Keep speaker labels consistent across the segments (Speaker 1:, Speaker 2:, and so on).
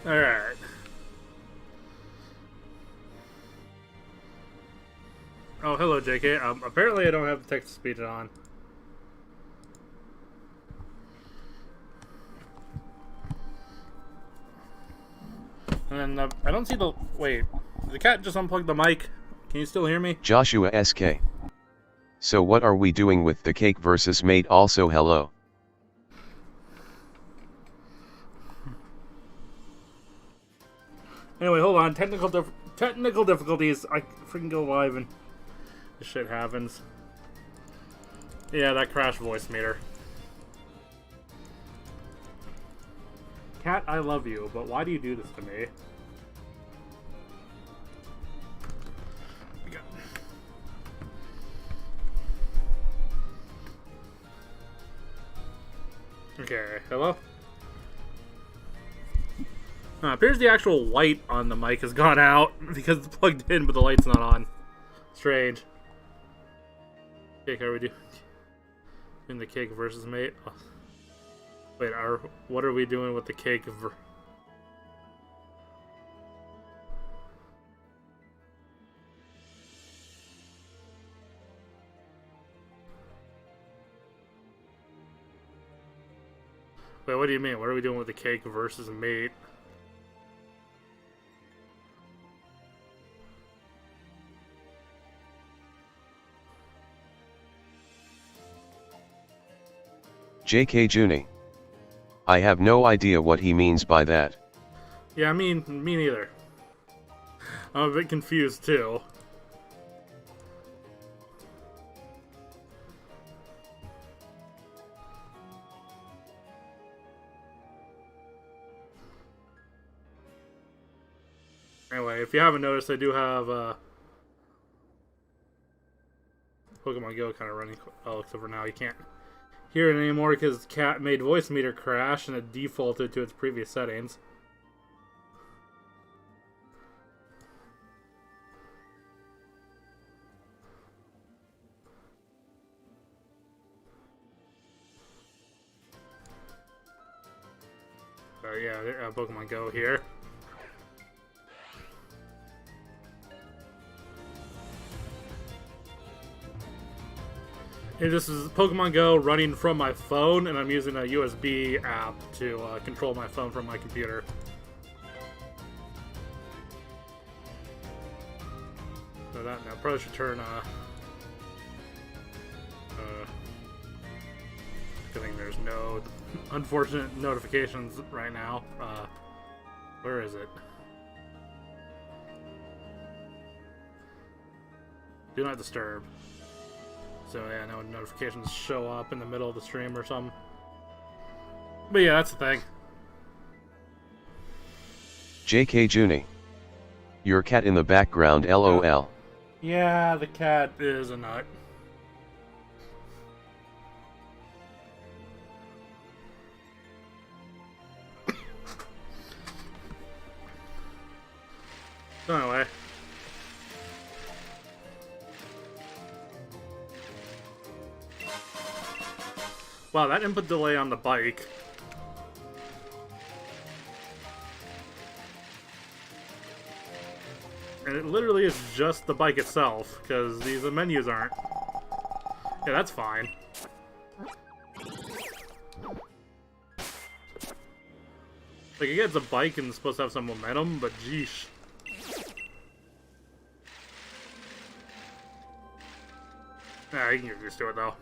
Speaker 1: Alright. Oh, hello, JK. Apparently I don't have the text-to-speech on. And then, I don't see the... Wait. Did the cat just unplug the mic? Can you still hear me?
Speaker 2: Joshua SK. So what are we doing with the cake versus mate? Also hello.
Speaker 1: Anyway, hold on. Technical difficulties. I freaking go live and this shit happens. Yeah, that crashed voice meter. Cat, I love you, but why do you do this to me? Okay, hello? Appears the actual light on the mic has gone out because it's plugged in, but the light's not on. Strange. Cake, are we doing the cake versus mate? Oh. Wait, what are we doing with the cake? Wait, what do you mean? What are we doing with the cake versus mate?
Speaker 2: JKJoony. I have no idea what he means by that.
Speaker 1: Yeah, me neither. I'm a bit confused too. Anyway, if you haven't noticed, I do have Pokemon Go kind of running. Oh, except for now you can't hear it anymore because cat made voice meter crash and it defaulted to its previous settings. So yeah, Pokemon Go here. And this is Pokemon Go running from my phone, and I'm using a USB app to control my phone from my computer. So that probably should turn good thing there's no unfortunate notifications right now. Where is it? Do not disturb. So yeah, no notifications show up in the middle of the stream or something. But yeah, that's the thing.
Speaker 2: JKJoony. Your cat in the background, LOL.
Speaker 1: Yeah, the cat is a nut. So anyway. Wow, that input delay on the bike. And it literally is just the bike itself, because these menus aren't. Yeah, that's fine. Like, again, it's a bike and it's supposed to have some momentum, but geesh. Nah, you can get used to it, though.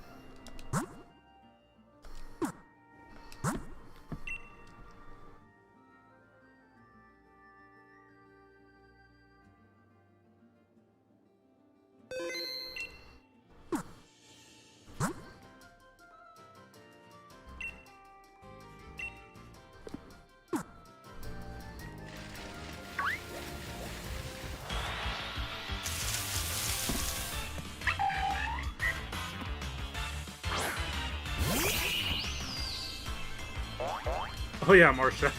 Speaker 1: Oh yeah, Marshall.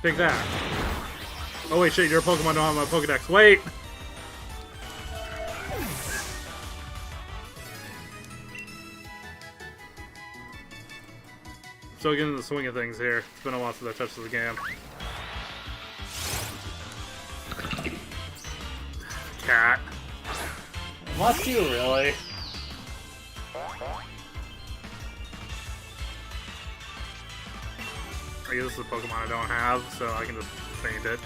Speaker 1: Take that. Oh wait, shit, your Pokemon don't have my Pokedex. Wait! still getting the swing of things here. It's been a while since I touched the game. Cat. Must you really? I guess this is a Pokemon I don't have, so I can just faint it.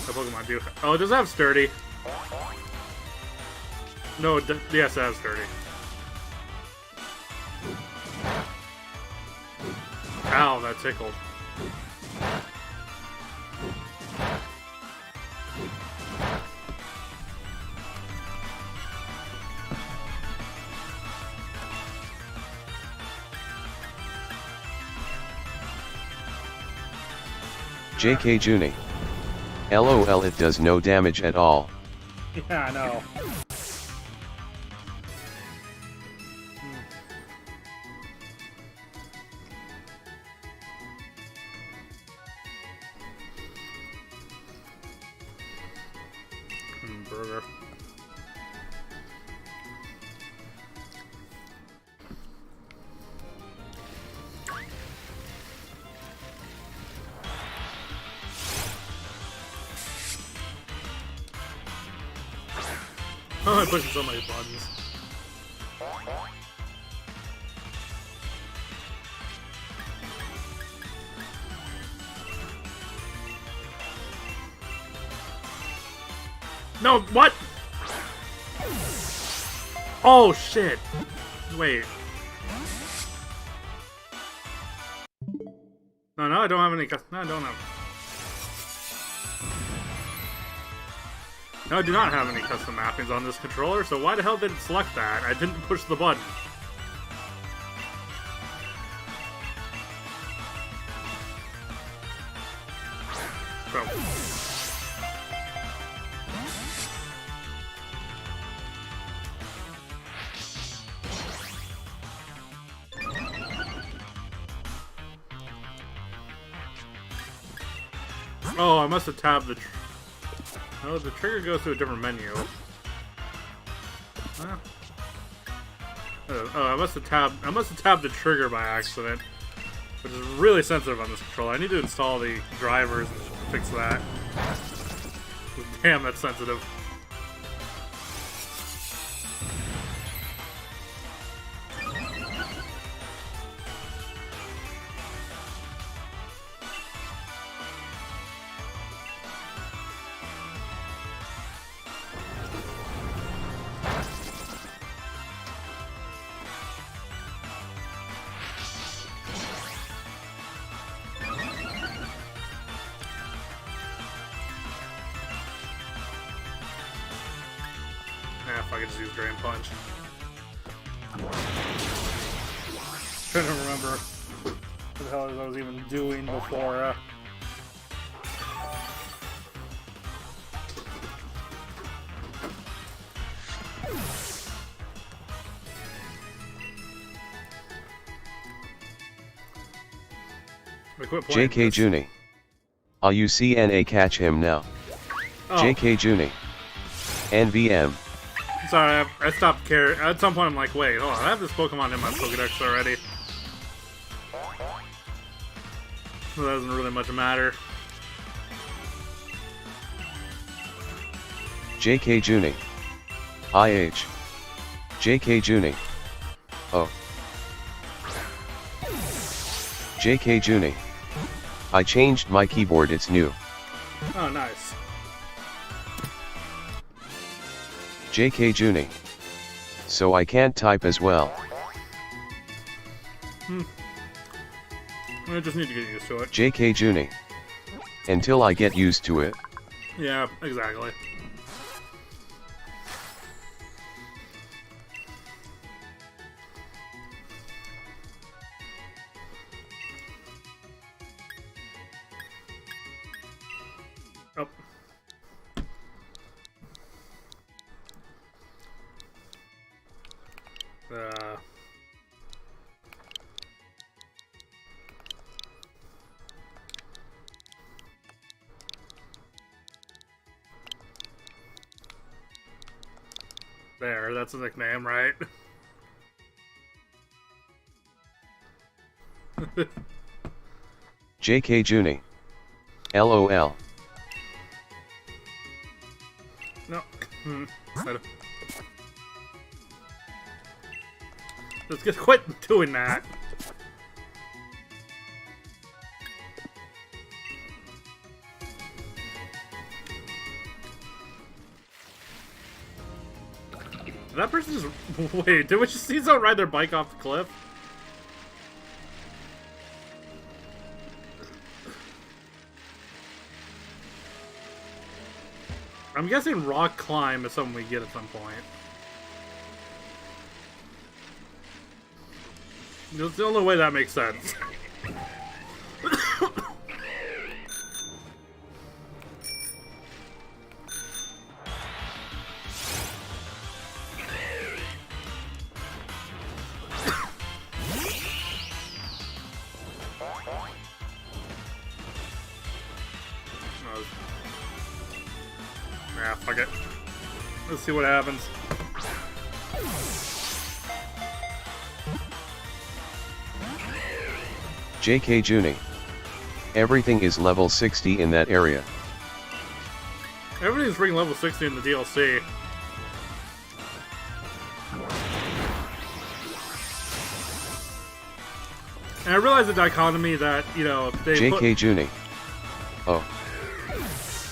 Speaker 1: The Pokemon do. Oh, it does have Sturdy. No, yes, it has Sturdy. Ow, that tickled.
Speaker 2: JKJoony. LOL, it does no damage at all.
Speaker 1: Yeah, I know. Burger. Oh, I'm pushing so many buttons. No, what? Oh, shit. Wait. No, I don't have any. No, I don't have. No, I do not have any custom mappings on this controller, so why the hell did it select that? I didn't push the button. So. Oh, I must have tabbed the... Oh, the trigger goes to a different menu. Huh? Oh, I must have tabbed the trigger by accident, which is really sensitive on this controller. I need to install the drivers and fix that. Damn, that's sensitive. If I could just use Drain Punch. Trying to remember what the hell I was even doing before.
Speaker 2: JKJoony. AUCNA, catch him now.
Speaker 1: Oh.
Speaker 2: JKJoony. NVM.
Speaker 1: Sorry, I stopped caring. At some point I'm like, wait, hold on, I have this Pokemon in my Pokedex already. So that doesn't really much matter.
Speaker 2: JKJoony. IH. JKJoony. Oh. JKJoony. I changed my keyboard, it's new.
Speaker 1: Oh, nice.
Speaker 2: JKJoony. So I can't type as well.
Speaker 1: I just need to get used to it.
Speaker 2: JKJoony. Until I get used to it.
Speaker 1: Yeah, exactly. Oh. There, that's a nickname, right?
Speaker 2: JKJoony. LOL.
Speaker 1: No. Let's just quit doing that. That person just... Wait, did we just see someone ride their bike off the cliff? I'm guessing rock climb is something we get at some point. That's the only way that makes sense. Nah, fuck it. Let's see what happens.
Speaker 2: JKJoony. Everything is level 60 in that area.
Speaker 1: Everything's freaking level 60 in the DLC. And I realize the dichotomy that, you know, if they
Speaker 2: JKJoony. Oh.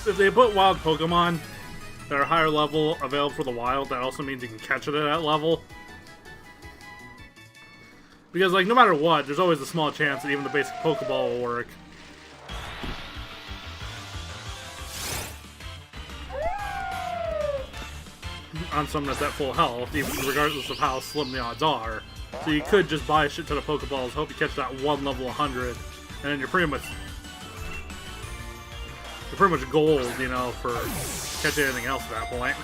Speaker 1: If they put wild Pokemon that are higher level available for the wild, that also means you can catch it at that level. Because, like, no matter what, there's always a small chance that even the basic Pokeball will work. On something that's at full health, even regardless of how slim the odds are. So you could just buy a shit ton of Pokeballs, hope you catch that one level 100, and then you're pretty much gold, you know, for catching anything else at that point.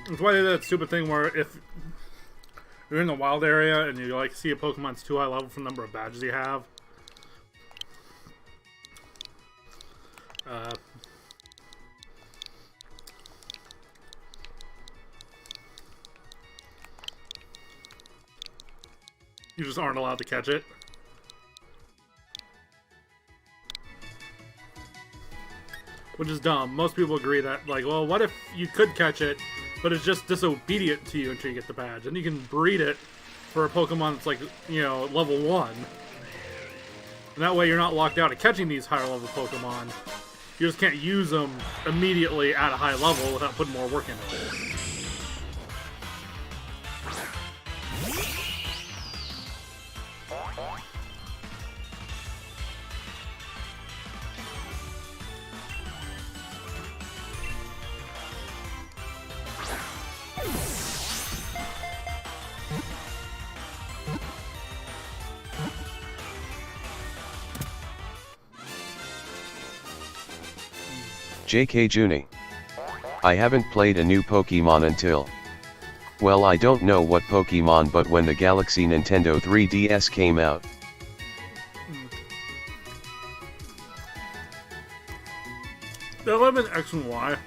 Speaker 1: It's why they did that stupid thing where if you're in the wild area and you like see a Pokemon's too high level for the number of badges you have, you just aren't allowed to catch it. Which is dumb. Most people agree that, like, well, what if you could catch it, but it's just disobedient to you until you get the badge? And you can breed it for a Pokemon that's, like, you know, level 1. And that way you're not locked out of catching these higher level Pokemon. You just can't use them immediately at a high level without putting more work into it.
Speaker 2: JKJoony. I haven't played a new Pokemon until... Well, I don't know what Pokemon, but when the Galaxy Nintendo 3DS came out.
Speaker 1: That would have been X and Y.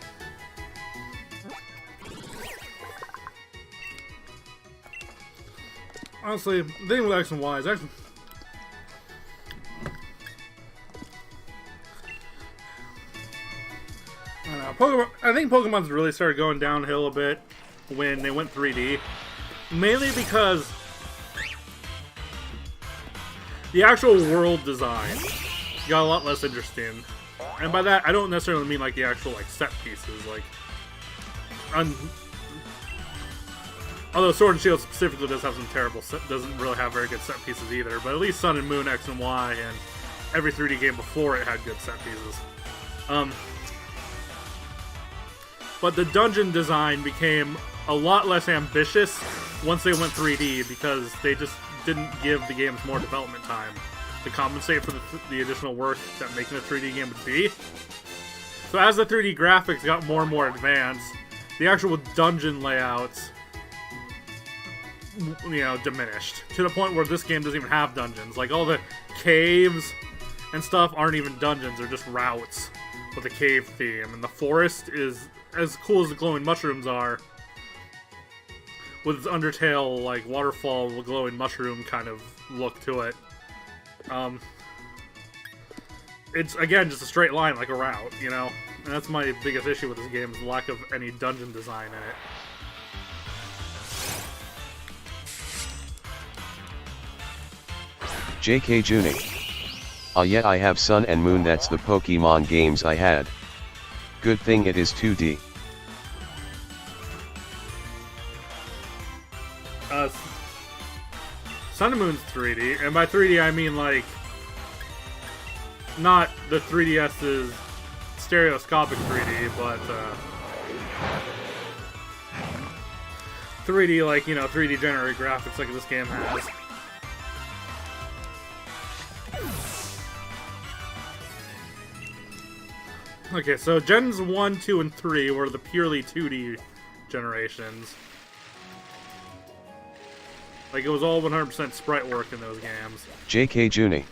Speaker 1: Honestly, the thing with X and Y is actually... I think Pokemon's really started going downhill a bit when they went 3D. Mainly because the actual world design got a lot less interesting. And by that, I don't necessarily mean like the actual like set pieces. Like, although Sword and Shield specifically does have some terrible doesn't really have very good set pieces either. But at least Sun and Moon, X and Y, and every 3D game before it had good set pieces. But the dungeon design became a lot less ambitious once they went 3D because they just didn't give the games more development time to compensate for the additional work that making a 3D game would be. So as the 3D graphics got more and more advanced, the actual dungeon layouts, you know, diminished to the point where this game doesn't even have dungeons. Like, all the caves and stuff aren't even dungeons, they're just routes with a cave theme. And the forest is as cool as the glowing mushrooms are, with its Undertale, like, waterfall, glowing mushroom kind of look to it. It's, again, just a straight line, like a route, you know? And that's my biggest issue with this game, is the lack of any dungeon design in it.
Speaker 2: JKJoony. Yet I have Sun and Moon, that's the Pokemon games I had. Good thing it is 2D.
Speaker 1: Sun and Moon's 3D, and by 3D I mean, like, not the 3DS's stereoscopic 3D, but 3D, like, you know, 3D generated graphics like this game has. Okay, so Gens 1, 2, and 3 were the purely 2D generations. Like, it was all 100% sprite work in those games.
Speaker 2: JKJoony.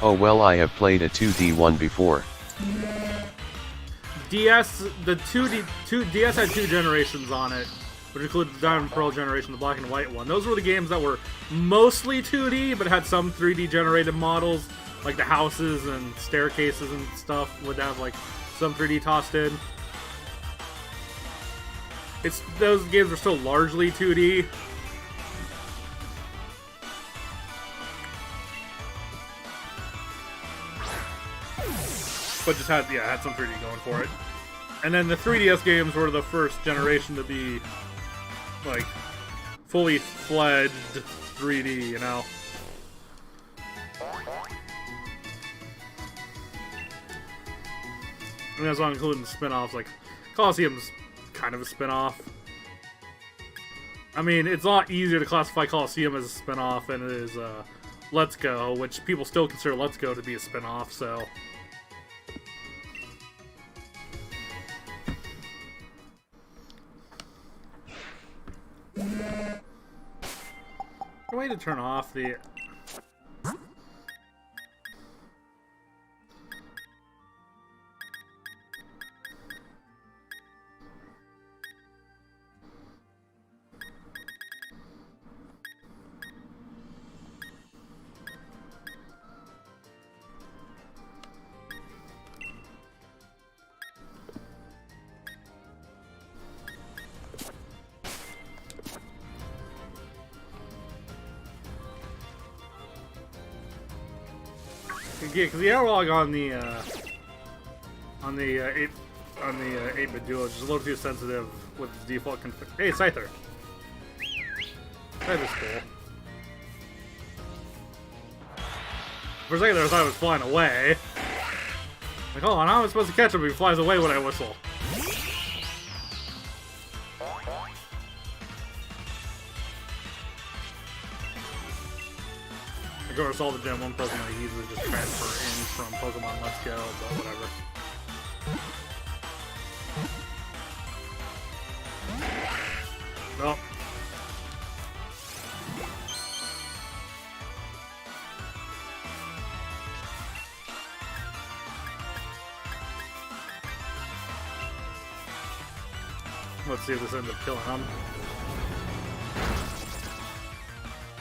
Speaker 2: Oh well, I have played a 2D one before.
Speaker 1: DS, the 2D, DS had 2 generations on it, which included the Diamond and Pearl generation, the Black and White one. Those were the games that were mostly 2D, but had some 3D generated models, like the houses and staircases and stuff would have, like, some 3D tossed in. Those games were still largely 2D. But just had some 3D going for it. And then the 3DS games were the first generation to be, like, fully fledged 3D, you know? And that's not including the spin-offs, like, Colosseum's kind of a spin-off. I mean, it's a lot easier to classify Colosseum as a spin-off than it is, Let's Go, which people still consider Let's Go to be a spin-off, so... A way to turn off the... Yeah, because the analog on the 8-bit duo is just a little too sensitive with its default config. Hey, Scyther. Scyther's cool. For a second there, I thought it was flying away. Like, hold on, how am I supposed to catch him if he flies away when I whistle? Of course, all the Gen 1 Pokemon I easily just transfer in from Pokemon Let's Go, but whatever. Well. Let's see if this ends up killing him.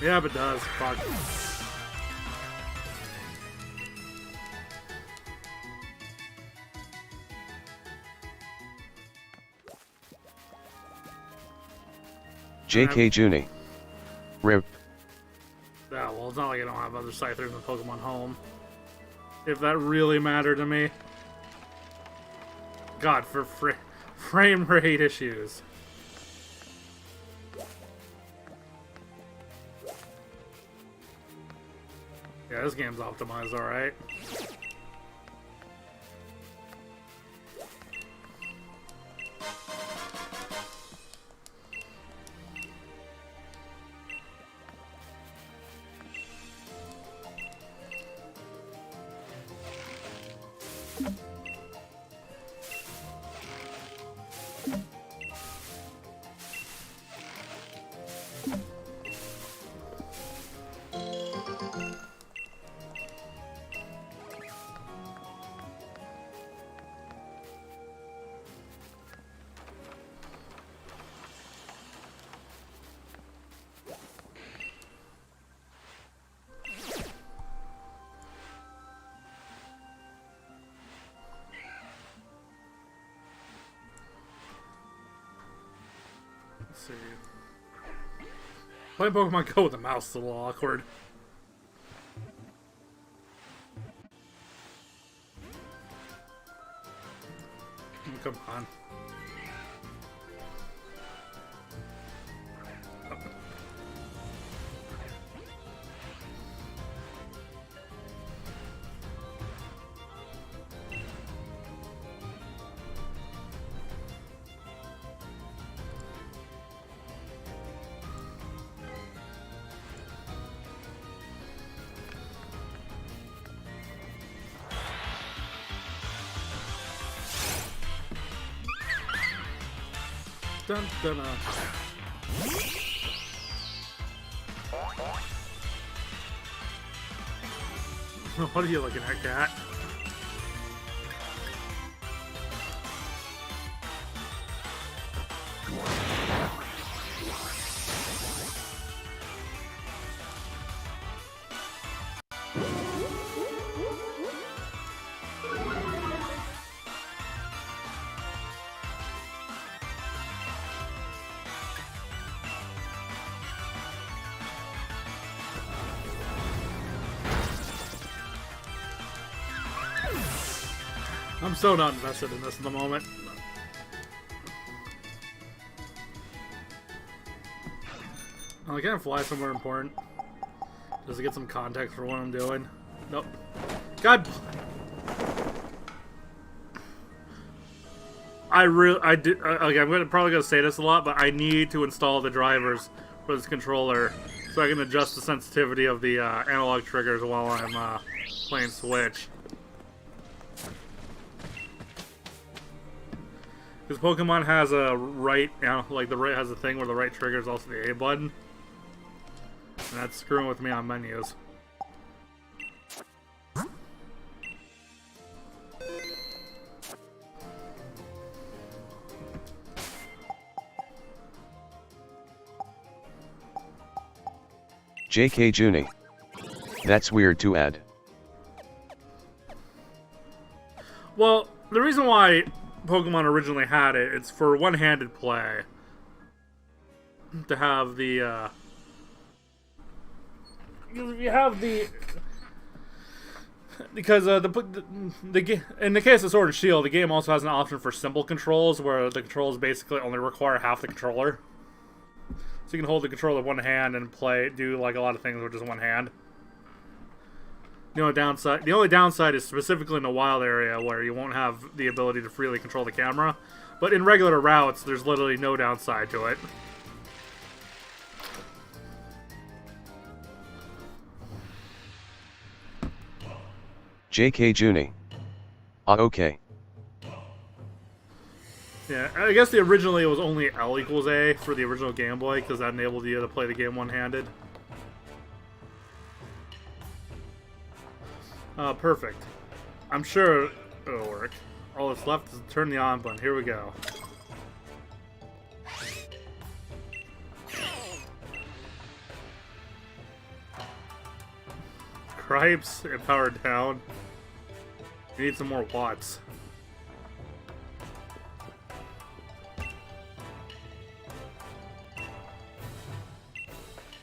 Speaker 1: Yeah, it does. Fuck.
Speaker 2: JKJoony. RIP.
Speaker 1: Yeah, well, it's not like I don't have other Scythers in Pokemon Home. If that really mattered to me. God, for frame rate issues. Yeah, this game's optimized alright. see. Playing Pokemon Go with the mouse is a little awkward. Come on. Dun, dun, What are you looking at, cat? I'm so not invested in this at the moment. Oh, I can't fly somewhere important. Just to get some context for what I'm doing. Nope. God. Okay, I'm probably gonna say this a lot, but I need to install the drivers for this controller so I can adjust the sensitivity of the analog triggers while I'm playing Switch. Because Pokemon has a right, like the right has a thing where the right trigger is also the A button. And that's screwing with me on menus.
Speaker 2: JKJoony. That's weird to add.
Speaker 1: Well, the reason why Pokemon originally had it, it's for one-handed play. To have the, you have the... Because in the case of Sword and Shield, the game also has an option for simple controls, where the controls basically only require half the controller. So you can hold the controller with one hand and do like a lot of things with just one hand. The only downside is specifically in the wild area where you won't have the ability to freely control the camera. But in regular routes, there's literally no downside to it.
Speaker 2: JKJoony. Okay.
Speaker 1: Yeah, I guess originally it was only L equals A for the original Game Boy, because that enabled you to play the game one-handed. Perfect. I'm sure it'll work. All that's left is to turn the on button. Here we go. Cripes, it powered down. You need some more watts.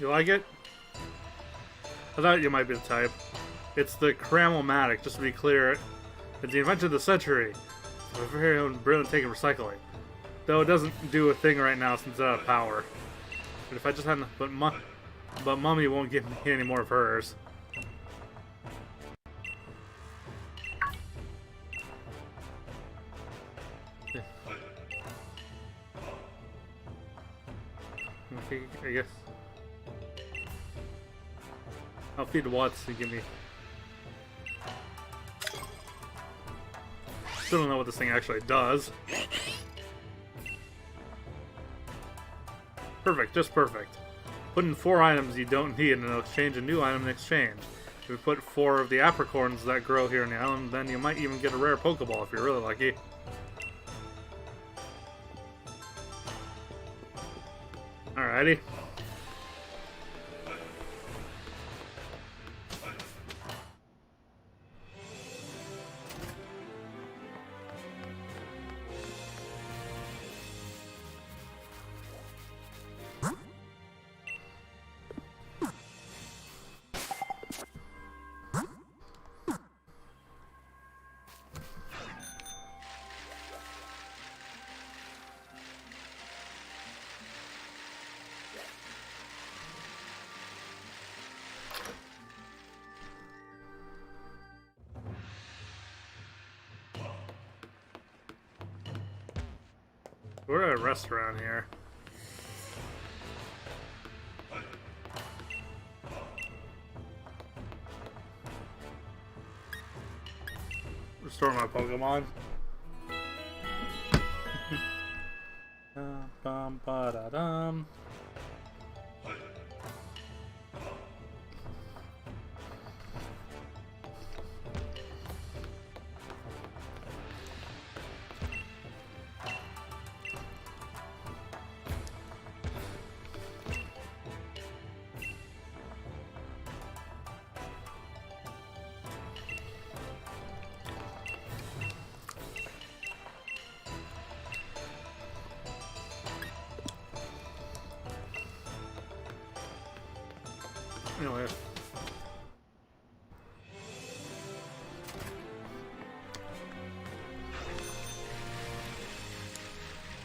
Speaker 1: You like it? I thought you might be the type. It's the Cram-O-Matic, just to be clear. It's the invention of the century. It's a very own brilliant take of recycling. Though it doesn't do a thing right now since it's out of power. But if I just hadn't... But Mummy won't give me any more of hers. Yeah. Okay, I guess. I'll feed the watts to give me... Still don't know what this thing actually does. Perfect, just perfect. Put in 4 items you don't need and it'll exchange a new item in exchange. If you put 4 of the apricorns that grow here on the island, then you might even get a rare Pokeball if you're really lucky. Alrighty. Where do I rest around here? Restore my Pokemon. Bum, ba, da, dum. Anyway.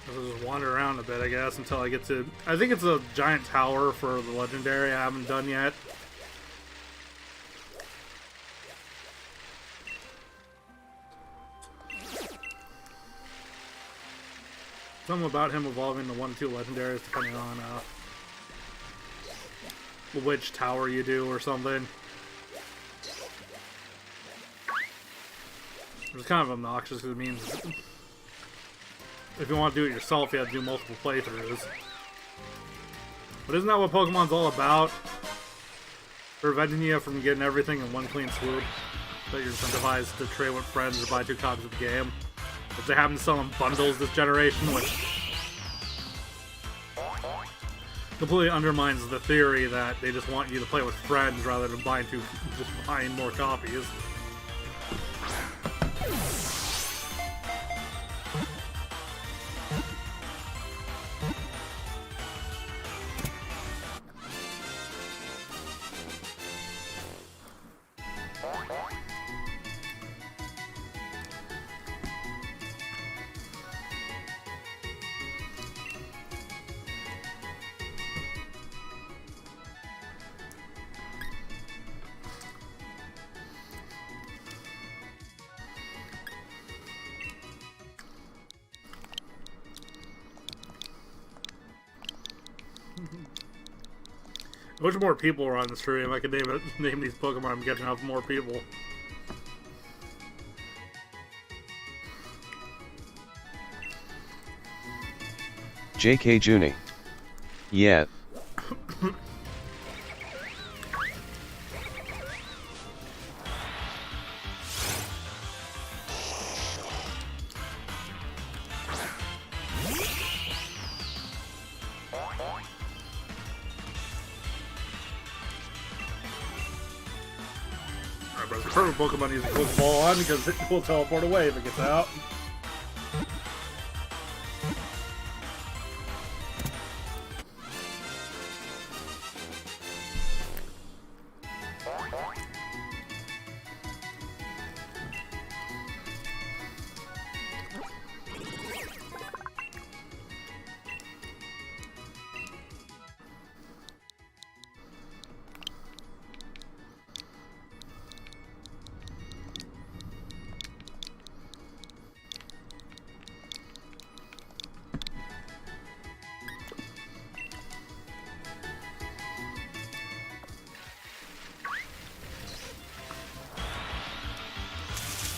Speaker 1: I'll just wander around a bit, I guess, until I get to... I think it's a giant tower for the legendary I haven't done yet. Something about him evolving to 1-2 legendaries depending on which tower you do or something. It's kind of obnoxious because it means if you want to do it yourself, you have to do multiple playthroughs. But isn't that what Pokemon's all about? Preventing you from getting everything in one clean swoop. That you're incentivized to trade with friends or buy 2 copies of the game. If they happen to sell in bundles this generation, which completely undermines the theory that they just want you to play with friends rather than just buying more copies. I wish more people were on the stream. I could name these Pokemon. I'm getting up more people.
Speaker 2: JKJoony. Yeah. Perfect Pokemon uses a Pokeball on because it will teleport away if it gets out.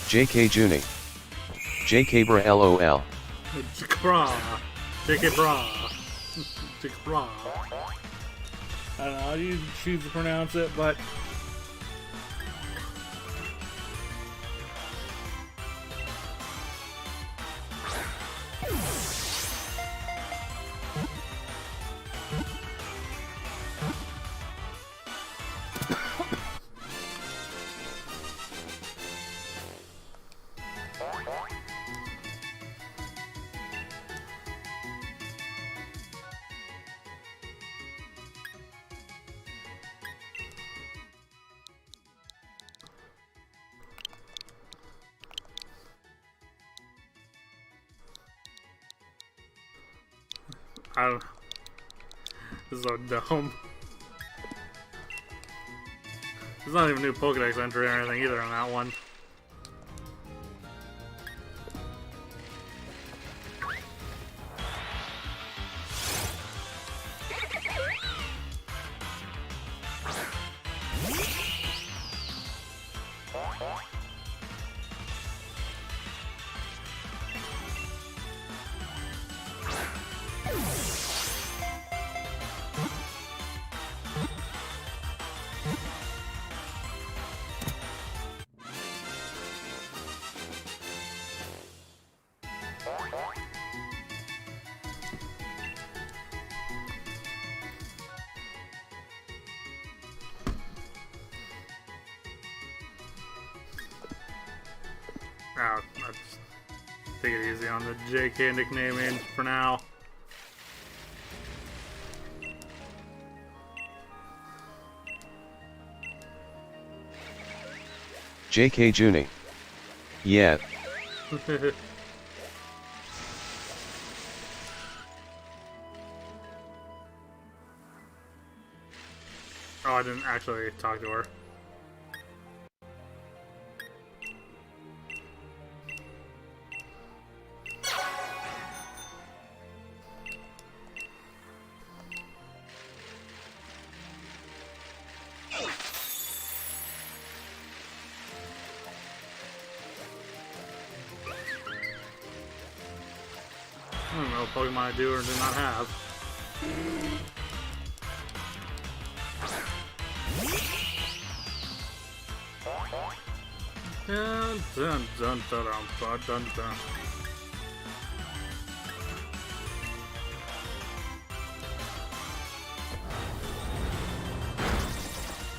Speaker 2: JKJoony. JK Bra LOL.
Speaker 1: JK Bra. JK Bra. I don't know how you choose to pronounce it, but I don't know. This is so dumb. There's not even a new Pokedex entry or anything either on that one. I'll just take it easy on the JK nicknaming for now.
Speaker 2: JKJoony. Yeah.
Speaker 1: Oh, I didn't actually talk to her. I don't know what Pokemon I do or do not have. Dun dun dun dun dun dun dun.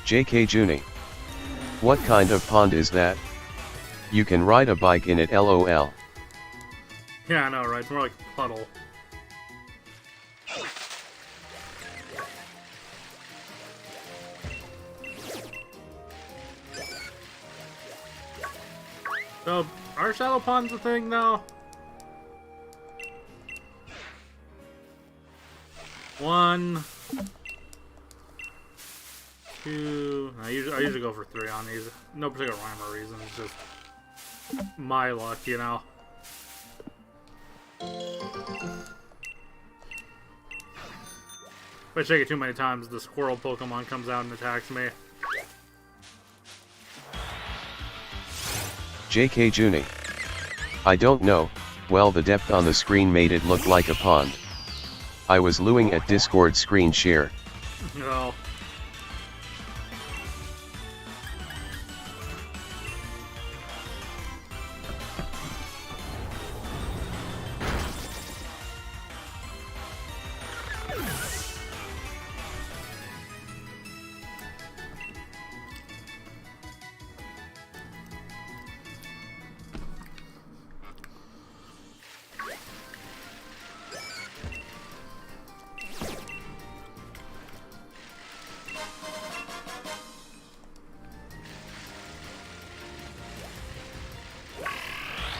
Speaker 2: JKJoony. What kind of pond is that? You can ride a bike in it, lol.
Speaker 1: Yeah, I know, right? It's more like a puddle. So, are shadow ponds a thing now? One, two. I usually go for 3 on these. No particular rhyme or reason. It's just my luck, you know. If I shake it too many times, the squirrel Pokemon comes out and attacks me.
Speaker 2: JKJoony. I don't know, well the depth on the screen made it look like a pond. I was looking at Discord screen share.
Speaker 1: No.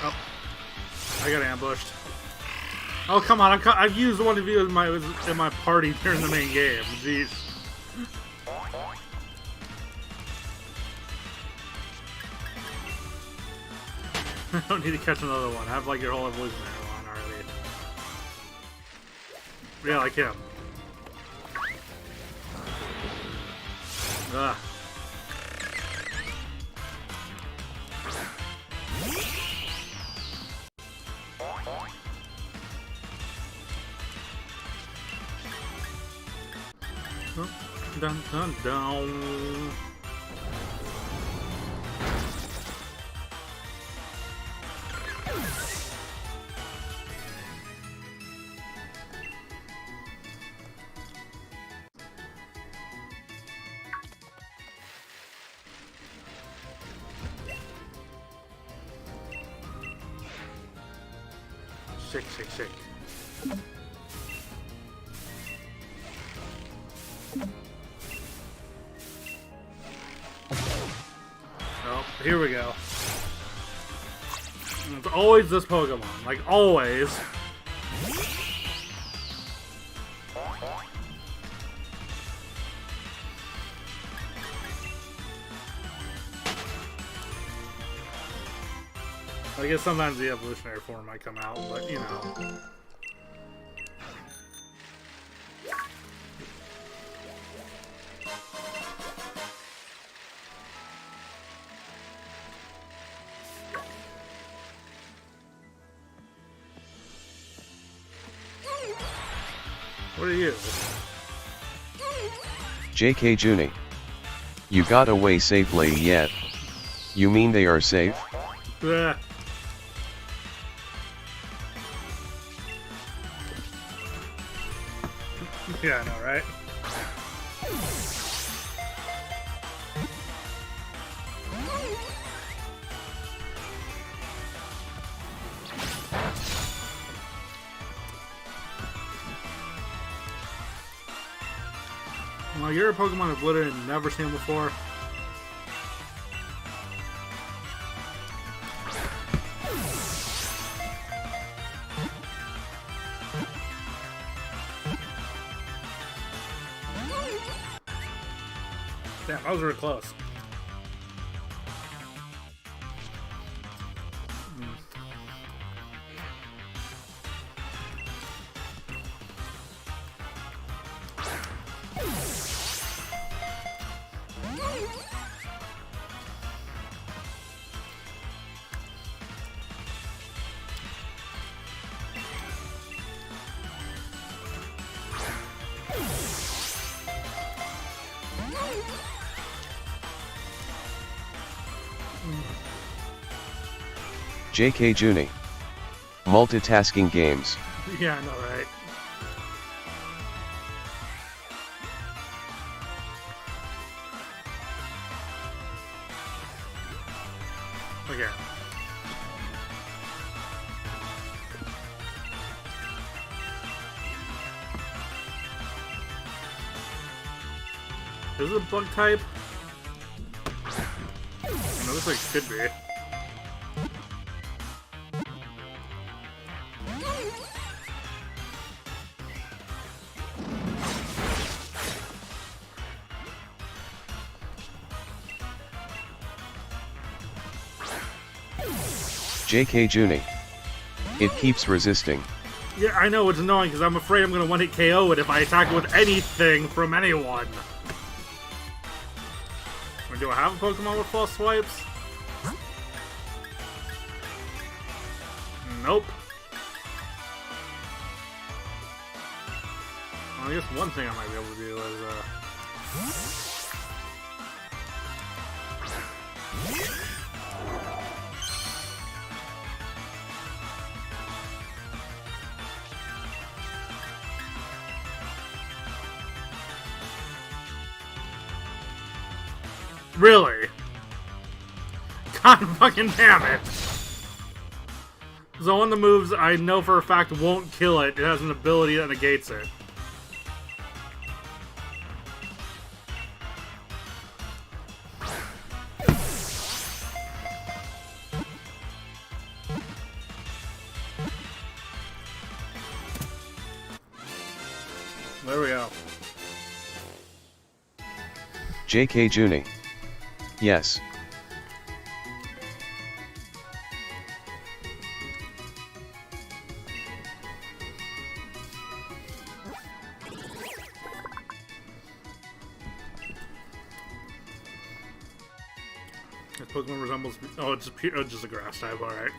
Speaker 1: Oh, I got ambushed. Oh come on! I've used one of you in my party during the main game. Jeez. I don't need to catch another one. I have like your whole evolutionary line already. Yeah, like him. Ugh. Dun dun dun. Shake, shake, shake. Oh, here we go. It's always this Pokemon, like always. I guess sometimes the evolutionary form might come out, but you know. What are you?
Speaker 2: JKJoony. You got away safely yet? You mean they are safe?
Speaker 1: Bleh. Yeah, I know, right? Well, you're a Pokemon I've literally never seen before. Damn, that was really close.
Speaker 2: JKJoony. Multitasking games.
Speaker 1: Yeah, I know, right? Okay. Is it a bug type? No, this like could be.
Speaker 2: JKJoony. It keeps resisting.
Speaker 1: Yeah, I know, it's annoying because I'm afraid I'm going to one-hit KO it if I attack it with anything from anyone. Or do I have a Pokemon with false swipes? Nope. Well, I guess one thing I might be able to do is, Really? God fucking damn it. So one of the moves I know for a fact won't kill it, it has an ability that negates it. There we go.
Speaker 2: JKJoony. Yes.
Speaker 1: This Pokemon resembles... Oh, it's just a grass type, alright.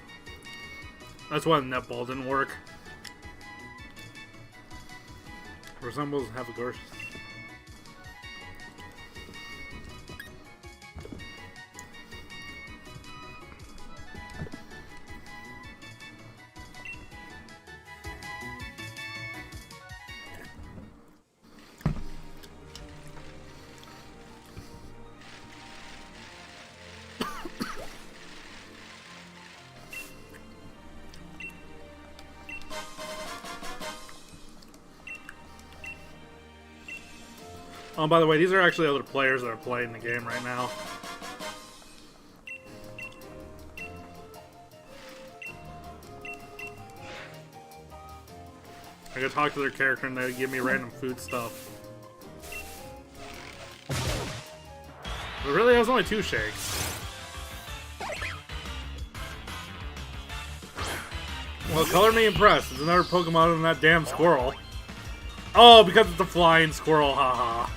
Speaker 1: That's why the netball didn't work. Resembles have a gorgeous... Oh, by the way, these are actually other players that are playing the game right now. I could talk to their character and they give me random food stuff. But really, that was only 2 shakes. Well, color me impressed. There's another Pokemon than that damn squirrel. Oh, because it's a flying squirrel, haha.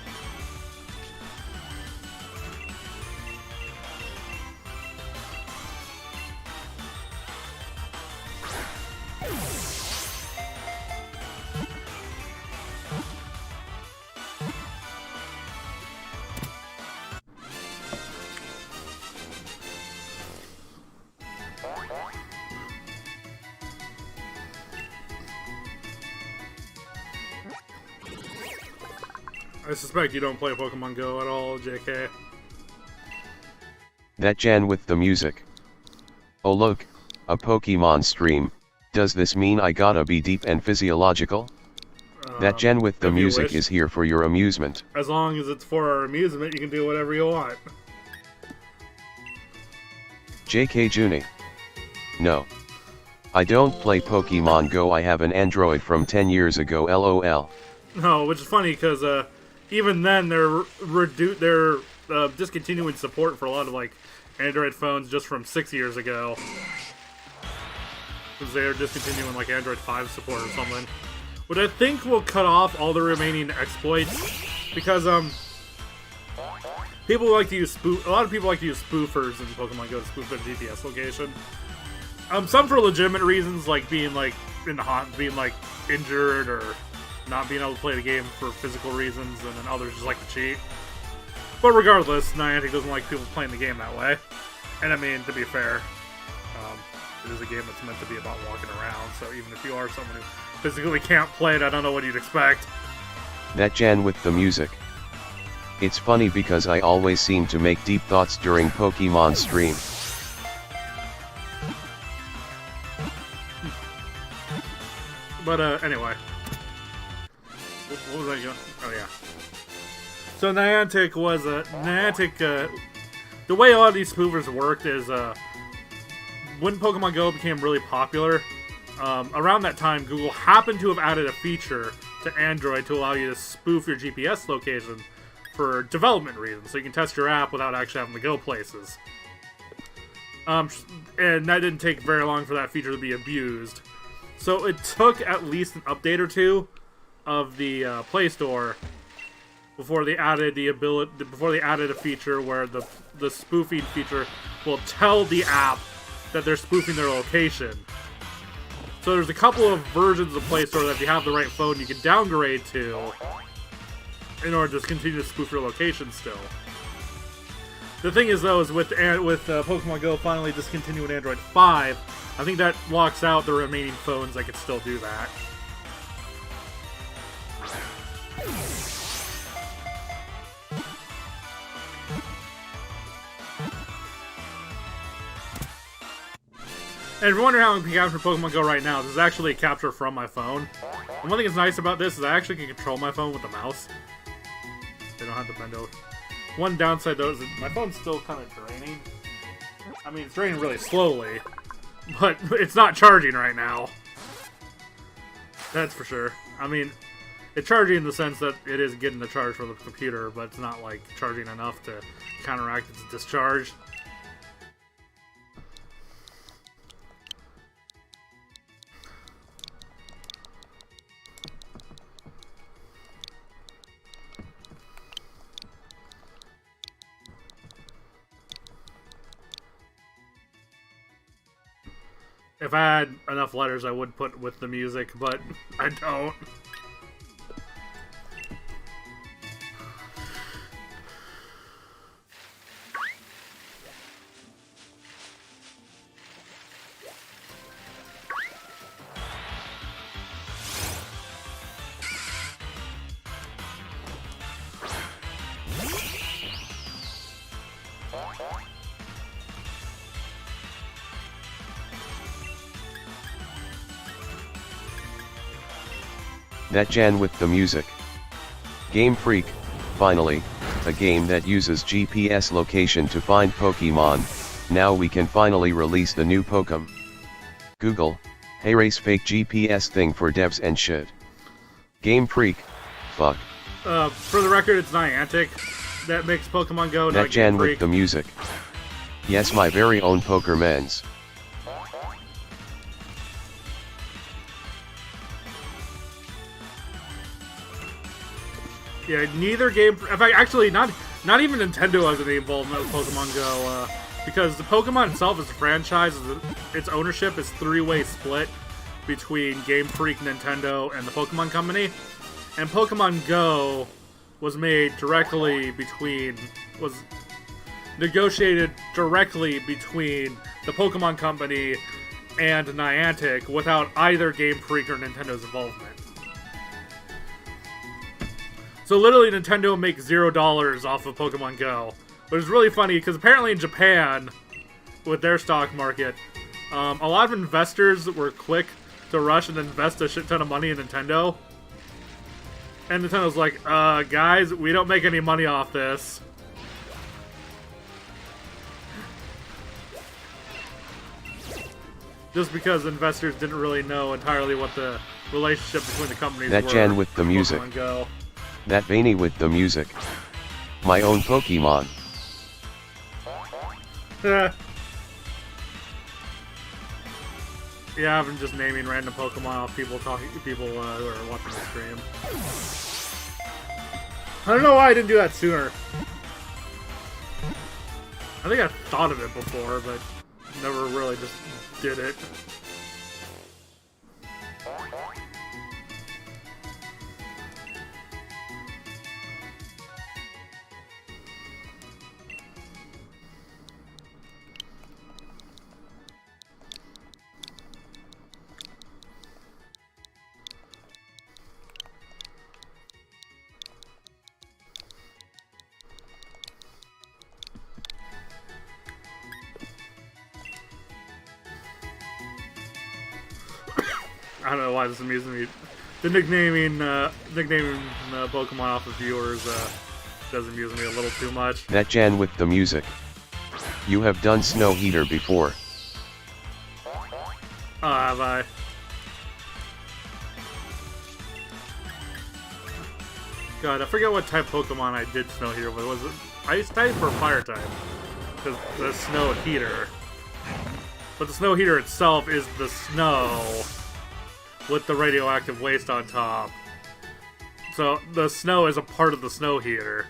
Speaker 1: I suspect you don't play Pokemon Go at all, JK.
Speaker 2: That Jan with the music. Oh look, a Pokemon stream. Does this mean I gotta be deep and physiological? That Jen with the
Speaker 1: if you
Speaker 2: music
Speaker 1: wish.
Speaker 2: is here for your amusement.
Speaker 1: As long as it's for our amusement, you can do whatever you want.
Speaker 2: JKJoony. No. I don't play Pokemon Go. I have an Android from 10 years ago, lol.
Speaker 1: No, which is funny because even then they're discontinuing support for a lot of like Android phones just from 6 years ago. Because they're discontinuing like Android 5 support or something. Which I think will cut off all the remaining exploits. Because people like to use a lot of people like to use spoofers in Pokemon Go to spoof their GPS location. Some for legitimate reasons, like being like being like injured or not being able to play the game for physical reasons, and then others just like to cheat. But regardless, Niantic doesn't like people playing the game that way. And I mean, to be fair, it is a game that's meant to be about walking around, so even if you are someone who physically can't play it, I don't know what you'd expect.
Speaker 2: That Jan with the music. It's funny because I always seem to make deep thoughts during Pokemon stream.
Speaker 1: But anyway. What was I going? Oh yeah. So Niantic was the way a lot of these spoofers worked is when Pokemon Go became really popular, around that time Google happened to have added a feature to Android to allow you to spoof your GPS location for development reasons, so you can test your app without actually having to go places. And that didn't take very long for that feature to be abused. So it took at least an update or two of the Play Store before they added a feature where the spoofing feature will tell the app that they're spoofing their location. So there's a couple of versions of Play Store that if you have the right phone you can downgrade to in order to continue to spoof your location still. The thing is though, is with Pokemon Go finally discontinuing Android 5, I think that locks out the remaining phones that could still do that. And if you're wondering how I can capture Pokemon Go right now, this is actually a capture from my phone. And one thing that's nice about this is I actually can control my phone with the mouse. They don't have to bend over. One downside though is that my phone's still kind of draining. I mean, it's draining really slowly, but it's not charging right now. That's for sure. I mean, it's charging in the sense that it is getting the charge from the computer, but it's not like charging enough to counteract its discharge. If I had enough letters, I would put with the music, but I don't.
Speaker 2: That Jan with the music. Game Freak, finally, a game that uses GPS location to find Pokemon. Now we can finally release the new Pokémon. Google, hey race fake GPS thing for devs and shit. Game Freak, fuck.
Speaker 1: For the record, it's Niantic that makes Pokemon Go,
Speaker 2: That
Speaker 1: not
Speaker 2: Jan
Speaker 1: Game Freak.
Speaker 2: with the music. Yes, my very own Pokermans.
Speaker 1: Yeah, neither game. In fact, actually, not even Nintendo has any involvement with Pokemon Go, because the Pokemon itself is a franchise. Its ownership is three-way split between Game Freak, Nintendo, and the Pokemon Company. And Pokemon Go was negotiated directly between the Pokemon Company and Niantic without either Game Freak or Nintendo's involvement. So literally Nintendo makes $0 off of Pokemon Go. But it's really funny because apparently in Japan, with their stock market, a lot of investors were quick to rush and invest a shit ton of money in Nintendo. And Nintendo's like, guys, we don't make any money off this. Just because investors didn't really know entirely what the relationship between the companies were.
Speaker 2: That Jan with the music.
Speaker 1: Go.
Speaker 2: That Veiny with the music. My own Pokemon.
Speaker 1: Yeah, I've been just naming random Pokemon off people who are watching the stream. I don't know why I didn't do that sooner. I think I thought of it before, but never really just did it. I don't know why this amuses me. The nicknaming Pokemon off of viewers does amuse me a little too much.
Speaker 2: That Jan with the music. You have done Snow Heater before.
Speaker 1: Oh, have I? God, I forget what type Pokemon I did Snow Heater with. Was it Ice type or Fire type? Because the Snow Heater. But the Snow Heater itself is the snow with the radioactive waste on top. So the snow is a part of the Snow Heater.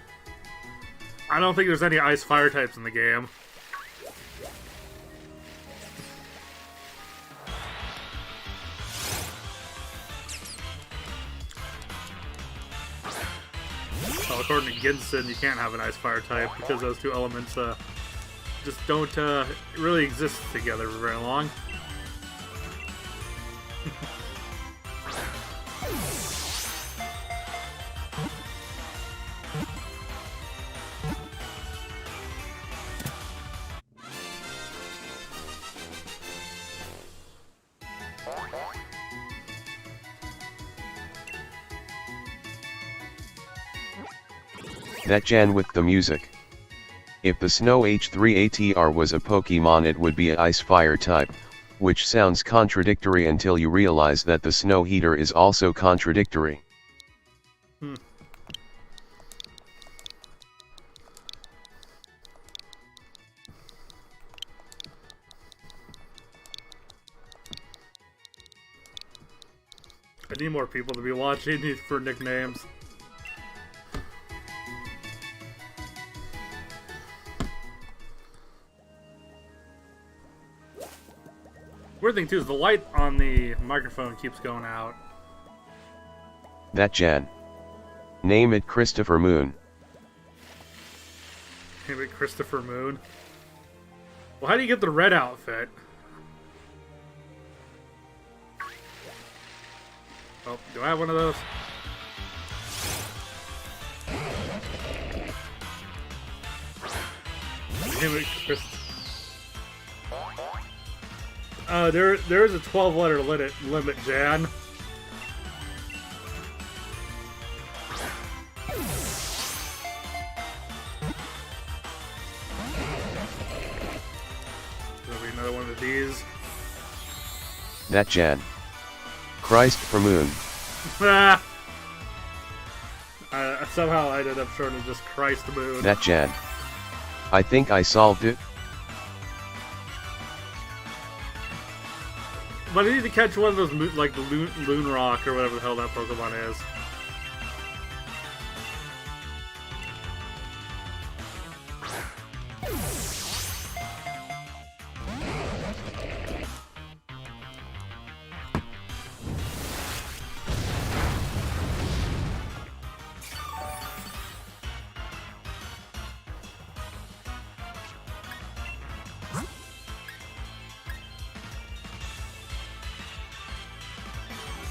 Speaker 1: I don't think there's any Ice Fire types in the game. Well, according to Ginson, you can't have an Ice Fire type because those two elements just don't really exist together for very long.
Speaker 2: That Jan with the music. If the Snow H3ATR was a Pokemon, it would be a Ice Fire type, which sounds contradictory until you realize that the Snow Heater is also contradictory.
Speaker 1: I need more people to be watching for nicknames. Weird thing too is the light on the microphone keeps going out.
Speaker 2: That Jan. Name it Christopher Moon.
Speaker 1: Name it Christopher Moon. Well, how do you get the red outfit? Oh, do I have one of those? Name it Christopher. There is a 12-letter limit, Jan. There'll be another one of these.
Speaker 2: That Jan. Christ for Moon.
Speaker 1: Somehow I ended up shortening just Christ Moon.
Speaker 2: That Jan. I think I solved it.
Speaker 1: But I need to catch one of those, like the Loon Rock or whatever the hell that Pokemon is.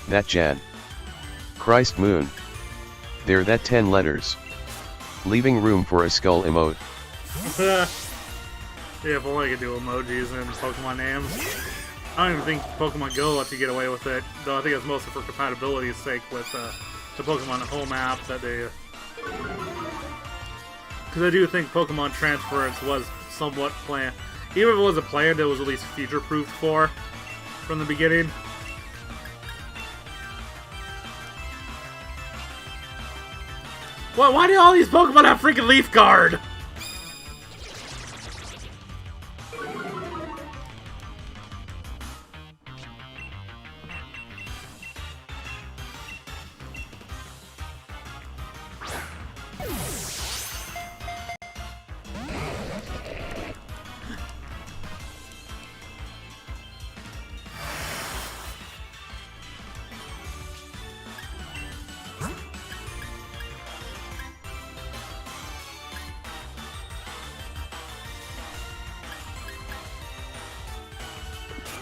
Speaker 2: That Jan. Christ Moon. There that 10 letters. Leaving room for a skull emote.
Speaker 1: Yeah, if only I could do emojis and Pokemon names. I don't even think Pokemon Go lets you get away with it, though I think it's mostly for compatibility's sake with the Pokemon home app that they... Because I do think Pokemon Transference was somewhat planned. Even if it wasn't planned, it was at least future-proofed for from the beginning. Why do all these Pokemon have freaking Leaf Guard?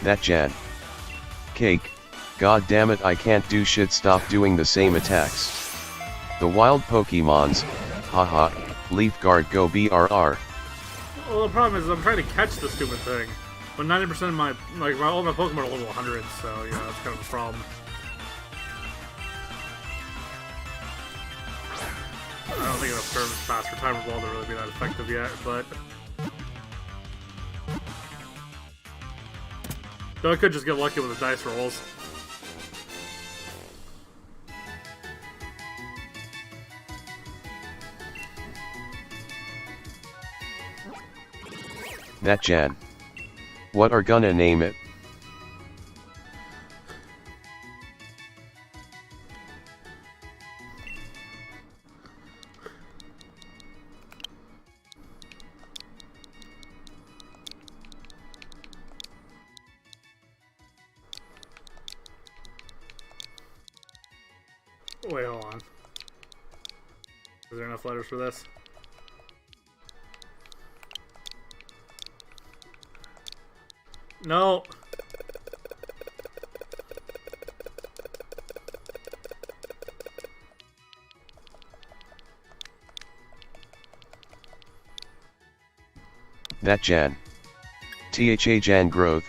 Speaker 2: That Jan. Cake, god damn it, I can't do shit, stop doing the same attacks. The wild Pokemons, haha, Leaf Guard go BRR.
Speaker 1: Well, the problem is I'm trying to catch the stupid thing. But 90% of my, all my Pokemon are level 100, so, yeah, that's kind of a problem. I don't think enough turns faster time as well to really be that effective yet, but... Though I could just get lucky with the dice rolls.
Speaker 2: That Jan. What are gonna name it?
Speaker 1: Wait, hold on. Is there enough letters for this? No!
Speaker 2: That Jan. THA Jan growth.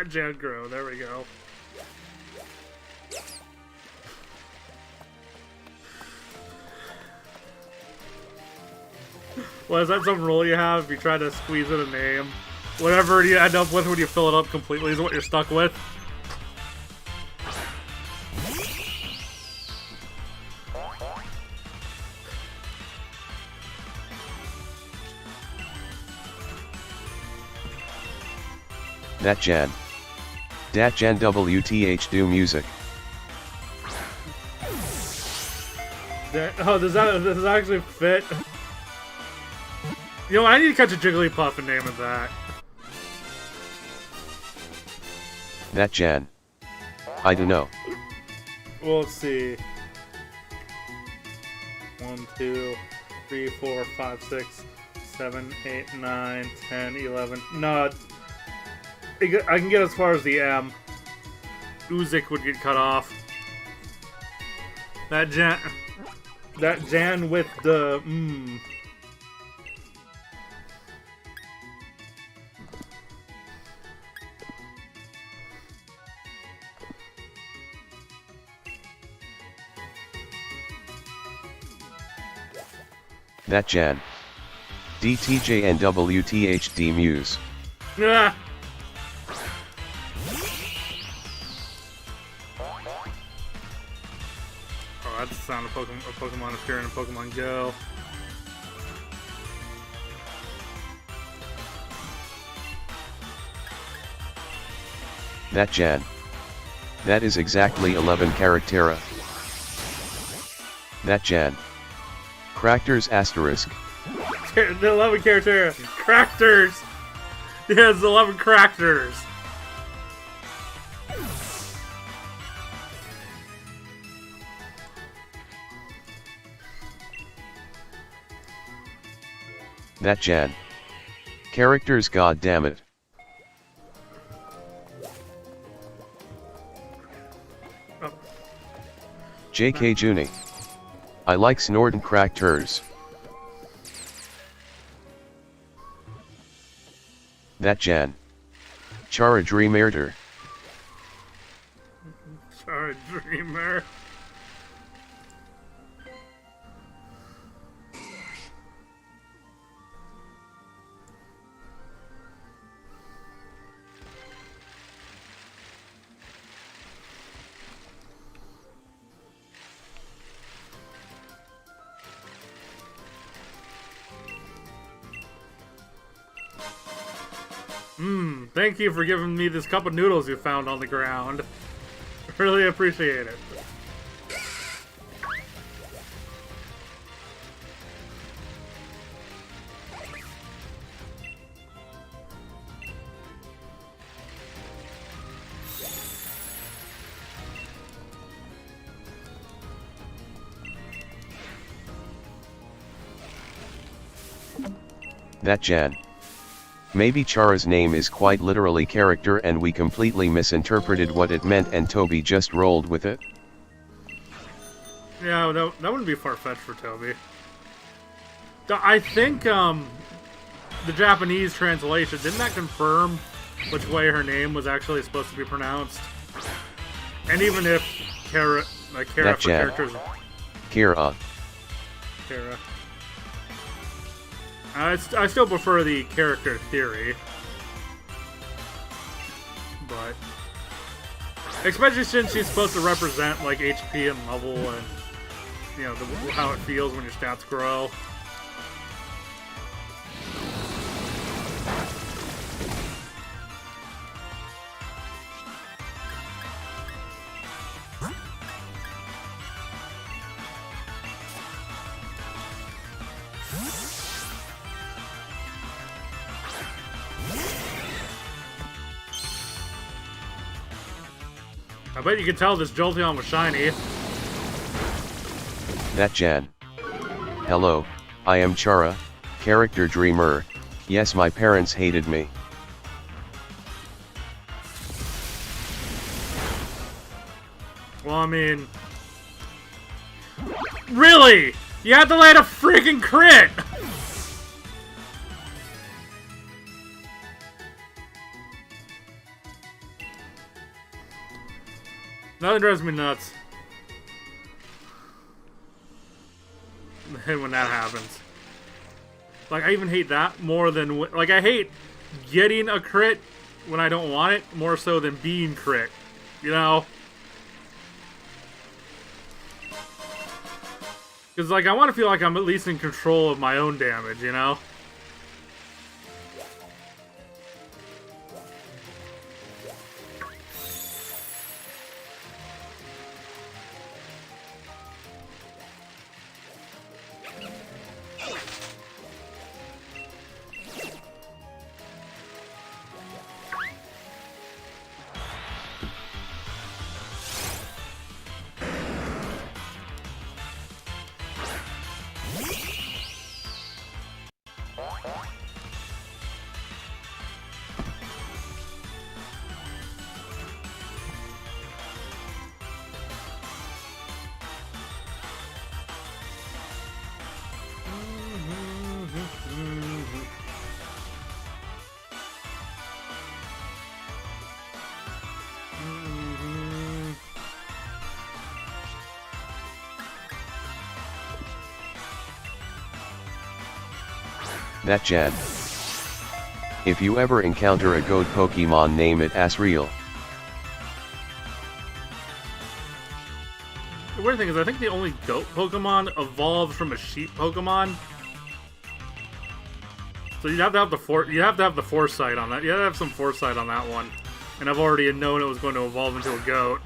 Speaker 1: Jan grow, there we go. Well, is that some rule you have if you try to squeeze in a name? Whatever you end up with when you fill it up completely is what you're stuck with.
Speaker 2: That Jan. Dat Jan WTH do music.
Speaker 1: Oh, does that actually fit? You know, I need to catch a Jigglypuff and name it that.
Speaker 2: That Jan. I don't know.
Speaker 1: Well, let's see. 1, 2, 3, 4, 5, 6, 7, 8, 9, 10, 11. No, I can get as far as the M. Uzik would get cut off. That Jan with the
Speaker 2: That Jan. DTJ and WTHD Muse.
Speaker 1: Yeah. Oh, that's the sound of Pokemon appearing in Pokemon Go.
Speaker 2: That Jan. That is exactly 11 charactera. That Jan. Characters asterisk.
Speaker 1: The 11 characters. Characters! Yes, 11 characters.
Speaker 2: That Jan. Characters, god damn it.
Speaker 1: Oh.
Speaker 2: JKJoony. I like Snorton characters. That Jan. Chara Dreamerter.
Speaker 1: Chara Dreamer. Thank you for giving me this cup of noodles you found on the ground. Really appreciate it.
Speaker 2: That Jan. Maybe Chara's name is quite literally character and we completely misinterpreted what it meant and Toby just rolled with it?
Speaker 1: Yeah, that wouldn't be far-fetched for Toby. I think the Japanese translation, didn't that confirm which way her name was actually supposed to be pronounced? And even if Kara, like Kara for characters...
Speaker 2: Kira.
Speaker 1: Kara. I still prefer the character theory, but especially since she's supposed to represent like HP and level and you know how it feels when your stats grow. I bet you can tell this Jolteon was shiny.
Speaker 2: That Jan. Hello, I am Chara, character dreamer. Yes, my parents hated me.
Speaker 1: Well, I mean... Really? You had to land a freaking crit! Nothing drives me nuts when that happens. Like, I even hate that more than... Like, I hate getting a crit when I don't want it, more so than being crit. You know? Because, like, I want to feel like I'm at least in control of my own damage, you know?
Speaker 2: That Jan. If you ever encounter a goat Pokemon, name it Asriel.
Speaker 1: The weird thing is, I think the only goat Pokemon evolved from a sheep Pokemon. So you'd have to have the foresight on that. You have to have some foresight on that one. And I've already known it was going to evolve into a goat.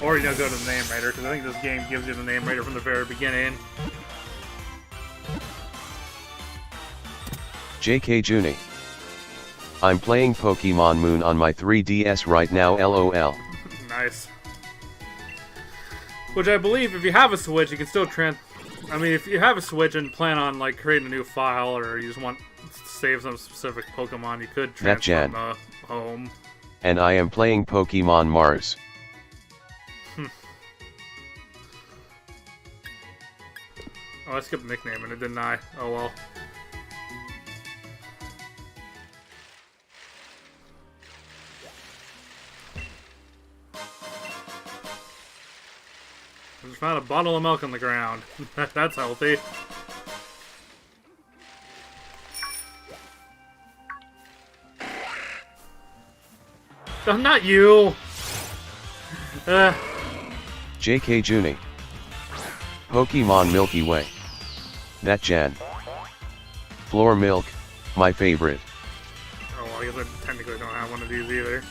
Speaker 1: Or, you know, go to the name writer, because I think this game gives you the name writer from the very beginning.
Speaker 2: JKJoony. I'm playing Pokémon Moon on my 3DS right now, LOL.
Speaker 1: Nice. Which I believe, if you have a Switch, you can still I mean, if you have a Switch and plan on, like, creating a new file, or you just want to save some specific Pokemon, you could transfer them home.
Speaker 2: And I am playing Pokémon Mars.
Speaker 1: Oh, I skipped nickname and it didn't I? Oh well. I just found a bottle of milk on the ground. That's healthy. Oh, not you!
Speaker 2: JKJoony. Pokemon Milky Way. That Jan. Floor Milk, my favorite.
Speaker 1: Oh, well, I guess I technically don't have one of these either.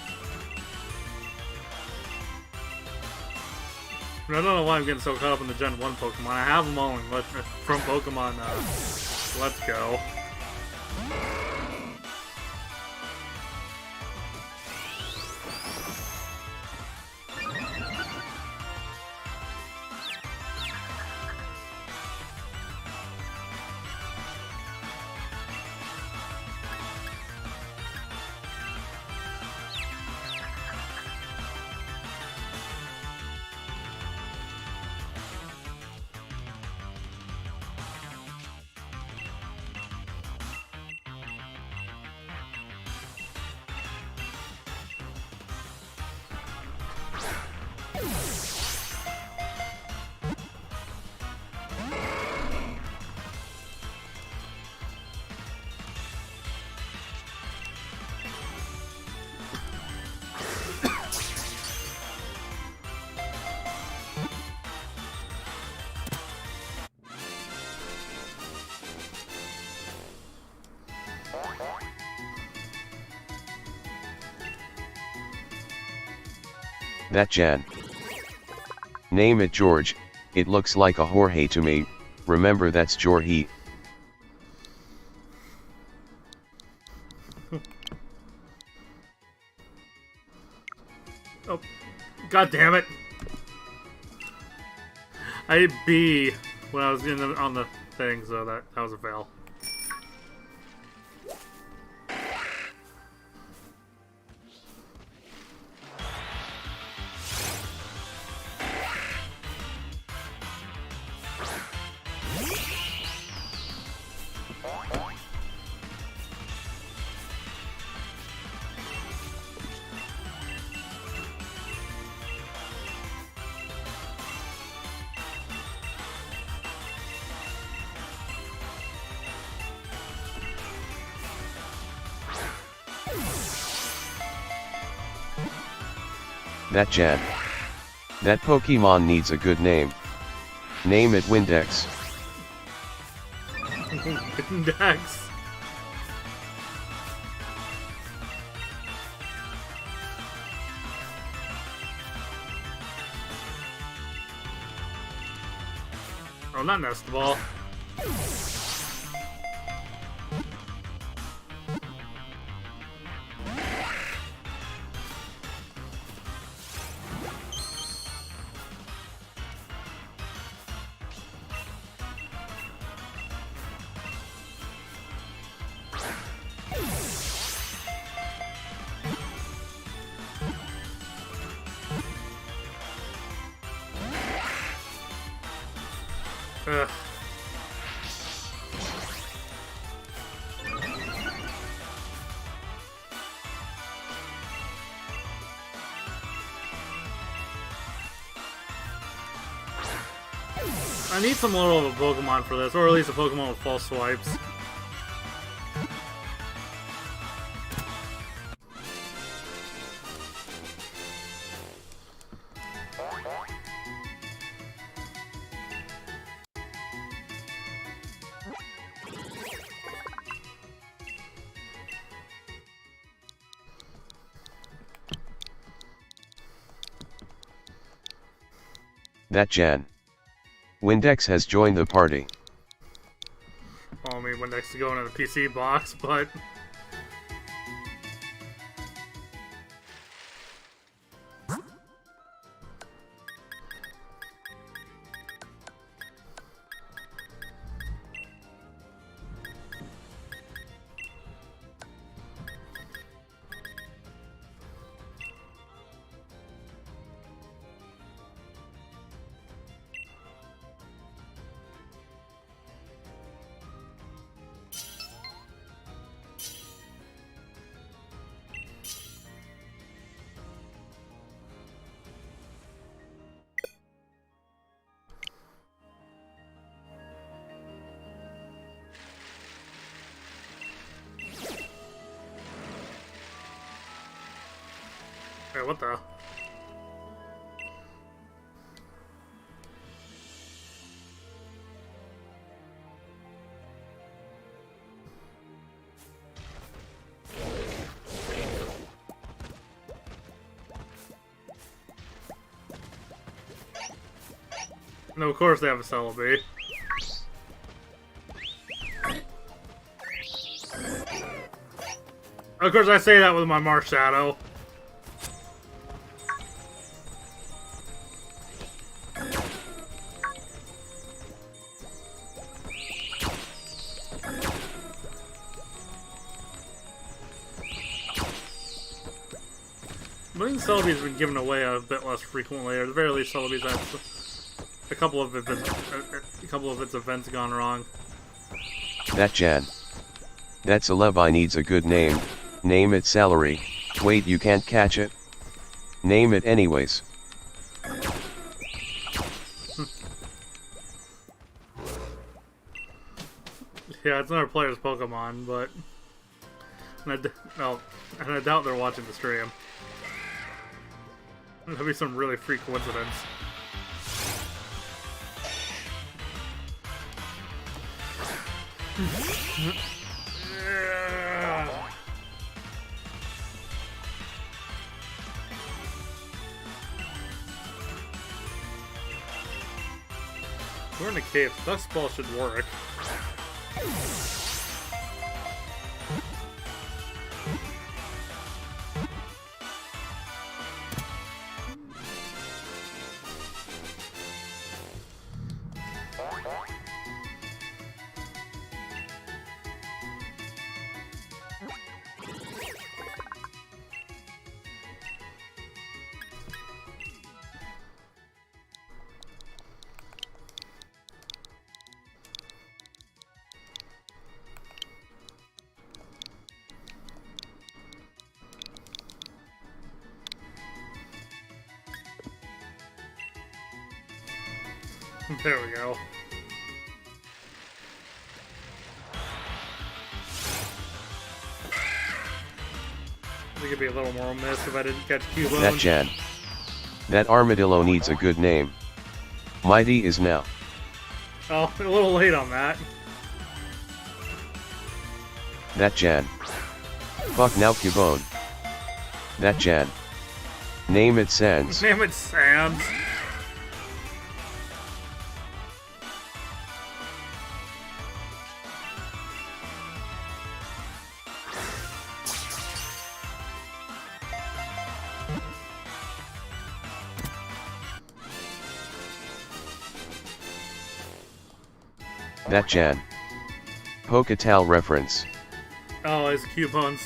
Speaker 1: I don't know why I'm getting so caught up in the Gen 1 Pokemon. I have them all in from Pokemon Let's Go.
Speaker 2: That Jan. Name it George, it looks like a Jorge to me, remember that's Jorge.
Speaker 1: Oh, god damn it! I hit B when I was on the thing, so that was a fail.
Speaker 2: That Jan. That Pokemon needs a good name. Name it Windex.
Speaker 1: Index. Oh, not nest ball. Ugh. I need some more of a Pokemon for this, or at least a Pokemon with false swipes.
Speaker 2: That Jan. Windex has joined the party.
Speaker 1: Well, I mean, Windex to go into the PC box, but... Hey, what the? No, of course they have a Celebi. Of course I say that with my Marshadow. I think Celebi's been given away a bit less frequently, or at the very least Celebi's had a couple of its events gone wrong.
Speaker 2: That Jan. That Celebi needs a good name. Name it Salary. Wait, you can't catch it? Name it anyways.
Speaker 1: Yeah, it's another player's Pokemon, but and I doubt they're watching the stream. That'd be some really freak coincidence. We're in a cave. Dusk Ball should work. There we go. I think it'd be a little more miss if I didn't catch Cubone.
Speaker 2: That Jan. That armadillo needs a good name. Mighty is now.
Speaker 1: Oh, a little late on that.
Speaker 2: That Jan. Fuck now Cubone. That Jan. Name it Sans.
Speaker 1: Name it Sans.
Speaker 2: That Jan. Poketal reference.
Speaker 1: Oh, his Cubones.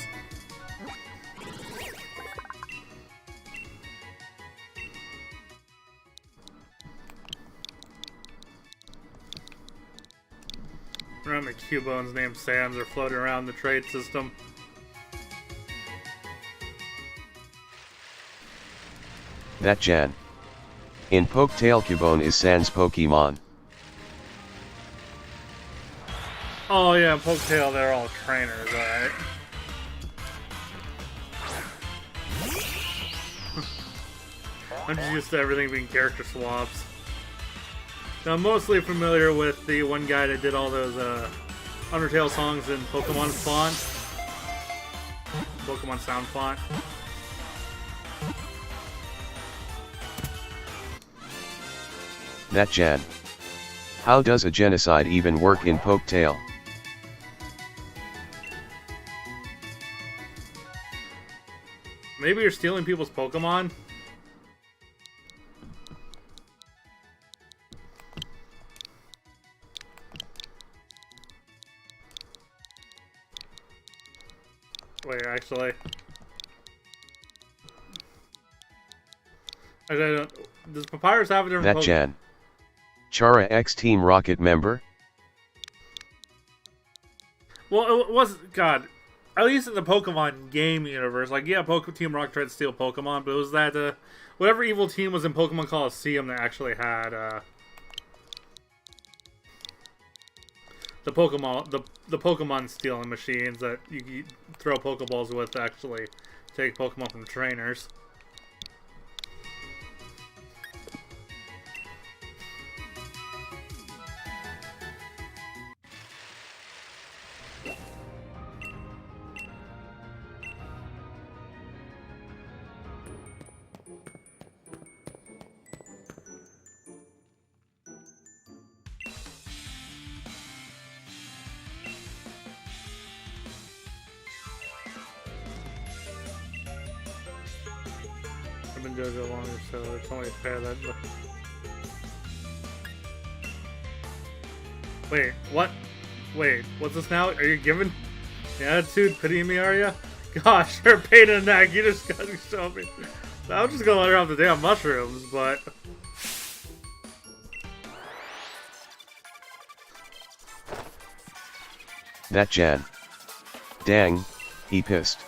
Speaker 1: Remember Cubones named Sans are floating around the trade system.
Speaker 2: That Jan. In Poketail Cubone is Sans Pokemon.
Speaker 1: Oh yeah, Poketail, they're all trainers, alright. I'm just used to everything being character swaps. Now, I'm mostly familiar with the one guy that did all those Undertale songs in Pokemon font. Pokemon sound font.
Speaker 2: That Jan. How does a genocide even work in Poketail?
Speaker 1: Maybe you're stealing people's Pokemon? Wait, actually... I don't... Does Papyrus have a different
Speaker 2: That Jan. Chara X Team Rocket member?
Speaker 1: Well, it was... God... At least in the Pokemon game universe, like, yeah, Team Rocket tried to steal Pokemon, but it was that, whatever evil team was in Pokemon Coliseum that actually had, the Pokemon stealing machines that you throw Pokeballs with to actually take Pokemon from trainers. been JoJo longer, so it's only fair that. Wait, what? Wait, what's this now? Are you giving the attitude? Pitying me, are you? Gosh, you're a pain in the neck. You just gotta show me. I'm just gonna let her have the damn mushrooms, but.
Speaker 2: That Jan. Dang, he pissed.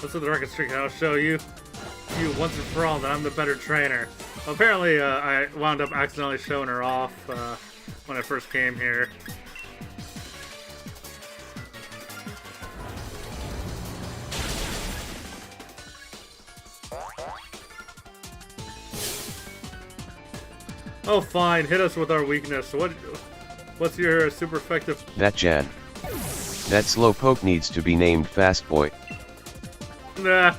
Speaker 1: Let's do the record streak and I'll show you once and for all that I'm the better trainer. Well, apparently, I wound up accidentally showing her off when I first came here. Oh, fine. Hit us with our weakness. What's your super effective?
Speaker 2: That Jan. That slowpoke needs to be named Fast Boy.
Speaker 1: Nah.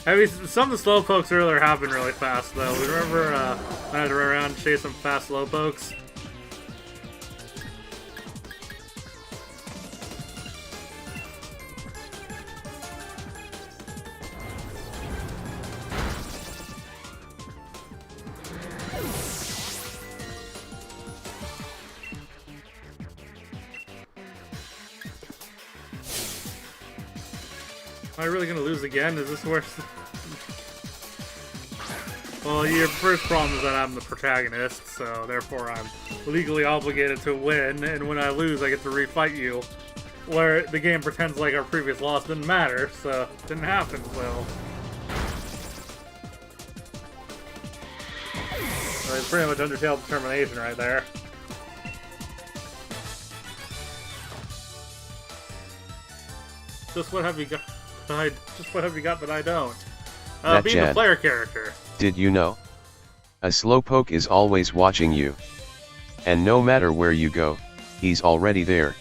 Speaker 1: I mean, some of the slowpokes earlier have been really fast, though. We remember when I had to run around and chase some fast slowpokes. Am I really gonna lose again? Is this worse? Well, your first problem is that I'm the protagonist, so therefore I'm legally obligated to win, and when I lose I get to refight you. Where the game pretends like our previous loss didn't matter, so it didn't happen, so... It's pretty much Undertale determination right there. Just what have you got? Just what have you got that I don't? Being the player character.
Speaker 2: Did you know? A slowpoke is always watching you. And no matter where you go, he's already there.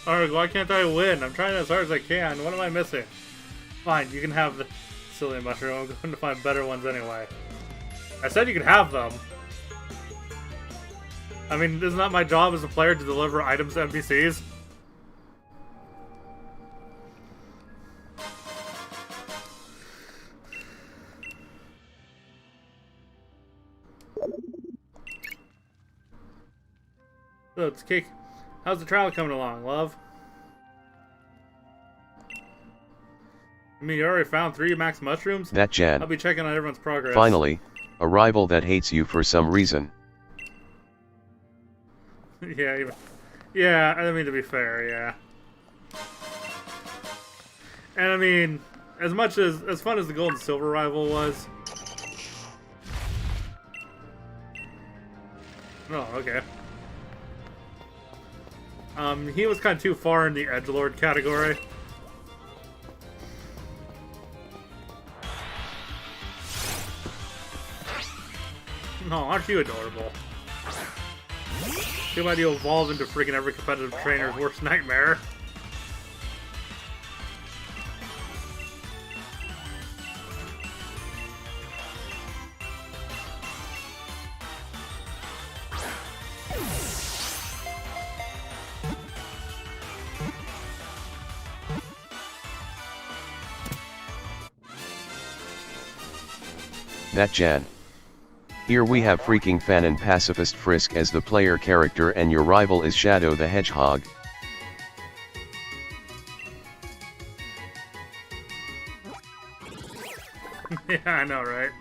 Speaker 1: Alright, why can't I win? I'm trying as hard as I can. What am I missing? Fine, you can have the silly mushroom. I'm going to find better ones anyway. I said you could have them. I mean, isn't that my job as a player to deliver items to NPCs? So it's Cake. How's the trial coming along, love? I mean, you already found 3 max mushrooms?
Speaker 2: That Jan.
Speaker 1: I'll be checking on everyone's progress.
Speaker 2: Finally, a rival that hates you for some reason.
Speaker 1: Yeah, I mean, to be fair, yeah. And I mean, as fun as the gold and silver rival was. Oh, okay. He was kind of too far in the edgelord category. No, aren't you adorable? Too bad you evolve into freaking every competitive trainer's worst nightmare.
Speaker 2: That Jan. Here we have freaking fan and pacifist Frisk as the player character and your rival is Shadow the Hedgehog.
Speaker 1: Yeah, I know, right?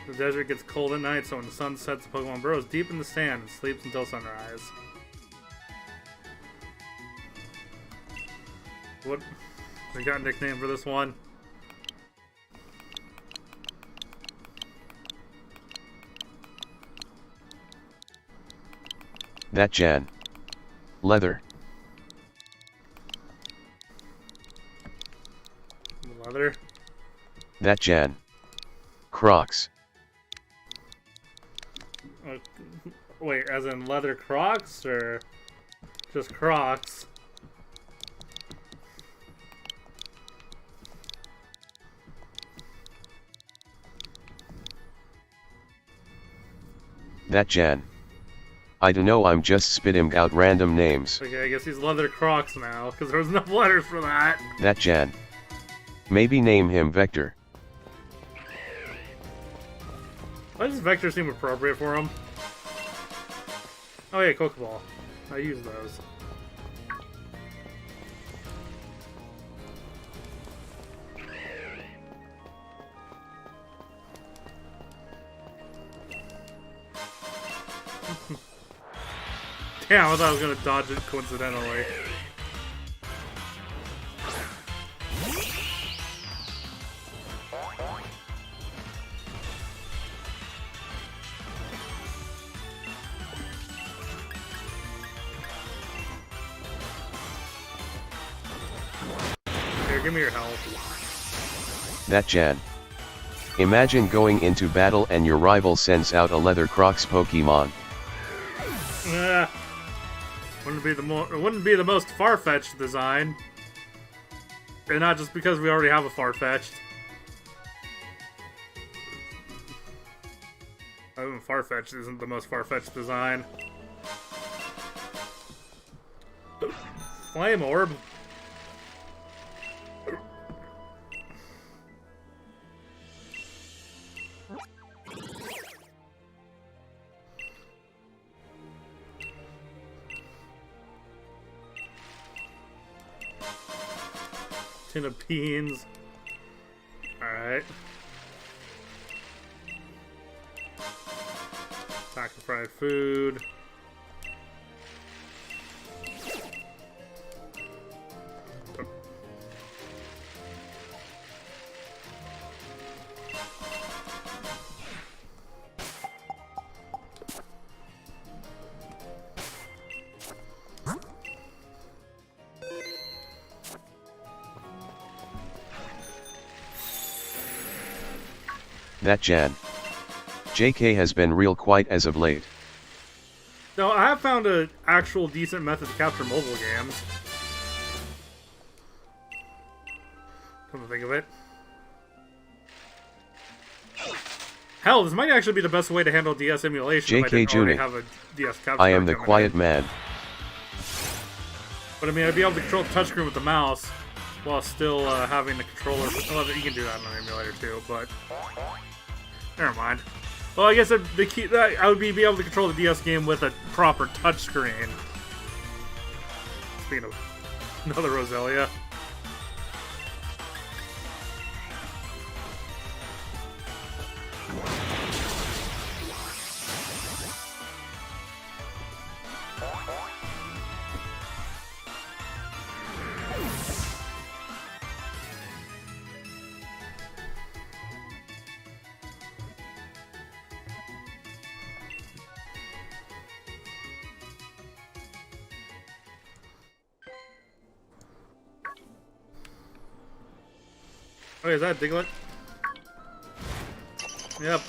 Speaker 1: The desert gets cold at night, so when the sun sets, the Pokemon burrows deep in the sand and sleeps until sunrise. What? We got a nickname for this one.
Speaker 2: That Jan. Leather.
Speaker 1: Leather?
Speaker 2: That Jan. Crocs.
Speaker 1: Wait, as in leather Crocs, or just Crocs?
Speaker 2: That Jan. I dunno, I'm just spitting out random names.
Speaker 1: Okay, I guess he's leather Crocs now, because there was no letters for that.
Speaker 2: That Jan. Maybe name him Vector.
Speaker 1: Why does Vector seem appropriate for him? Oh yeah, Pokeball. I use those. Damn, I thought I was gonna dodge it coincidentally. Here, give me your health.
Speaker 2: That Jan. Imagine going into battle and your rival sends out a leather Crocs Pokemon.
Speaker 1: Wouldn't be the most far-fetched design. And not just because we already have a far-fetched. Even far-fetched isn't the most far-fetched design. Flame Orb. Tin of beans. Alright. Pack of fried food.
Speaker 2: That Jan. JK has been real quiet as of late.
Speaker 1: No, I have found an actual decent method to capture mobile games. Come to think of it. Hell, this might actually be the best way to handle DS emulation if I didn't already have a DS capture.
Speaker 2: I am the quiet man.
Speaker 1: But I mean, I'd be able to control the touchscreen with the mouse while still having the controller. Well, you can do that on an emulator too, but never mind. Well, I guess the key that I would be able to control the DS game with a proper touchscreen. Speaking of another Roselia. Oh, is that Diglett? Yep.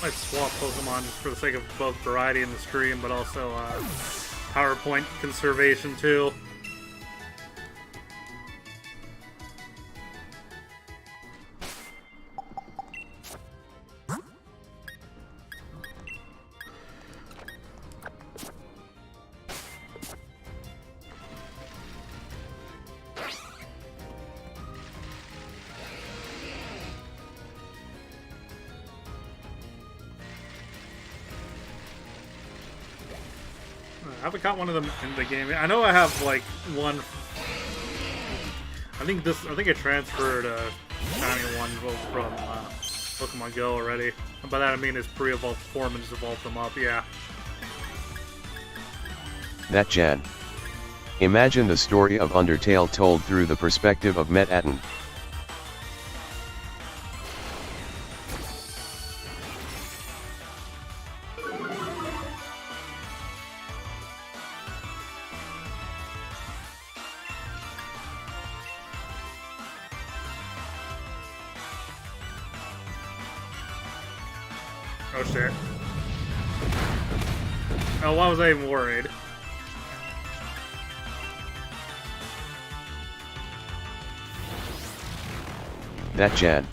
Speaker 1: Might swap Pokemon just for the sake of both variety in the stream, but also PowerPoint conservation too. I haven't caught one of them in the game. I know I have like one. I think I transferred a shiny one from Pokemon Go already. And by that I mean his pre-evolved form and just evolved them up. Yeah.
Speaker 2: That Jan. Imagine the story of Undertale told through the perspective of Metatron.
Speaker 1: Oh shit. Oh, why was I even worried?
Speaker 2: That Jan.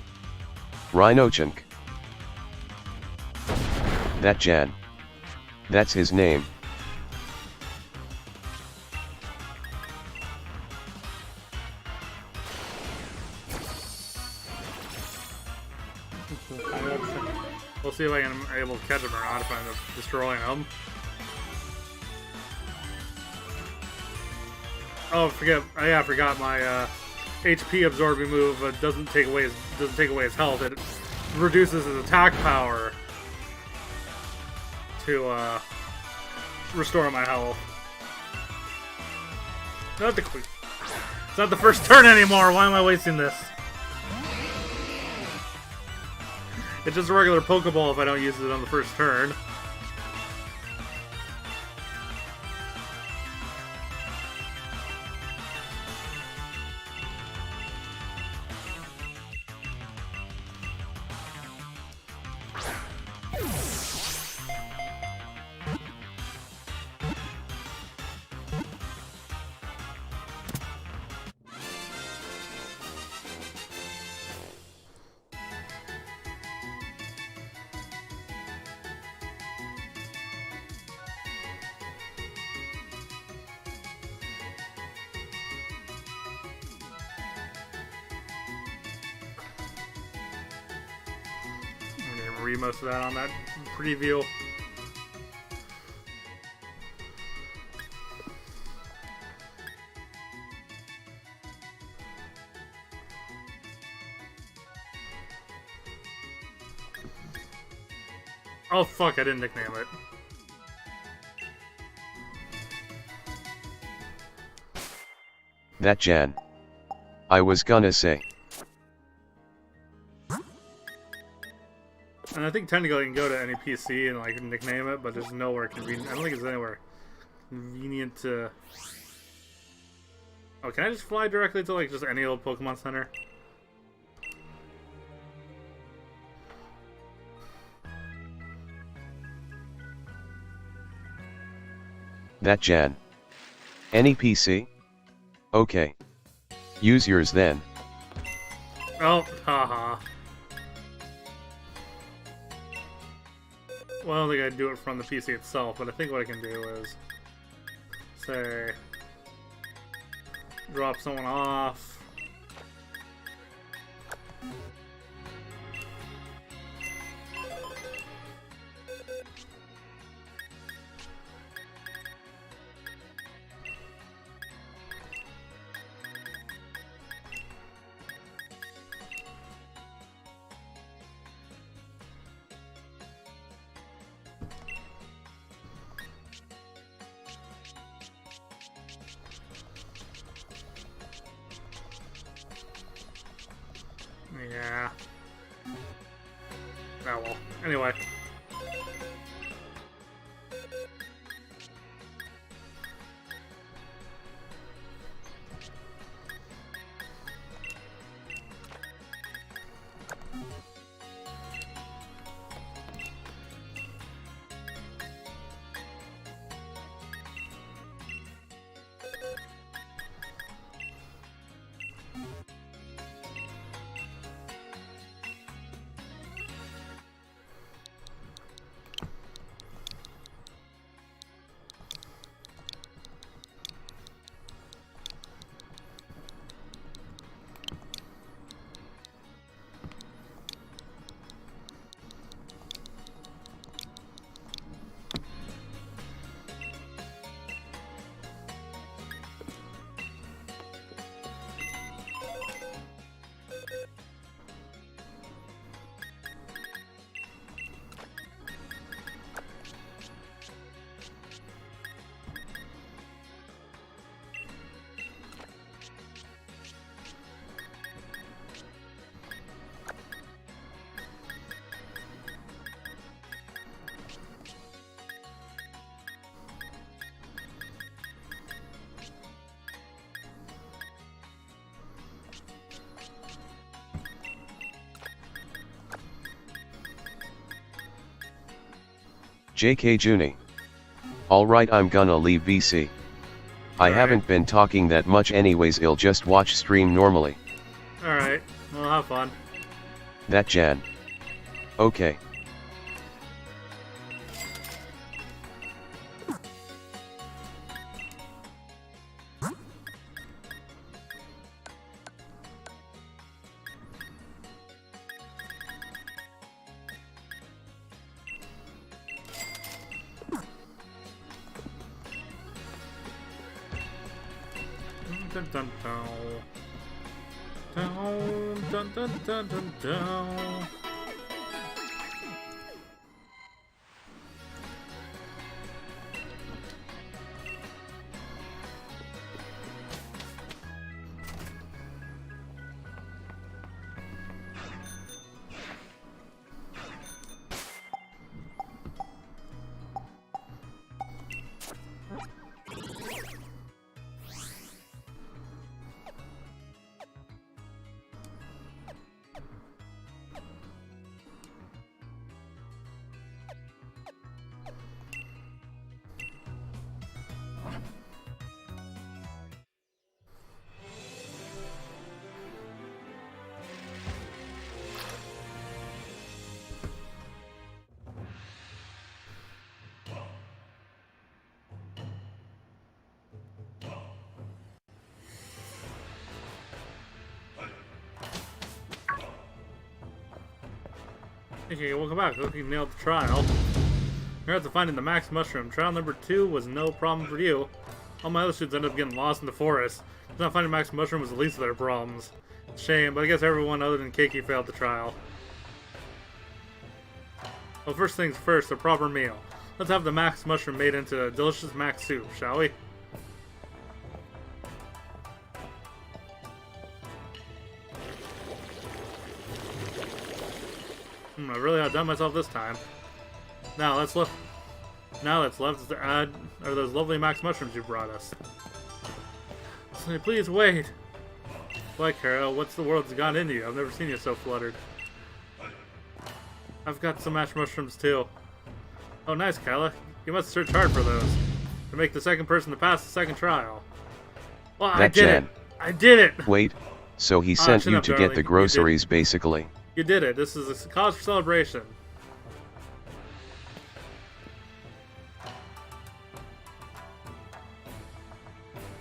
Speaker 2: Rhinochunk. That Jan. That's his name.
Speaker 1: We'll see if I am able to catch him or not if I end up destroying him. Oh, I forgot my HP absorbing move doesn't take away his health. It reduces his attack power to restore my health. It's not the first turn anymore. Why am I wasting this? It's just a regular Pokeball if I don't use it on the first turn. Read most of that on that preview. Oh fuck, I didn't nickname it.
Speaker 2: That Jan. I was gonna say.
Speaker 1: And I think technically I can go to any PC and like nickname it, but there's nowhere convenient. I don't think it's anywhere convenient to. Oh, can I just fly directly to like just any old Pokemon Center?
Speaker 2: That Jan. Any PC? Okay. Use yours then.
Speaker 1: Oh, haha. Well, I don't think I'd do it from the PC itself, but I think what I can do is, say, drop someone off. Yeah. Oh well. Anyway.
Speaker 2: JKJoony. Alright, I'm gonna leave VC. I haven't been talking that much anyways, I'll just watch stream normally.
Speaker 1: Alright, well, have fun.
Speaker 2: That Jan. Okay.
Speaker 1: Dun dun dun. Dun dun dun dun dun dun. Okay, welcome back. Hope you nailed the trial. You're after finding the max mushroom. Trial number 2 was no problem for you. All my other students ended up getting lost in the forest. Not finding max mushroom was the least of their problems. Shame, but I guess everyone other than Keiki failed the trial. Well, first things first, a proper meal. Let's have the max mushroom made into a delicious max soup, shall we? I really outdone myself this time. Now that's left is to add are those lovely max mushrooms you brought us. So please wait. Why, Carol? What's the world's gone into you? I've never seen you so fluttered. I've got some max mushrooms too. Oh, nice, Kala. You must search hard for those to make the second person to pass the second trial. Well, I did it. I did it.
Speaker 2: Wait, so he sent you to get the groceries, basically.
Speaker 1: You did it. This is a cause for celebration.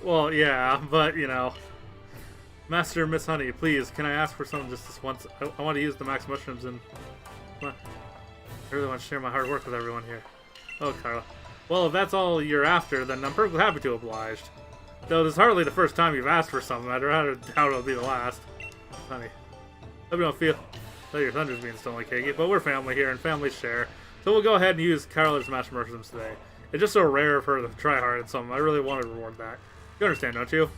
Speaker 1: Well, yeah, but, you know. Master Miss Honey, please, can I ask for something just this once? I want to use the max mushrooms and... I really want to share my hard work with everyone here. Oh, Carla. Well, if that's all you're after, then I'm perfectly happy to oblige. Though this is hardly the first time you've asked for something, I'd rather doubt it'll be the last. Honey. Hope you don't feel that your thunder's being stolen, Keiki, but we're family here, and families share. So we'll go ahead and use Carola's max mushrooms today. It's just so rare of her to try hard at something. I really want to reward that. You understand, don't you?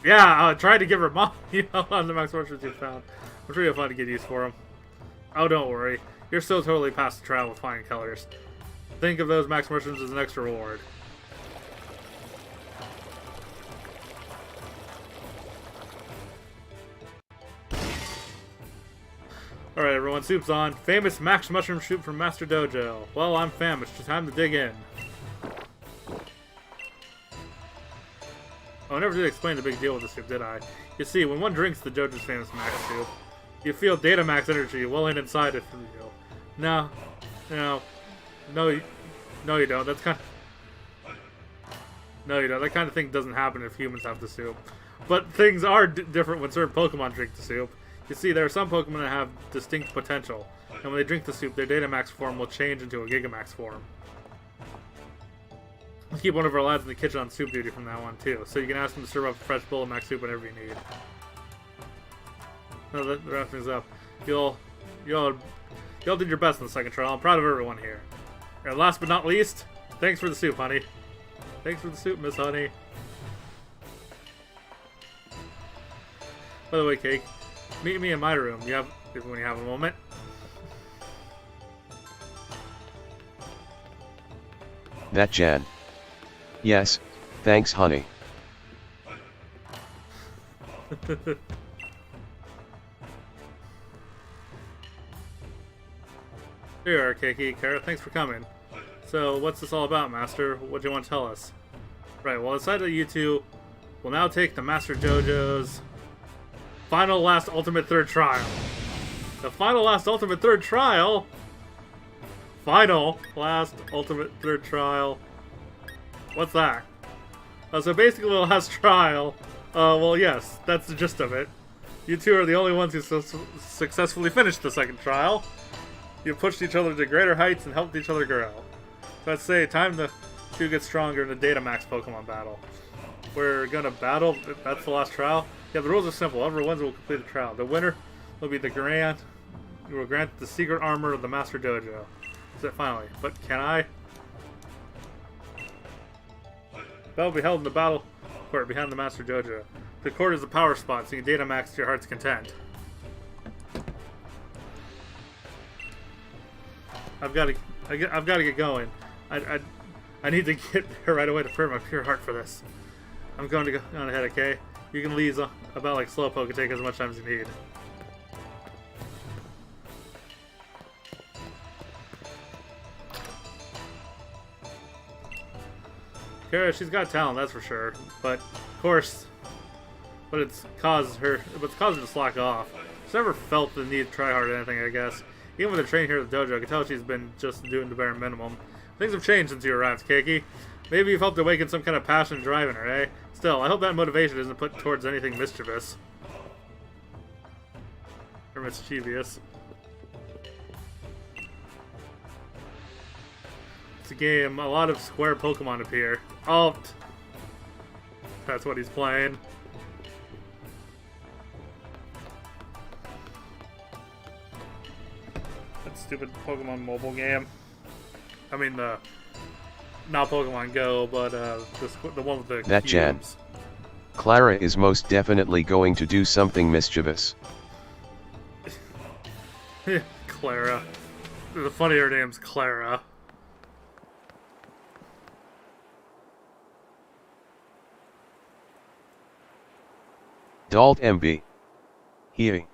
Speaker 1: Yeah, I tried to give her mom, you know, on the max mushrooms you found. I'm sure you'll find a good use for them. Oh, don't worry. You're still totally past the trial with flying colors. Think of those max mushrooms as an extra reward. Alright everyone, soup's on. Famous max mushroom soup from Master Dojo. Well, I'm famished. It's time to dig in. Oh, I never did explain the big deal with the soup, did I? You see, when one drinks the Dojo's famous max soup, you feel data max energy welling inside it from you. No, you don't. That's kind of... No, you don't. That kind of thing doesn't happen if humans have the soup. But things are different when certain Pokemon drink the soup. You see, there are some Pokemon that have distinct potential, and when they drink the soup, their Dynamax form will change into a Gigamax form. Let's keep one of our lads in the kitchen on soup duty from now on, too, so you can ask him to serve up a fresh bowl of max soup whenever you need. No, that wraps things up. Y'all did your best in the second trial. I'm proud of everyone here. And last but not least, thanks for the soup, honey. Thanks for the soup, Miss Honey. By the way, Cake, meet me in my room. When you have a moment.
Speaker 2: That Jan. Yes, thanks, honey.
Speaker 1: Here you are, Keiki. Kara, thanks for coming. So, what's this all about, Master? What do you want to tell us? Right, well, it's decided that you two will now take the Master JoJo's final last ultimate third trial. The final last ultimate third trial? Final last ultimate third trial. What's that? So basically the last trial. Well, yes, that's the gist of it. You two are the only ones who successfully finished the second trial. You pushed each other to greater heights and helped each other grow. So I'd say time to get stronger in the Data-Max Pokemon battle. We're gonna battle, that's the last trial. Yeah, the rules are simple. Whoever wins will complete the trial. The winner will be you will grant the secret armor of the Master Dojo. That's it, finally. But can I? That will be held in the battle court behind the Master Dojo. The court is a power spot, so you can data max to your heart's content. I've got to get going. I need to get there right away to prepare my pure heart for this. I'm going to go on ahead, okay? You can leave about like Slowpoke and take as much time as you need. Kara, she's got talent, that's for sure. But of course, it's caused her to slack off. She's never felt the need to try hard at anything, I guess. Even with her training here at the dojo, I can tell she's been just doing the bare minimum. Things have changed since you arrived, Keiki. Maybe you've helped awaken some kind of passion and drive in her, eh? Still, I hope that motivation isn't put towards anything mischievous. Or mischievous. It's a game, a lot of square Pokemon appear. Oh! That's what he's playing. That stupid Pokemon mobile game. I mean, not Pokemon Go, but the one with the
Speaker 2: that Jan. Clara is most definitely going to do something mischievous.
Speaker 1: Clara. The funnier name's Clara.
Speaker 2: Dalt MB. Hey.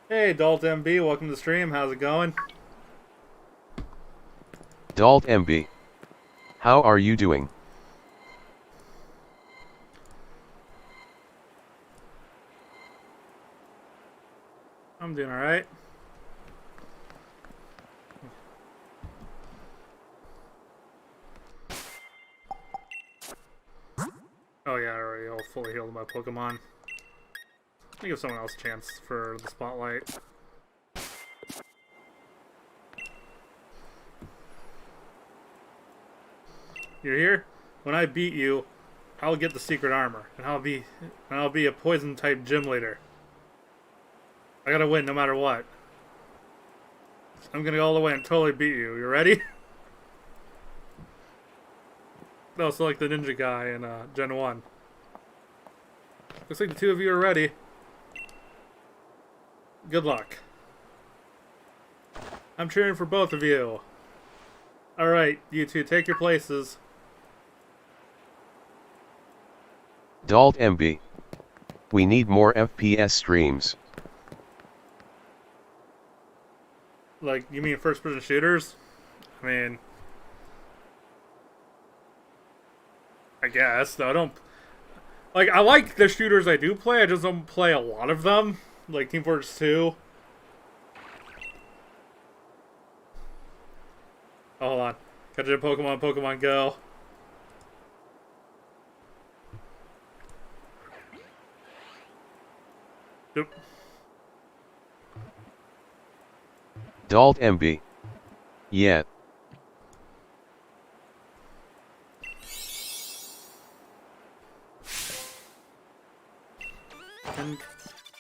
Speaker 1: Hey, Dalt MB, welcome to the stream. How's it going?
Speaker 2: Dalt MB. How are you doing?
Speaker 1: I'm doing alright. Oh yeah, I already fully healed my Pokemon. Let me give someone else a chance for the spotlight. You're here? When I beat you, I'll get the secret armor, and I'll be a poison type gym leader. I gotta win no matter what. I'm gonna go all the way and totally beat you. You ready? No, so like the ninja guy in Gen 1. Looks like the two of you are ready. Good luck. I'm cheering for both of you. Alright, you two, take your places.
Speaker 2: Dalt MB. We need more FPS streams.
Speaker 1: Like, you mean first-person shooters? I mean... I guess, though I don't... Like, I like the shooters I do play, I just don't play a lot of them. Like Team Fortress 2. Oh, hold on. Catch a Pokemon Go. Yep.
Speaker 2: Dalt MB. Yeah.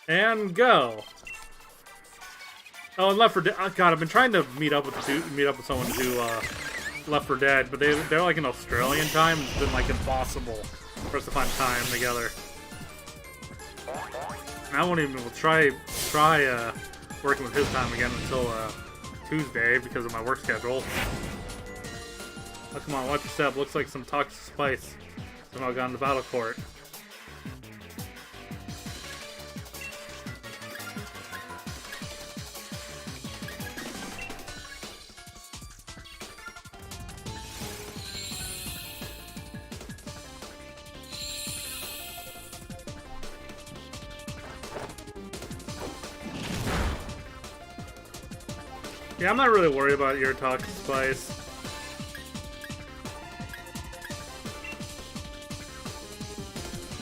Speaker 1: And go. Oh, and Left 4 Dead. Oh, God, I've been trying to meet up with someone to do Left 4 Dead, but they're like in Australian time. It's been like impossible for us to find time together. And I won't even try working with his time again until Tuesday because of my work schedule. Oh, come on, watch your step. Looks like some toxic spice somehow got in the battle court. Yeah, I'm not really worried about your talk spice.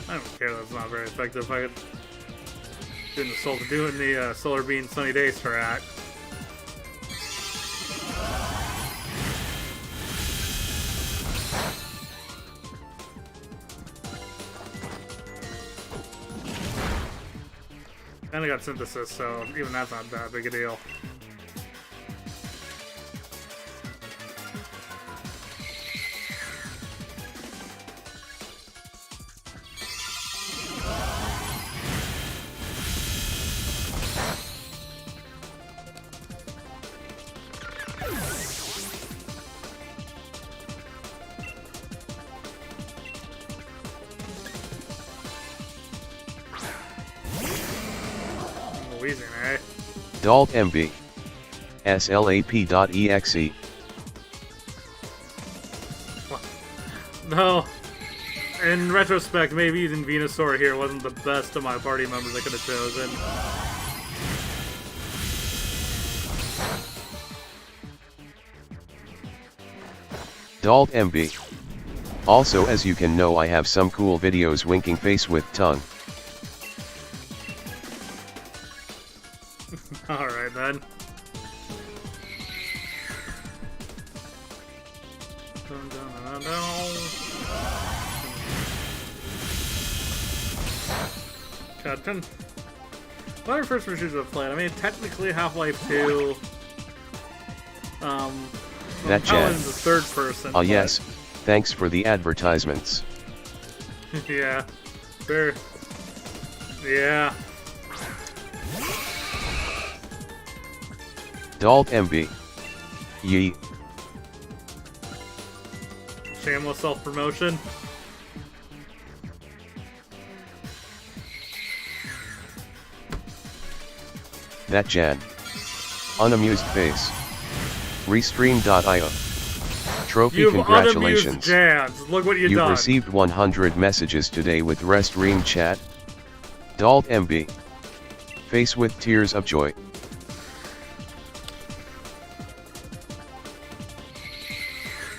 Speaker 1: I don't care, that's not very effective. I could doing the Solar Bean Sunny Day strat. And I got Synthesis, so even that's not that big a deal.
Speaker 2: Dalt MB. slap.exe.
Speaker 1: No. In retrospect, maybe using Venusaur here wasn't the best of my party members I could have chosen.
Speaker 2: Dalt MB. Also, as you can know, I have some cool videos winking face with tongue.
Speaker 1: Alright then. God, what are first versions I've played? I mean, technically Half-Life 2.
Speaker 2: That Jan.
Speaker 1: The third person.
Speaker 2: Ah, yes. Thanks for the advertisements.
Speaker 1: Yeah. Sure. Yeah.
Speaker 2: Dalt MB. Yee.
Speaker 1: Shameless self-promotion.
Speaker 2: That Jan. Unamused face. Restream.io. Trophy.
Speaker 1: You've
Speaker 2: congratulations.
Speaker 1: Jans. Look what you've
Speaker 2: You
Speaker 1: done.
Speaker 2: received 100 messages today with Restream chat. Dalt MB. Face with tears of joy.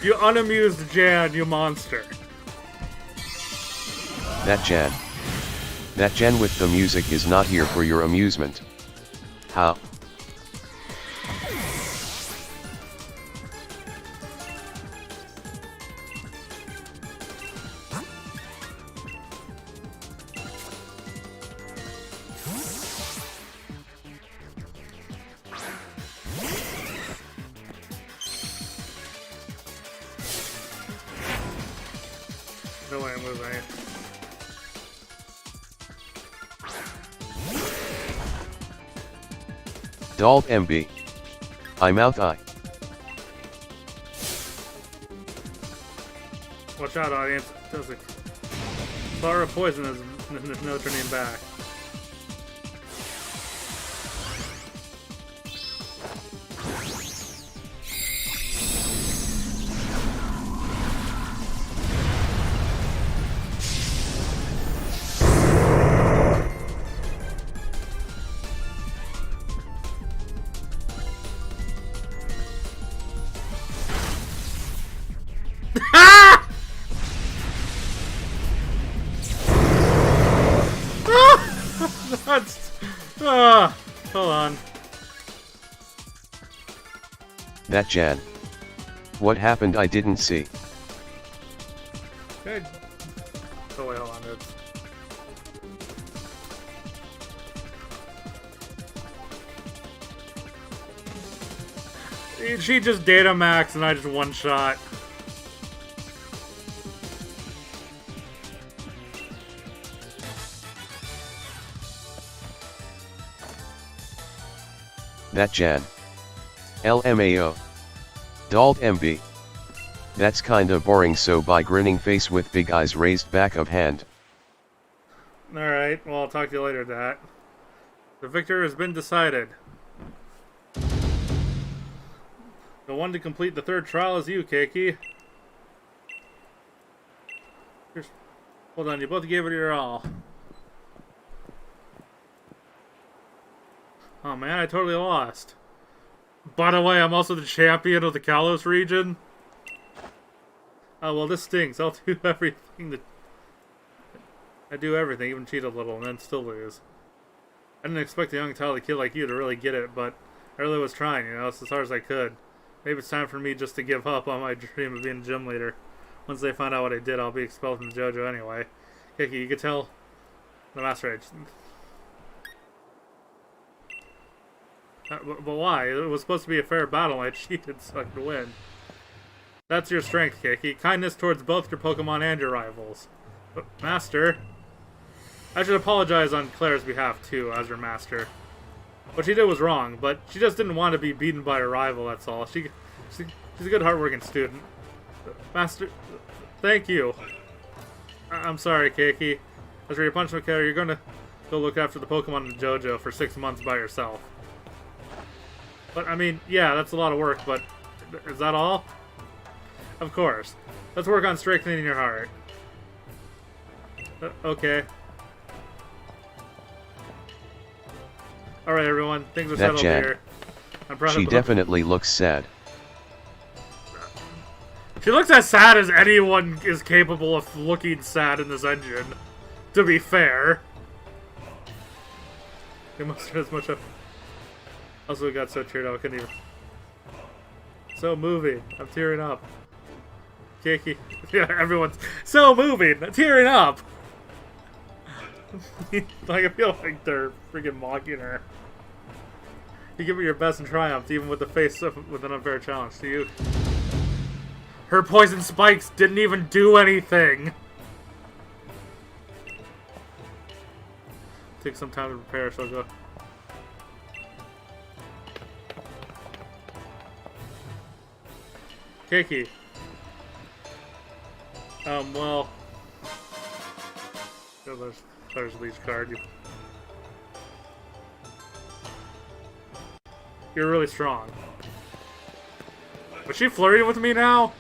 Speaker 1: You unamused Jan, you monster.
Speaker 2: That Jan. That Jan with the music is not here for your amusement. How?
Speaker 1: No way I'm moving.
Speaker 2: Dalt MB. I mouth eye.
Speaker 1: Watch out, audience. Does it? Bar of poison is there's no turning back. Hold on.
Speaker 2: That Jan. What happened I didn't see.
Speaker 1: Okay. Oh wait, hold on. She just data max and I just one shot.
Speaker 2: That Jan. LMAO. Dalt MB. That's kinda boring, so by grinning face with big eyes raised back of hand.
Speaker 1: Alright, well I'll talk to you later, Dad. The victor has been decided. The one to complete the third trial is you, Keiki. Hold on, you both gave it your all. Oh man, I totally lost. By the way, I'm also the champion of the Kalos region. Oh, well, this stinks. I'll do everything that... I do everything, even cheat a little, and then still lose. I didn't expect a young talented kid like you to really get it, but I really was trying, you know, it's as hard as I could. Maybe it's time for me just to give up on my dream of being a gym leader. Once they find out what I did, I'll be expelled from the JoJo anyway. Kiki, you could tell the Master Age. But why? It was supposed to be a fair battle, and I cheated so I could win. That's your strength, Kiki. Kindness towards both your Pokemon and your rivals. But, Master... I should apologize on Claire's behalf, too, as your master. What she did was wrong, but she just didn't want to be beaten by her rival, that's all. She's a good, hardworking student. Master, thank you. I'm sorry, Keiki. As for your punishment, you're going to go look after the Pokemon in JoJo for 6 months by yourself. But, I mean, yeah, that's a lot of work, but is that all? Of course. Let's work on strengthening your heart. Okay. Alright, everyone. Things are settled here. I'm proud of
Speaker 2: She definitely looks sad.
Speaker 1: She looks as sad as anyone is capable of looking sad in this engine. To be fair. It must have as much of... Also got so teared up I couldn't even... So moving. I'm tearing up. Kiki. Yeah, everyone's so moving. Tearing up. Like, I feel like they're freaking mocking her. You give it your best and triumphed, even with the face with an unfair challenge to you. Her poison spikes didn't even do anything. Take some time to prepare, so I'll go. Kiki. Well. There's Leech card. You're really strong. Was she flirting with me now?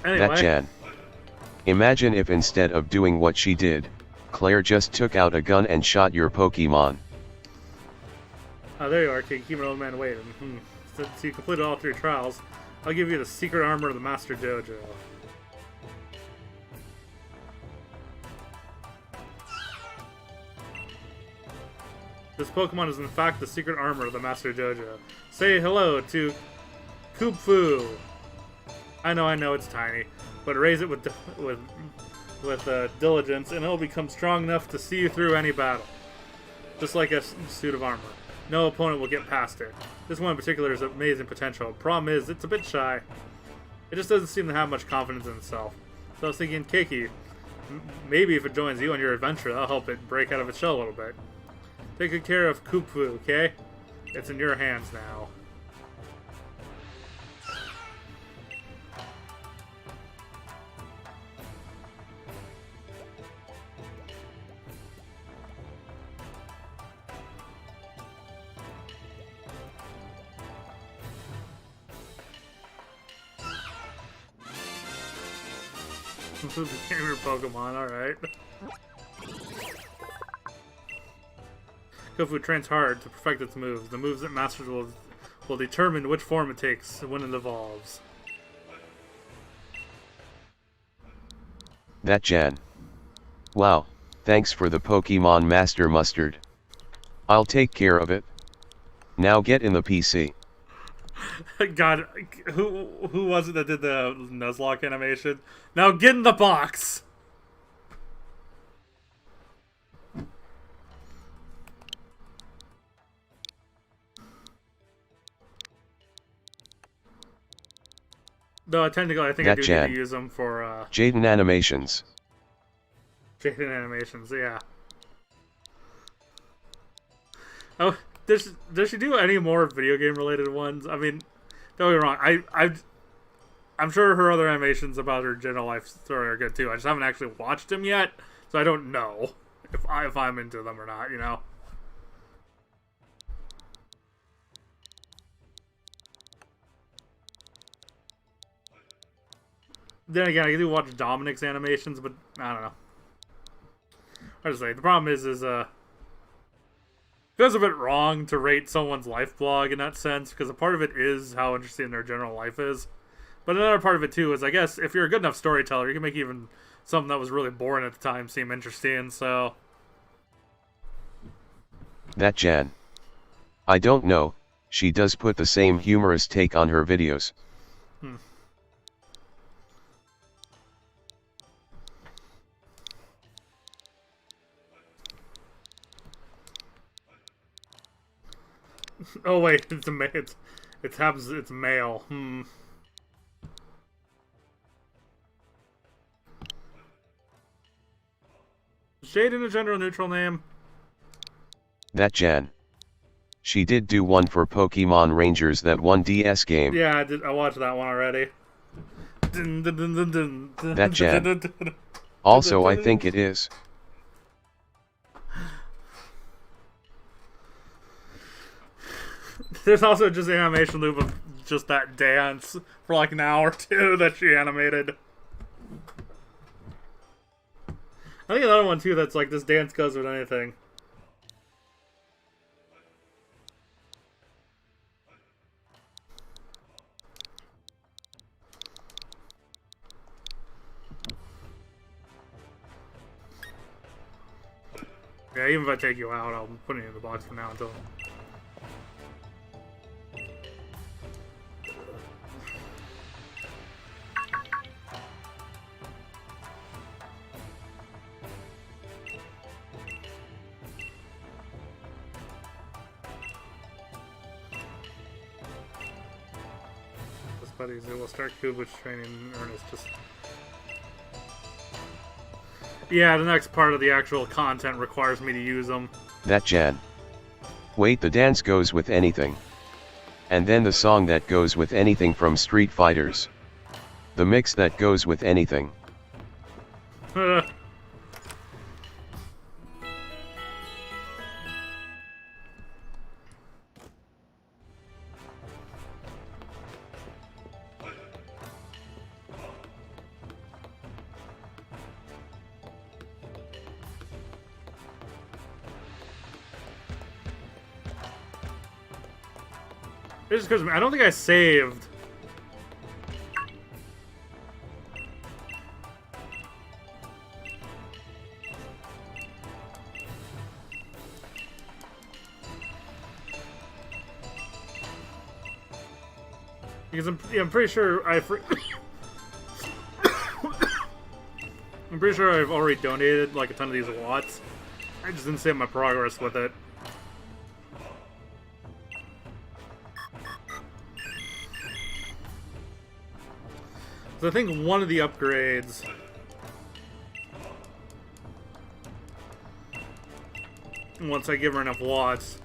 Speaker 1: Anyway.
Speaker 2: That Jan. Imagine if instead of doing what she did, Claire just took out a gun and shot your Pokemon.
Speaker 1: Oh, there you are, King. Keep an old man waiting. Since you completed all 3 trials, I'll give you the secret armor of the Master JoJo. This Pokemon is in fact the secret armor of the Master JoJo. Say hello to Koopfu. I know it's tiny, but raise it with diligence, and it'll become strong enough to see you through any battle. Just like a suit of armor. No opponent will get past it. This one in particular has amazing potential. Problem is, it's a bit shy. It just doesn't seem to have much confidence in itself. So I was thinking, Keiki, maybe if it joins you on your adventure, that'll help it break out of its shell a little bit. Take good care of Koopfu, okay? It's in your hands now. Became your Pokemon, alright. Koopfu trains hard to perfect its moves. The moves it masters will determine which form it takes when it evolves.
Speaker 2: That Jan. Wow, thanks for the Pokemon Master Mustard. I'll take care of it. Now get in the PC.
Speaker 1: God, who was it that did the Nuzlocke animation? Now get in the box! No, technically I think I do need to use them for,
Speaker 2: Jaden animations.
Speaker 1: Jaden animations, yeah. Oh, does she do any more video game related ones? I mean, don't get me wrong, I'm sure her other animations about her general life story are good too. I just haven't actually watched them yet, so I don't know if I'm into them or not, you know? Then again, I do watch Dominic's animations, but I don't know. I just say the problem is it feels a bit wrong to rate someone's life blog in that sense, because a part of it is how interesting their general life is. But another part of it too is, I guess, if you're a good enough storyteller, you can make even something that was really boring at the time seem interesting. So
Speaker 2: that Jan. I don't know. She does put the same humorous take on her videos.
Speaker 1: Oh wait, it's male. Is Jaden a gender neutral name?
Speaker 2: That Jan. She did do one for Pokemon Rangers, that one DS game.
Speaker 1: Yeah, I did. I watched that one already.
Speaker 2: That Jan. Also, I think it is.
Speaker 1: There's also just an animation loop of just that dance for like an hour or two that she animated. I think another one too that's like this dance goes with anything. Yeah, even if I take you out, I'll put it in the box for now until... This buddies, it will start Kubich training in earnest. Just... Yeah, the next part of the actual content requires me to use them.
Speaker 2: That Jan. Wait, the dance goes with anything. And then the song that goes with anything from Street Fighters. The mix that goes with anything.
Speaker 1: It just occurs to me, I don't think I saved. Because I'm pretty sure I'm pretty sure I've already donated like a ton of these watts. I just didn't save my progress with it. So I think one of the upgrades once I give her enough watts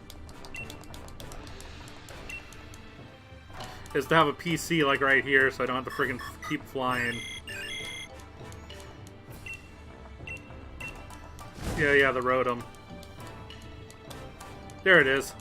Speaker 1: is to have a PC like right here so I don't have to freaking keep flying. Yeah, the Rotom. There it is.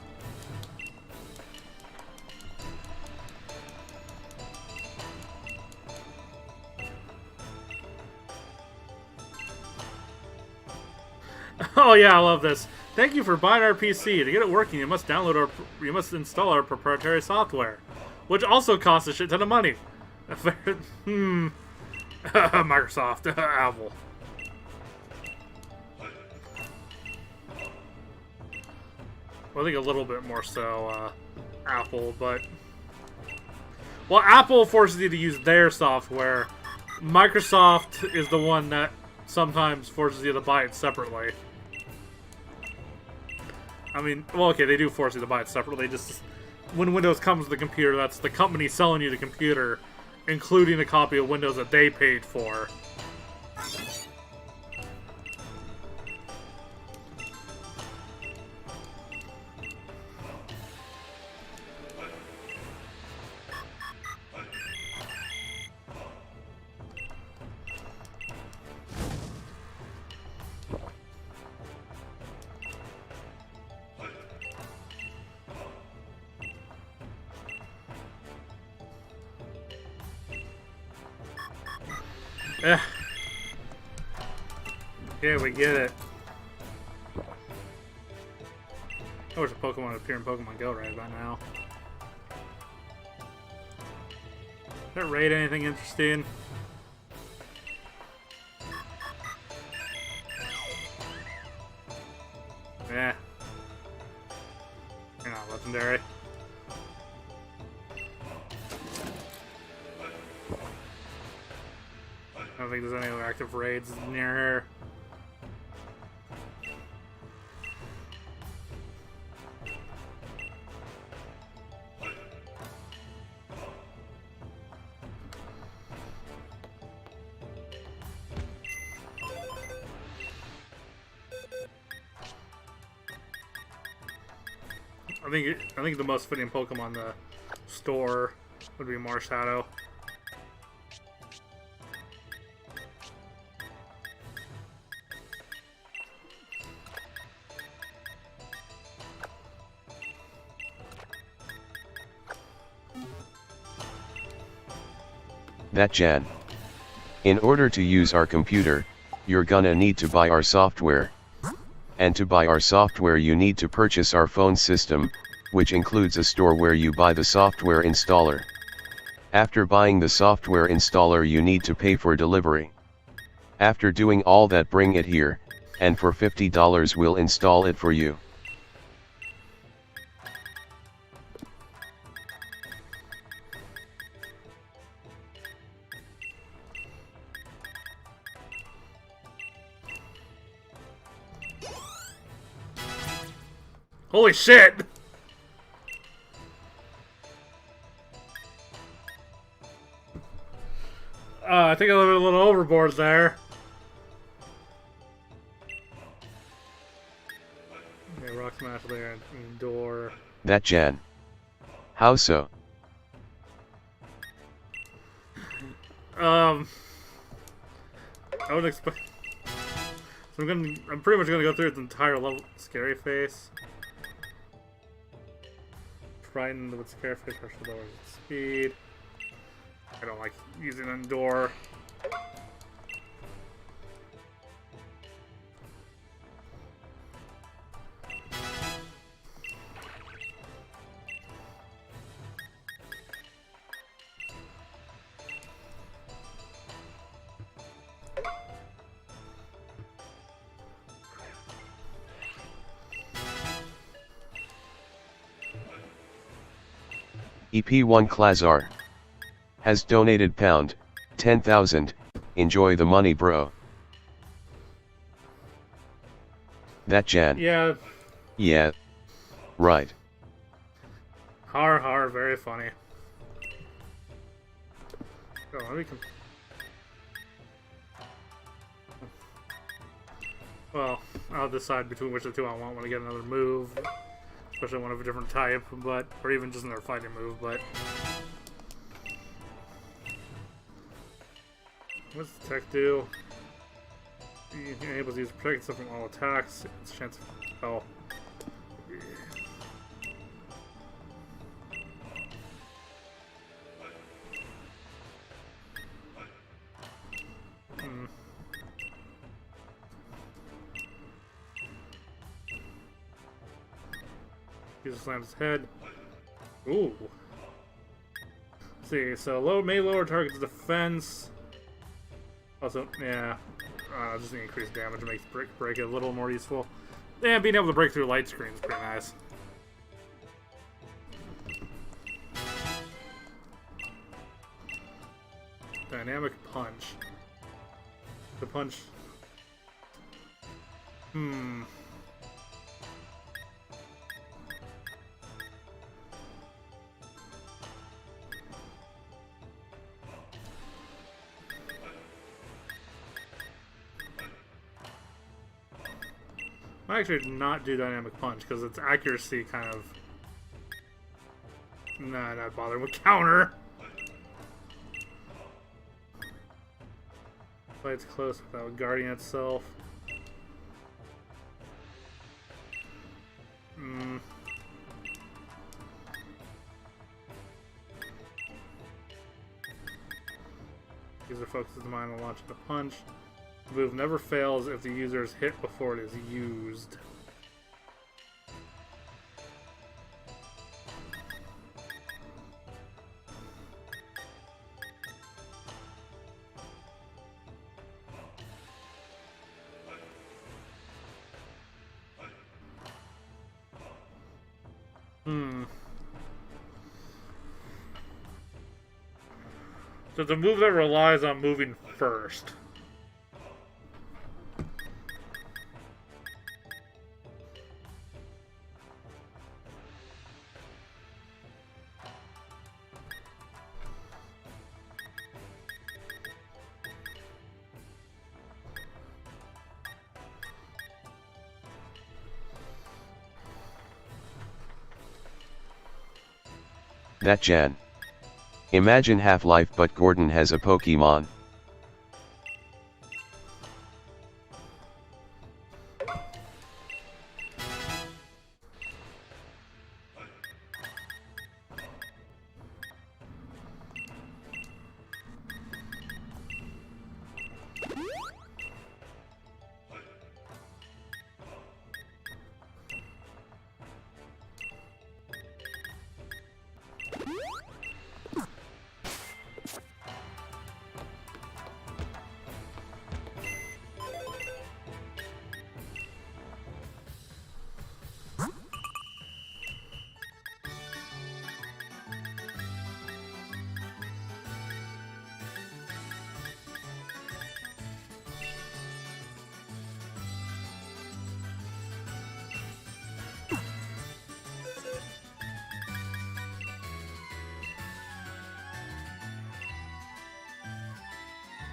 Speaker 1: Oh yeah, I love this. Thank you for buying our PC. To get it working, you must install our proprietary software, which also costs a shit ton of money. Microsoft, Apple. Well, I think a little bit more so Apple, but well, Apple forces you to use their software. Microsoft is the one that sometimes forces you to buy it separately. I mean, well, okay, they do force you to buy it separately. Just when Windows comes with the computer, that's the company selling you the computer, including a copy of Windows that they paid for. Eh. Yeah, we get it. I wish a Pokemon would appear in Pokemon Go right about now. Did that raid anything interesting? Yeah. You're not legendary. I don't think there's any other active raids near here. I think the most fitting Pokemon in the store would be Marshadow.
Speaker 2: That Jan. In order to use our computer, you're gonna need to buy our software. And to buy our software you need to purchase our phone system, which includes a store where you buy the software installer. After buying the software installer you need to pay for delivery. After doing all that bring it here, and for $50 we'll install it for you.
Speaker 1: Holy shit! I think I went a little overboard there. Okay, rock smash there and door.
Speaker 2: That Jan. How so?
Speaker 1: I would expect. So I'm pretty much gonna go through the entire level. Scary face. Frightened with scary face, partially lowers its speed. I don't like using Endure.
Speaker 2: EP1 Klazar has donated pound 10,000. Enjoy the money, bro. That Jan.
Speaker 1: Yeah.
Speaker 2: Yeah. Right.
Speaker 1: Har har, very funny. Oh, let me well, I'll decide between which of the two I want when I get another move. Especially one of a different type, but or even just another fighting move, but what's the tech do? He enables you to protect itself from all attacks. It's a chance of oh. He just slams his head. Ooh. Let's see, so may lower target's defense. Also, yeah. Just the increased damage makes break it a little more useful. Yeah, being able to break through light screen is pretty nice. Dynamic punch. The punch. I actually not do dynamic punch because its accuracy kind of. Nah, not bothering with counter. Fights close without guarding itself. These are focuses the mind on launching a punch. The move never fails if the user is hit before it is used. So it's a move that relies on moving first.
Speaker 2: That Jan. Imagine Half-Life but Gordon has a Pokémon.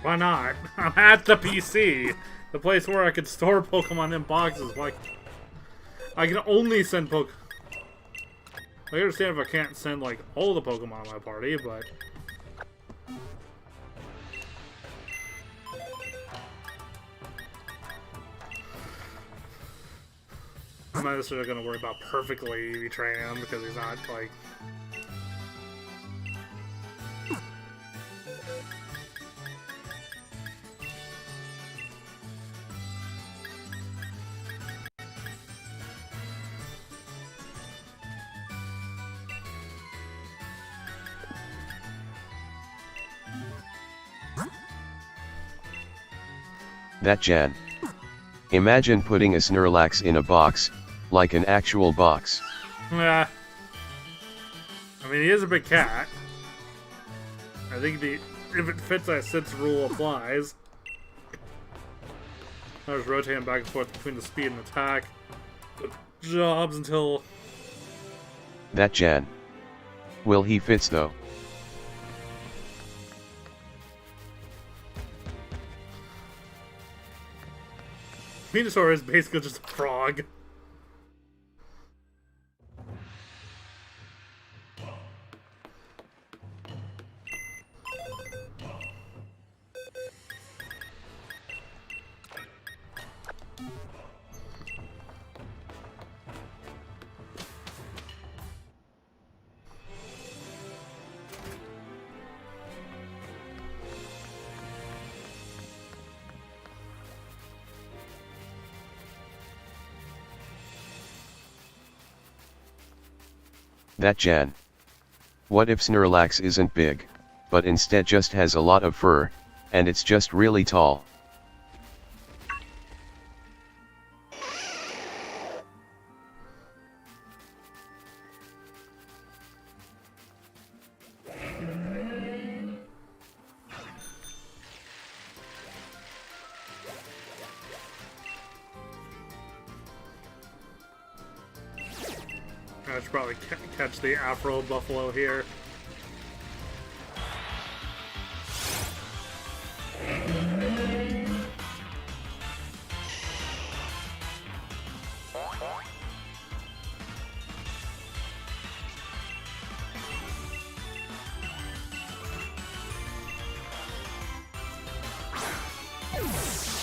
Speaker 1: Why not? I'm at the PC, the place where I could store Pokemon in boxes. Like, I can only send I understand if I can't send like all the Pokemon in my party, but I'm not necessarily gonna worry about perfectly betraying him because he's not like.
Speaker 2: That Jan. Imagine putting a Snorlax in a box, like an actual box.
Speaker 1: Yeah. I mean, he is a big cat. I think if it fits that sits rule applies. I was rotating back and forth between the speed and attack. Good jobs until...
Speaker 2: That Jan. Will he fits though?
Speaker 1: Venusaur is basically just a frog.
Speaker 2: That Jan. What if Snorlax isn't big, but instead just has a lot of fur, and it's just really tall?
Speaker 1: I should probably catch the Afro Buffalo here.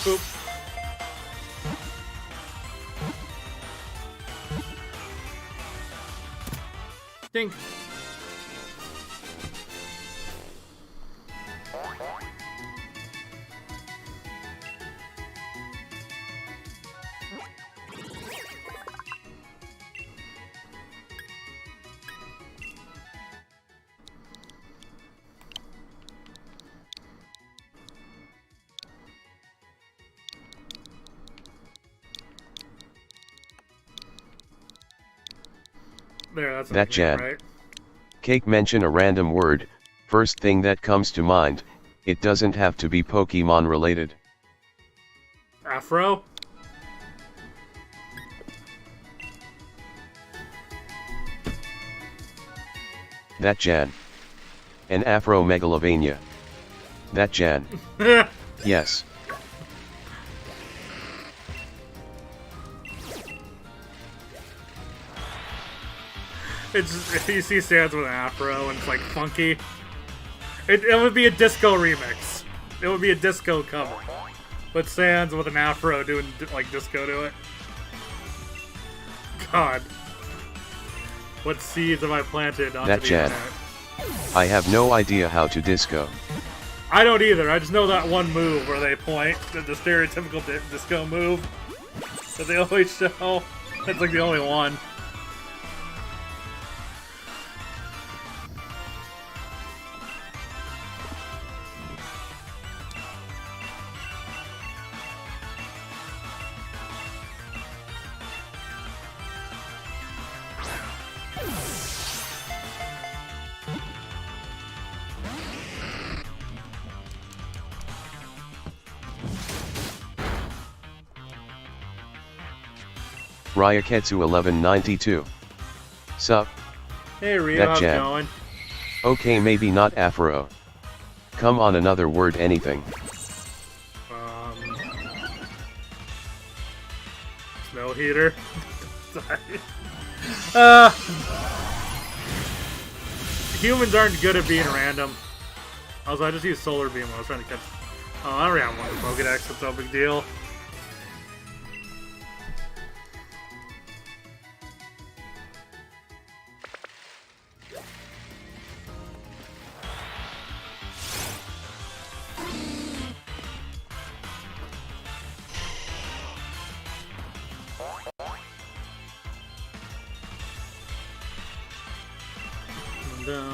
Speaker 1: Oop. Dink. There, that's
Speaker 2: that Jan.
Speaker 1: right?
Speaker 2: Cake, mention a random word, first thing that comes to mind, it doesn't have to be Pokemon related.
Speaker 1: Afro?
Speaker 2: That Jan. An Afro-Megalovania. That Jan. Yes.
Speaker 1: It's just, you see Sans with an afro and it's like funky. It would be a disco remix. It would be a disco cover. But Sans with an afro doing like disco to it. God. What seeds have I planted onto
Speaker 2: that
Speaker 1: the
Speaker 2: Jan.
Speaker 1: internet?
Speaker 2: I have no idea how to disco.
Speaker 1: I don't either. I just know that one move where they point, the stereotypical disco move that they always show. That's like the only one.
Speaker 2: Ryaketsu 1192. Sup?
Speaker 1: Hey Rio,
Speaker 2: that
Speaker 1: how's it
Speaker 2: Jan.
Speaker 1: going?
Speaker 2: Okay, maybe not Afro. Come on, another word, anything.
Speaker 1: Snow heater. Humans aren't good at being random. Also, I just used solar beam when I was trying to catch. Oh, I already have one with Pokedex. It's no big deal.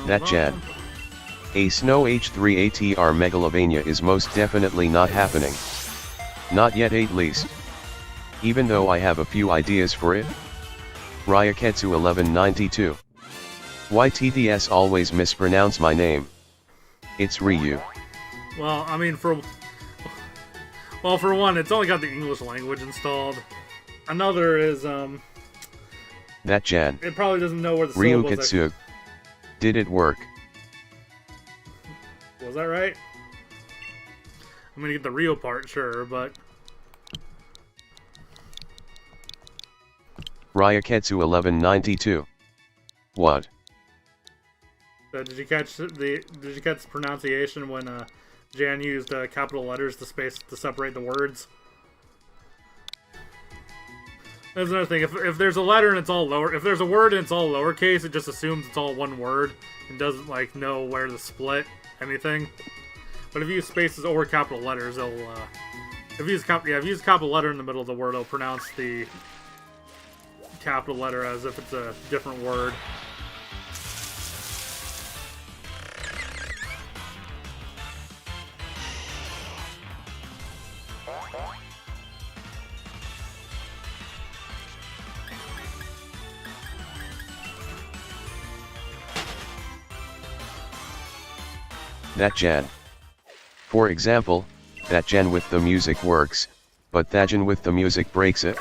Speaker 2: That Jan. A Snow H3 ATR Megalovania is most definitely not happening. Not yet, at least. Even though I have a few ideas for it. Ryaketsu 1192. Why TTS always mispronounce my name? It's Ryu.
Speaker 1: Well, I mean, for one, it's only got the English language installed. Another is,
Speaker 2: That Jan.
Speaker 1: it probably doesn't know where the syllables
Speaker 2: Ryuketsu. Did it work?
Speaker 1: Was that right? I'm gonna get the Rio part, sure, but...
Speaker 2: Ryaketsu 1192. What?
Speaker 1: Did you catch the pronunciation when Jan used capital letters to separate the words? That's another thing. If there's a letter and it's all lower, if there's a word and it's all lowercase, it just assumes it's all one word and doesn't like know where to split anything. But if you use spaces over capital letters, it'll if you use capital letter in the middle of the word, it'll pronounce the capital letter as if it's a different word.
Speaker 2: That Jan. For example, that Jan with the music works, but that Jan with the music breaks it.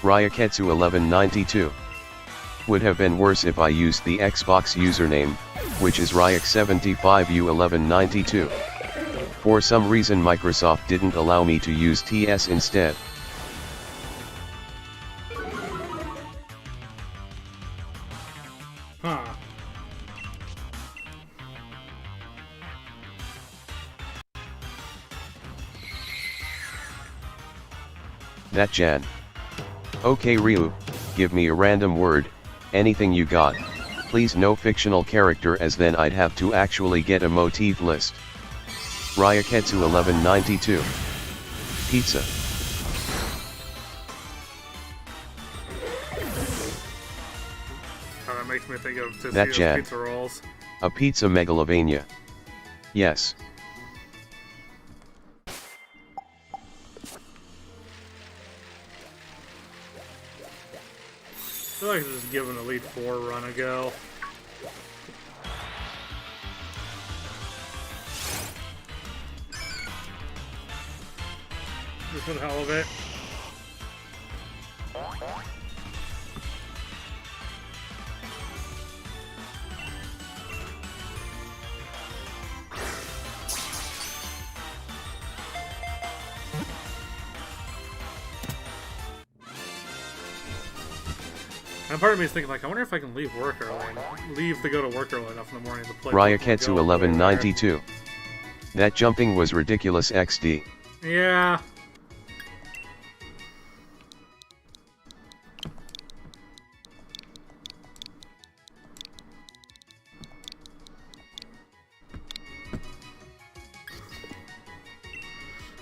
Speaker 2: Ryaketsu 1192. Would have been worse if I used the Xbox username, which is Ryak75U1192. For some reason Microsoft didn't allow me to use TS instead.
Speaker 1: Huh.
Speaker 2: That Jan. Okay Ryu, give me a random word, anything you got. Please no fictional character, as then I'd have to actually get a motif list. Ryaketsu 1192. Pizza.
Speaker 1: Oh, that makes me think of
Speaker 2: That Jan.
Speaker 1: pizza rolls.
Speaker 2: A pizza megalovania. Yes.
Speaker 1: I feel like just giving Elite Four a run a go. Just for the hell of it. And part of me is thinking, like, I wonder if I can leave work early. Leave to go to work early enough in the morning to play.
Speaker 2: Ryaketsu 1192. That jumping was ridiculous XD.
Speaker 1: Yeah.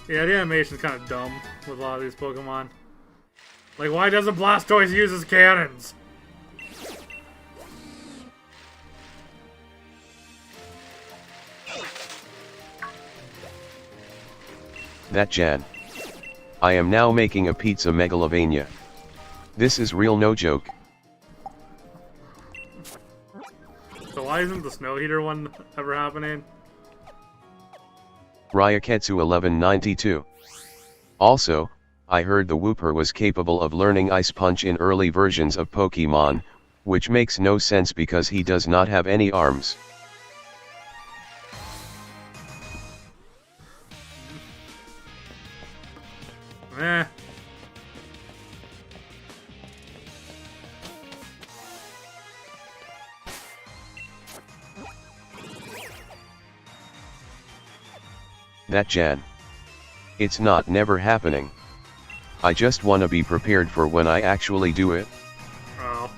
Speaker 1: Yeah, the animation's kind of dumb with a lot of these Pokemon. Like, why doesn't Blastoise use his cannons?
Speaker 2: That Jan. I am now making a pizza megalovania. This is real, no joke.
Speaker 1: So why isn't the snow heater one ever happening?
Speaker 2: Ryaketsu 1192. Also, I heard the Wooper was capable of learning Ice Punch in early versions of Pokémon, which makes no sense because he does not have any arms.
Speaker 1: Eh.
Speaker 2: That Jan. It's not never happening. I just wanna be prepared for when I actually do it.
Speaker 1: Oh.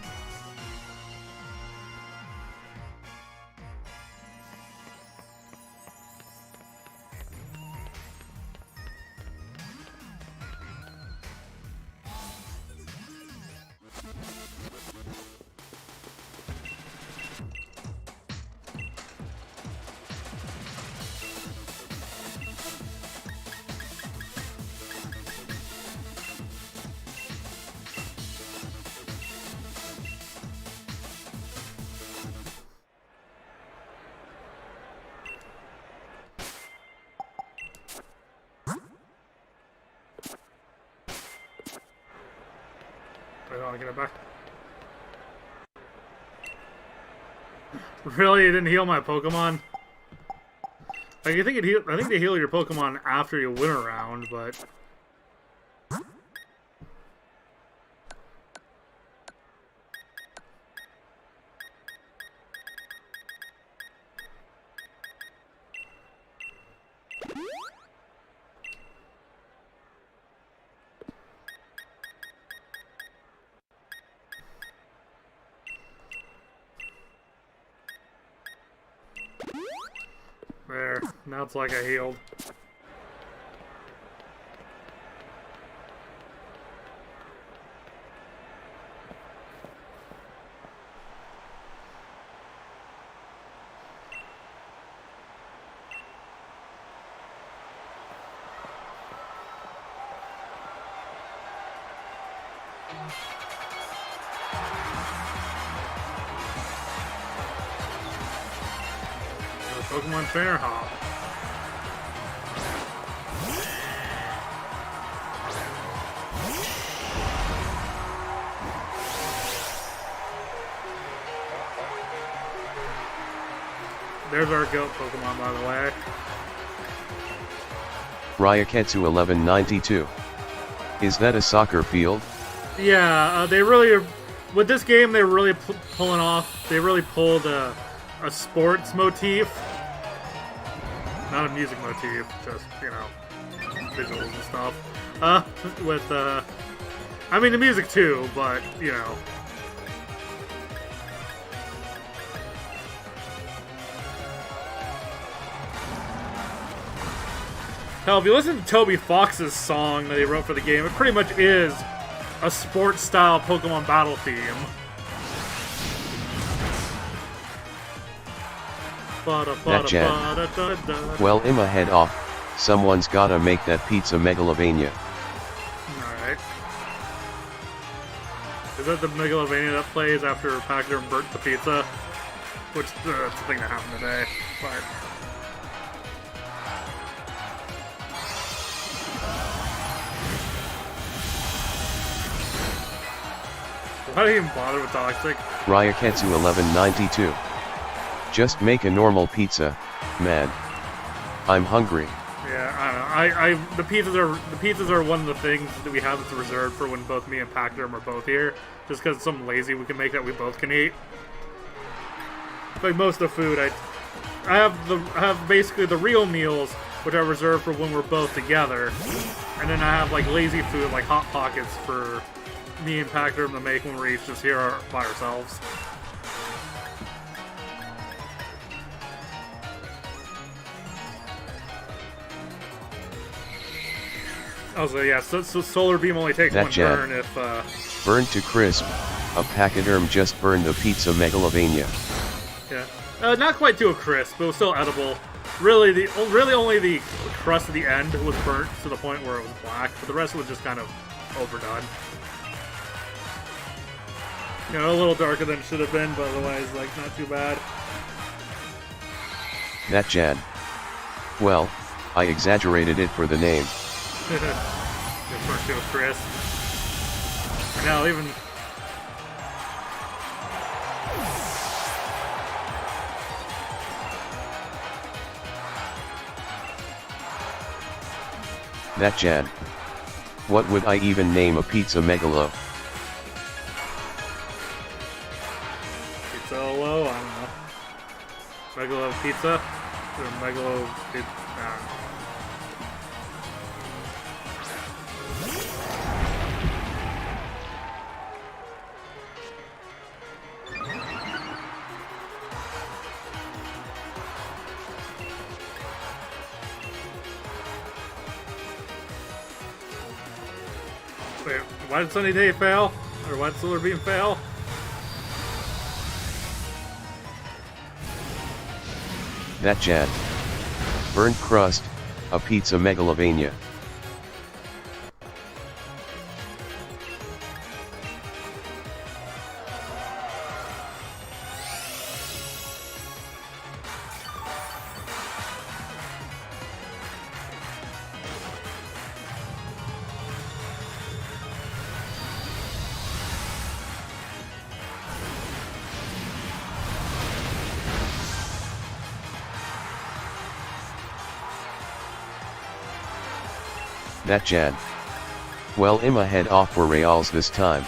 Speaker 1: I don't want to get it back. Really? It didn't heal my Pokemon? Like, you think it heal? I think they heal your Pokemon after you win a round, but... There. Now it's like I healed. Pokemon Fair Hop. There's our goat Pokemon, by the way.
Speaker 2: Ryaketsu 1192. Is that a soccer field?
Speaker 1: Yeah, they really are. With this game, they were really pulling off. They really pulled a sports motif. Not a music motif, just, you know. visuals and stuff. I mean the music too, but you know. Hell, if you listen to Toby Fox's song that he wrote for the game, it pretty much is a sports-style Pokemon battle theme.
Speaker 2: That Jan. Well, Emma, head off. Someone's gotta make that pizza Megalovania.
Speaker 1: Alright. Is that the Megalovania that plays after Pachyderm burnt the pizza? Which, that's the thing that happened today. But... why do you even bother with Toxic?
Speaker 2: Ryaketsu 1192. Just make a normal pizza, man. I'm hungry.
Speaker 1: Yeah, I don't know. The pizzas are one of the things that we have that's reserved for when both me and Pachyderm are both here. Just because it's something lazy we can make that we both can eat. Like most of the food, I have basically the real meals, which I reserve for when we're both together, and then I have like lazy food like Hot Pockets for me and Pachyderm to make when we're each just here by ourselves. Also, yeah, so Solar Beam only takes
Speaker 2: that
Speaker 1: one
Speaker 2: jab.
Speaker 1: burn if,
Speaker 2: Burned to crisp. A Pachyderm just burned a pizza Megalovania.
Speaker 1: Yeah. Not quite to a crisp, but it was still edible. Really only the crust at the end was burnt to the point where it was black, but the rest was just kind of overdone. You know, a little darker than it should have been, but otherwise, like, not too bad.
Speaker 2: That Jad. Well, I exaggerated it for the name.
Speaker 1: Just burnt to a crisp. And now even...
Speaker 2: That Jad. What would I even name a pizza Megalo?
Speaker 1: Pizza Olo? I don't know. Megalo pizza? Or Megalo pizza? I don't know. Wait, why did Sunny Day fail? Or why did Solar Beam fail?
Speaker 2: That Jad. Burnt crust, a pizza Megalovania. That Jad. Well, Emma, head off for Reals this time.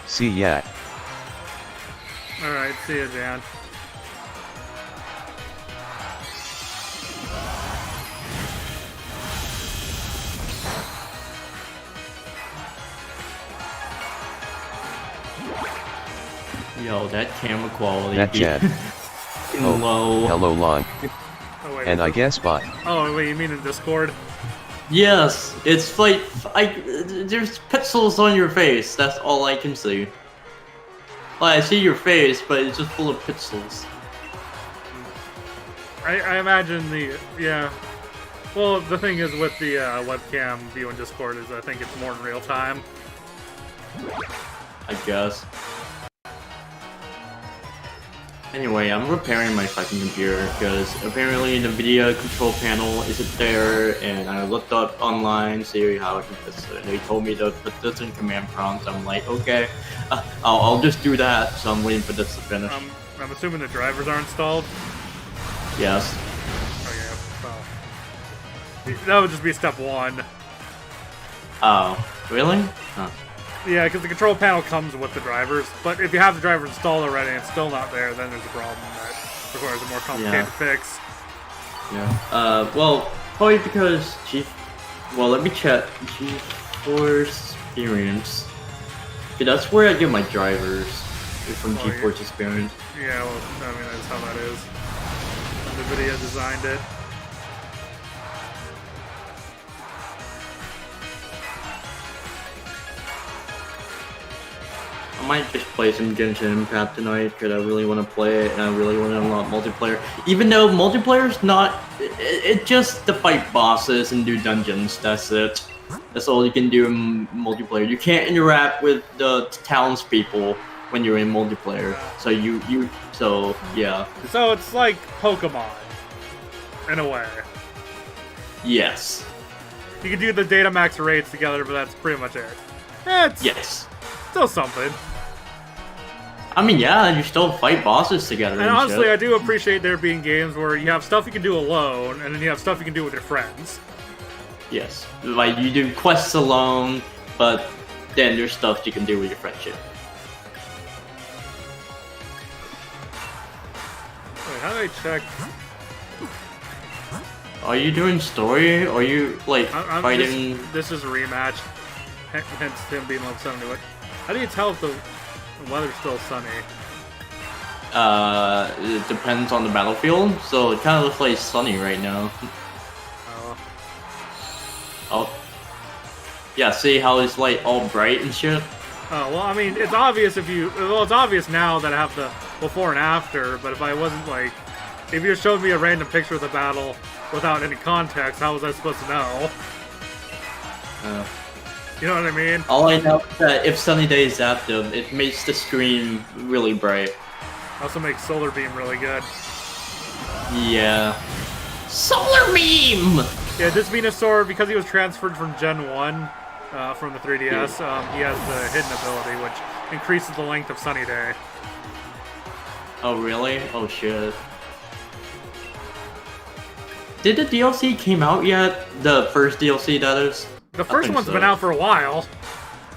Speaker 2: See ya.
Speaker 1: Alright, see ya, Jan.
Speaker 3: Yo, that camera quality.
Speaker 2: That Jad. Oh,
Speaker 3: low.
Speaker 2: hello, Lon.
Speaker 1: Oh, wait,
Speaker 2: And I guess bot.
Speaker 1: oh, wait, you mean in Discord?
Speaker 3: Yes, it's like there's pixels on your face. That's all I can see. Well, I see your face, but it's just full of pixels.
Speaker 1: I imagine yeah. Well, the thing is with the webcam view in Discord is I think it's more in real time.
Speaker 3: I guess. Anyway, I'm repairing my fucking computer because apparently the video control panel isn't there, and I looked up online, see how I can fix it. They told me to put this in command prompt. I'm like, okay, I'll just do that. So I'm waiting for this to finish.
Speaker 1: I'm assuming the drivers are installed.
Speaker 3: Yes.
Speaker 1: Oh yeah. Well, that would just be step one.
Speaker 3: Oh, really? Huh.
Speaker 1: Yeah, because the control panel comes with the drivers, but if you have the drivers installed already and it's still not there, then there's a problem that requires a more complicated fix.
Speaker 3: Yeah. Well, probably because Chief Well, let me check. GeForce Experience. Okay, that's where I get my drivers. They're from GeForce Experience.
Speaker 1: Yeah, well, I mean, that's how that is. NVIDIA designed it.
Speaker 3: I might just play some Genshin Impact tonight because I really want to play it and I really want to unlock multiplayer. Even though multiplayer's not, it's just to fight bosses and do dungeons. That's it. That's all you can do in multiplayer. You can't interact with the townspeople when you're in multiplayer. So so yeah.
Speaker 1: So it's like Pokémon, in a way.
Speaker 3: Yes.
Speaker 1: You can do the data max raids together, but that's pretty much it. It's
Speaker 3: Yes.
Speaker 1: still something.
Speaker 3: I mean, yeah, you still fight bosses together.
Speaker 1: And honestly,
Speaker 3: shit.
Speaker 1: I do appreciate there being games where you have stuff you can do alone, and then you have stuff you can do with your friends.
Speaker 3: Yes. Like, you do quests alone, but then there's stuff you can do with your friendship.
Speaker 1: Wait, how do I check?
Speaker 3: Are you doing story? Or are you, like,
Speaker 1: I'm
Speaker 3: fighting...
Speaker 1: This is a rematch, hence him being level 70. What? How do you tell if the weather's still sunny?
Speaker 3: It depends on the battlefield, so it kind of looks like sunny right now.
Speaker 1: Oh.
Speaker 3: Oh. Yeah, see how it's, like, all bright and shit?
Speaker 1: Oh, well, I mean, it's obvious if you... Well, it's obvious now that I have the before and after, but if I wasn't, like... If you showed me a random picture of the battle without any context, how was I supposed to know? You know what I mean?
Speaker 3: All I know is that if sunny day is active, it makes the screen really bright.
Speaker 1: Also makes Solar Beam really good.
Speaker 3: Yeah. Solar Beam!
Speaker 1: Yeah, this Venusaur, because he was transferred from Gen 1, from the 3DS, he has the hidden ability, which increases the length of Sunny Day.
Speaker 3: Oh, really? Oh, shit. Did the DLC came out yet? The first DLC, that is?
Speaker 1: The first one's been out for a while.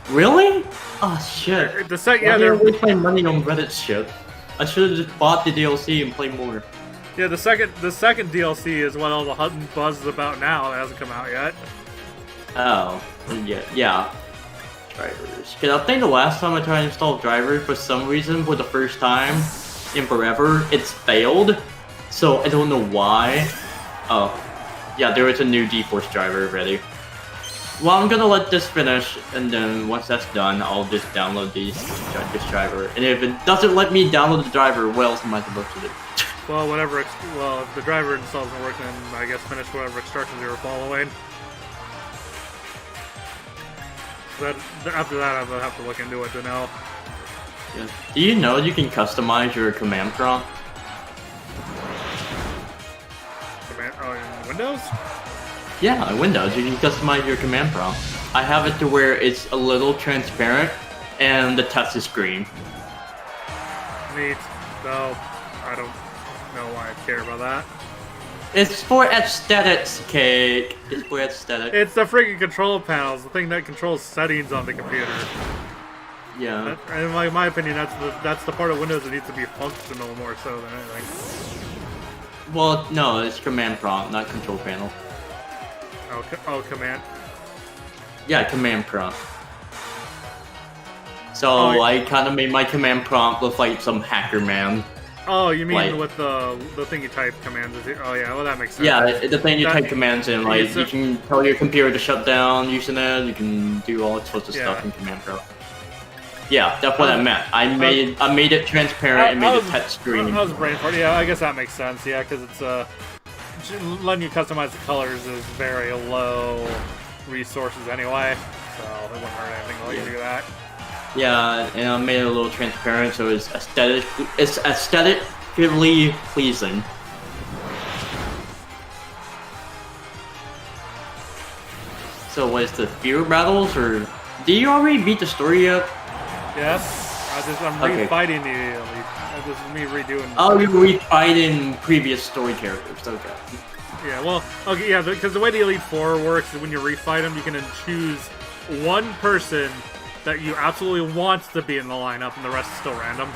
Speaker 3: Really? Oh, shit.
Speaker 1: The second,
Speaker 3: Why
Speaker 1: yeah,
Speaker 3: did I
Speaker 1: they're...
Speaker 3: waste my money on Reddit shit? I should have just bought the DLC and played more.
Speaker 1: Yeah, the second DLC is what all the hunting buzz is about now. It hasn't come out yet.
Speaker 3: Oh, yeah. Drivers. Cause I think the last time I tried to install drivers, for some reason, for the first time in forever, it's failed. So I don't know why. Oh, yeah, there is a new GeForce driver ready. Well, I'm gonna let this finish, and then once that's done, I'll just download this driver. And if it doesn't let me download the driver, what else am I supposed to do?
Speaker 1: Well, if the driver install doesn't work, then I guess finish whatever instructions you were following. But after that, I'll have to look into it to know.
Speaker 3: Yeah. Do you know you can customize your command prompt?
Speaker 1: In Windows?
Speaker 3: Yeah, in Windows, you can customize your command prompt. I have it to where it's a little transparent, and the text is green.
Speaker 1: Neat. Though, I don't know why I care about that.
Speaker 3: It's for aesthetics, Cake. It's for aesthetics.
Speaker 1: It's the freaking control panels, the thing that controls settings on the computer.
Speaker 3: Yeah.
Speaker 1: In my opinion, that's the part of Windows that needs to be functional more so than anything.
Speaker 3: Well, no, it's command prompt, not control panel.
Speaker 1: Oh, command.
Speaker 3: Yeah, command prompt. So I kind of made my command prompt look like some hacker man.
Speaker 1: Oh, you mean
Speaker 3: like,
Speaker 1: with the thing you type commands? Oh yeah, well that makes sense.
Speaker 3: Yeah, the thing you type commands in, like you can tell your computer to shut down using it. You can do all sorts of stuff in command prompt. Yeah, that's what I meant. I made it transparent and made the text green.
Speaker 1: That was a brain fart. Yeah, I guess that makes sense. Yeah, because it's letting you customize the colors is very low resources anyway, so it wouldn't hurt anything to let you do that.
Speaker 3: Yeah, and I made it a little transparent so it's aesthetically pleasing. So what is the fear battles, or did you already beat the story yet?
Speaker 1: Yes, I'm refighting the elite. This is me redoing.
Speaker 3: Oh, you're refighting previous story characters. Okay.
Speaker 1: Yeah, well, okay, yeah, because the way the Elite Four works is when you refight them, you can then choose one person that you absolutely want to be in the lineup, and the rest is still random.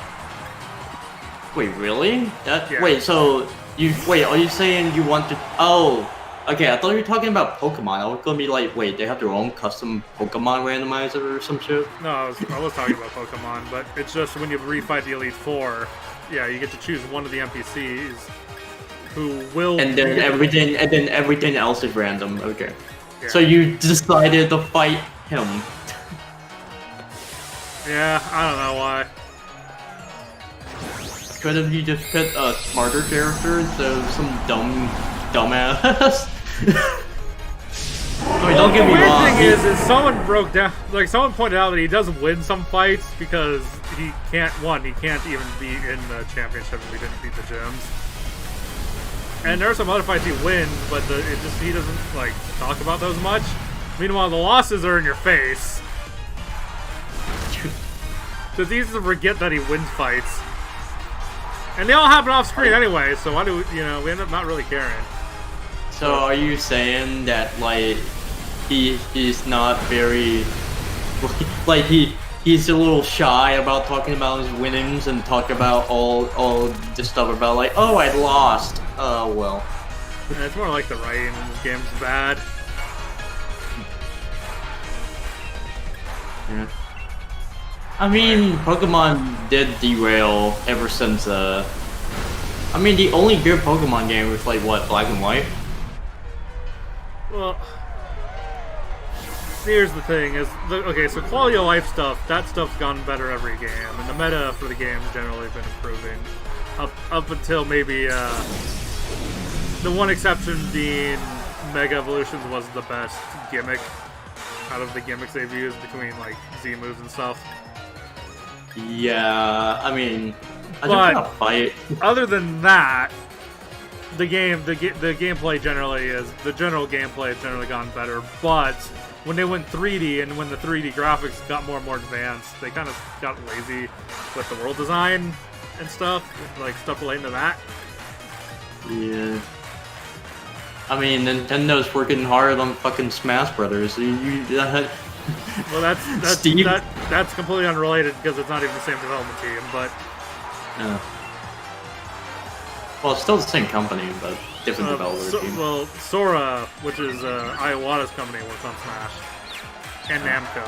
Speaker 3: Wait, really?
Speaker 1: Yeah.
Speaker 3: Wait, so are you saying you want to? Oh, Okay, I thought you were talking about Pokemon. I was gonna be like, wait, they have their own custom Pokemon randomizer or some shit?
Speaker 1: No, I was talking about Pokemon, but it's just when you refight the Elite Four, yeah, you get to choose one of the NPCs who will.
Speaker 3: And then everything else is random. Okay.
Speaker 1: Yeah.
Speaker 3: So you decided to fight him.
Speaker 1: Yeah, I don't know why.
Speaker 3: Couldn't you just pick a smarter character instead of some dumbass? I mean, don't get me wrong.
Speaker 1: The weird thing is someone broke down, like someone pointed out that he does win some fights because he can't even be in the championship if he didn't beat the gyms. And there are some other fights he wins, but he doesn't like talk about those much. Meanwhile, the losses are in your face. So it's easy to forget that he wins fights. And they all happen off screen anyway, so why do we end up not really caring.
Speaker 3: So are you saying that like he's not very like he's a little shy about talking about his winnings and talk about all this stuff about like, oh, I lost. Oh well.
Speaker 1: Yeah, it's more like the writing in this game's bad.
Speaker 3: Yeah. I mean, Pokemon did derail ever since, I mean, the only good Pokemon game was, like, what, Black and White?
Speaker 1: Well, here's the thing, okay, so quality of life stuff, that stuff's gotten better every game, and the meta for the game's generally been improving. Up until maybe, the one exception being Mega Evolutions was the best gimmick out of the gimmicks they've used between, like, Z moves and stuff.
Speaker 3: Yeah, I mean, I just want to fight.
Speaker 1: Other than that, the gameplay generally the general gameplay has generally gotten better. But when they went 3D and when the 3D graphics got more and more advanced, they kind of got lazy with the world design and stuff, like stuff relating to that.
Speaker 3: Yeah. I mean, Nintendo's working hard on fucking Smash Brothers.
Speaker 1: Well, that's completely unrelated because it's not even the same development team, but...
Speaker 3: Yeah. Well, it's still the same company, but different developer team.
Speaker 1: Well, Sora, which is Iwata's company, works on Smash. And Namco.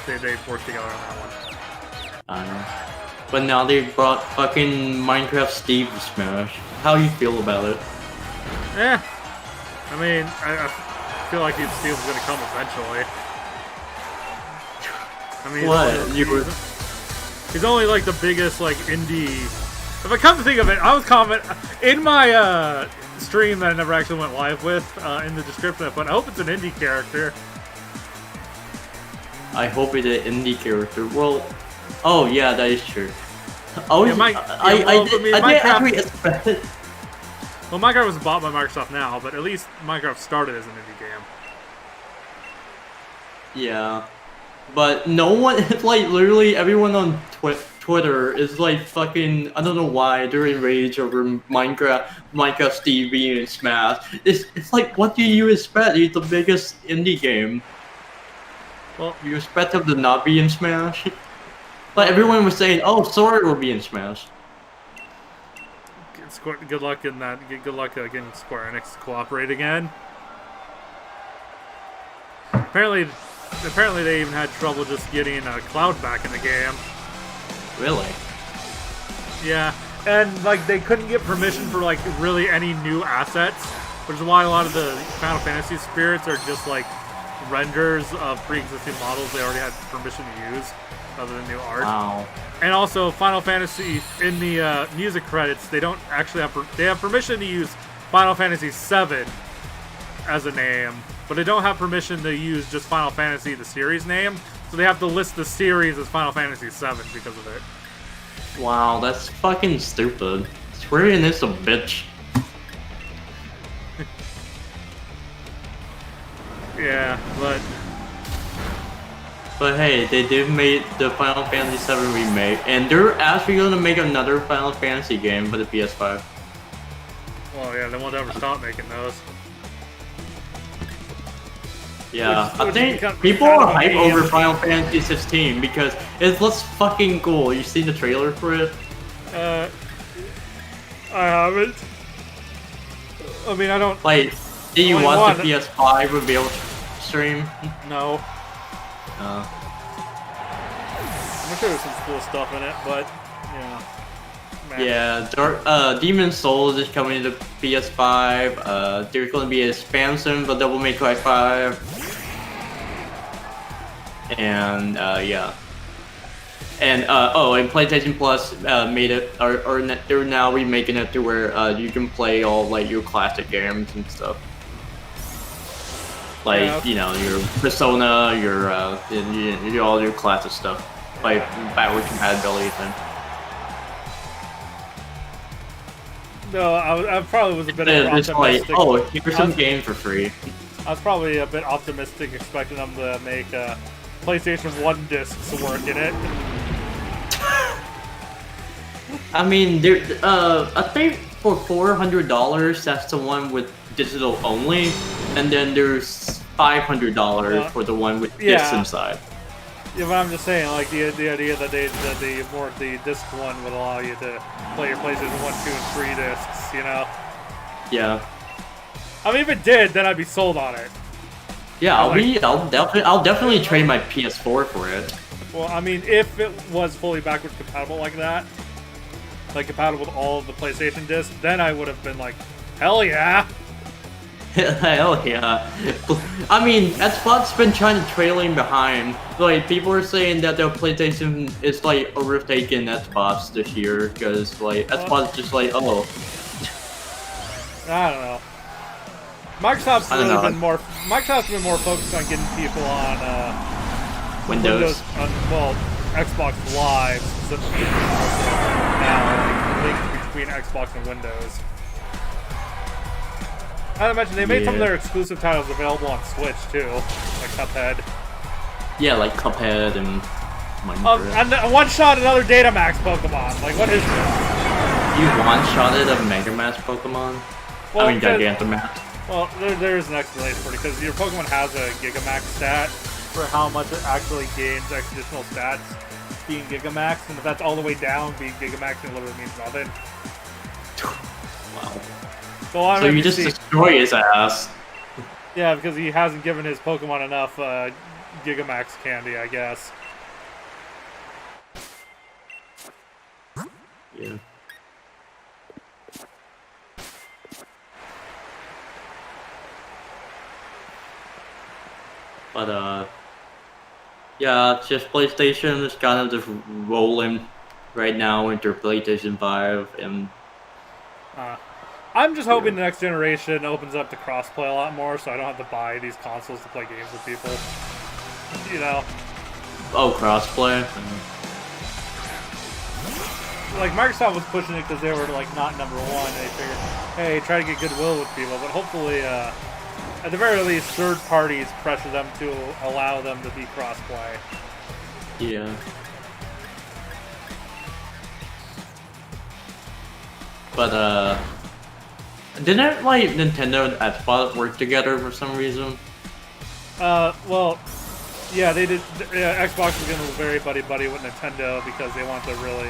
Speaker 1: They work together on that one.
Speaker 3: But now they brought fucking Minecraft Steve to Smash. How you feel about it?
Speaker 1: Yeah. I mean, I feel like Steve's gonna come eventually. I mean,
Speaker 3: what?
Speaker 1: He's only like the biggest like indie. If I come to think of it, I was in my stream that I never actually went live with. In the description, I put, I hope it's an indie character.
Speaker 3: I hope it's an indie character. Well, oh yeah, that is true. Oh,
Speaker 1: yeah,
Speaker 3: I actually expect it.
Speaker 1: Well, Minecraft was bought by Microsoft now, but at least Minecraft started as an indie game.
Speaker 3: Yeah. But no one, like, literally everyone on Twitter is, like, fucking, I don't know why, they're enraged over Minecraft Steve being in Smash. It's like, what do you expect? He's the biggest indie game. Well, you expect him to not be in Smash? But everyone was saying, oh, Sora will be in Smash.
Speaker 1: Good luck in that. Good luck getting Square Enix to cooperate again. Apparently they even had trouble just getting Cloud back in the game.
Speaker 3: Really?
Speaker 1: Yeah, and like they couldn't get permission for like really any new assets, which is why a lot of the Final Fantasy spirits are just like renders of pre-existing models they already had permission to use, other than new art.
Speaker 3: Wow.
Speaker 1: And also, Final Fantasy in the music credits, they don't actually they have permission to use Final Fantasy VII as a name, but they don't have permission to use just Final Fantasy, the series name. So they have to list the series as Final Fantasy VII because of it.
Speaker 3: Wow, that's fucking stupid. Square Enix is a bitch.
Speaker 1: Yeah, but
Speaker 3: hey, they did make the Final Fantasy VII remake, and they're actually going to make another Final Fantasy game for the PS5.
Speaker 1: Well, yeah, they won't ever stop making those.
Speaker 3: Yeah, I think people are hyped over Final Fantasy 16 because it looks fucking cool. You seen the trailer for it?
Speaker 1: I haven't. I mean, I don't...
Speaker 3: Like, Do you
Speaker 1: Only
Speaker 3: watch
Speaker 1: one.
Speaker 3: the PS5 reveal stream?
Speaker 1: No. I'm sure there's some cool stuff in it, but yeah. Man.
Speaker 3: Yeah, Demon Souls is coming to PS5. There's going to be an expansion for Devil May Cry 5. And yeah. And and PlayStation Plus made it, or they're now remaking it to where you can play all like your classic games and stuff. Like,
Speaker 1: yeah.
Speaker 3: you know, your Persona, your all your classic stuff, by backward compatibility thing.
Speaker 1: No, I probably was a bit
Speaker 3: It's
Speaker 1: optimistic.
Speaker 3: like, oh, here's some games for free.
Speaker 1: I was probably a bit optimistic, expecting them to make PlayStation 1 discs work in it.
Speaker 3: I mean, there. I think for $400, that's the one with digital only, and then there's $500 for the one with discs inside.
Speaker 1: Yeah, but I'm just saying, like the idea that the disc one would allow you to play your PlayStation 1, 2, and 3 discs, you know?
Speaker 3: Yeah.
Speaker 1: I mean, if it did, then I'd be sold on it.
Speaker 3: Yeah, I'll definitely trade my PS4 for it.
Speaker 1: Well, I mean, if it was fully backwards compatible like that, like compatible with all of the PlayStation discs, then I would have been like, hell yeah!
Speaker 3: Hell yeah. I mean, Xbox's been kind of trailing behind. Like, people are saying that their PlayStation is like overtaking Xbox this year, because like Xbox is just like, oh.
Speaker 1: I don't know. Microsoft's been more focused on getting people on
Speaker 3: Windows
Speaker 1: on, well, Xbox Live specifically now, like linked between Xbox and Windows. Not to mention, they made some of their exclusive titles available on Switch too, like Cuphead.
Speaker 3: Yeah, like Cuphead and
Speaker 1: and one-shot another Datamax Pokemon. Like, what is this?
Speaker 3: You one-shotted a Megamax Pokemon?
Speaker 1: Well,
Speaker 3: I mean, Gigantamax.
Speaker 1: Well, there's an explanation for it, because your Pokemon has a Gigamax stat for how much it actually gains additional stats being Gigamax, and if that's all the way down, being Gigamax literally means nothing.
Speaker 3: Wow.
Speaker 1: So
Speaker 3: you just destroy his ass.
Speaker 1: Yeah, because he hasn't given his Pokemon enough Gigamax candy, I guess.
Speaker 3: Yeah. But yeah, just PlayStation is kind of just rolling right now into PlayStation 5, and
Speaker 1: I'm just hoping the next generation opens up to crossplay a lot more, so I don't have to buy these consoles to play games with people. You know?
Speaker 3: Oh, crossplay?
Speaker 1: Like, Microsoft was pushing it because they were, like, not number one. They figured, hey, try to get goodwill with people, but hopefully, at the very least, third parties pressure them to allow them to be crossplay.
Speaker 3: Yeah. But, didn't, like, Nintendo and Xbox work together for some reason?
Speaker 1: Well, yeah, they did. Xbox was going to be very buddy-buddy with Nintendo because they want to really,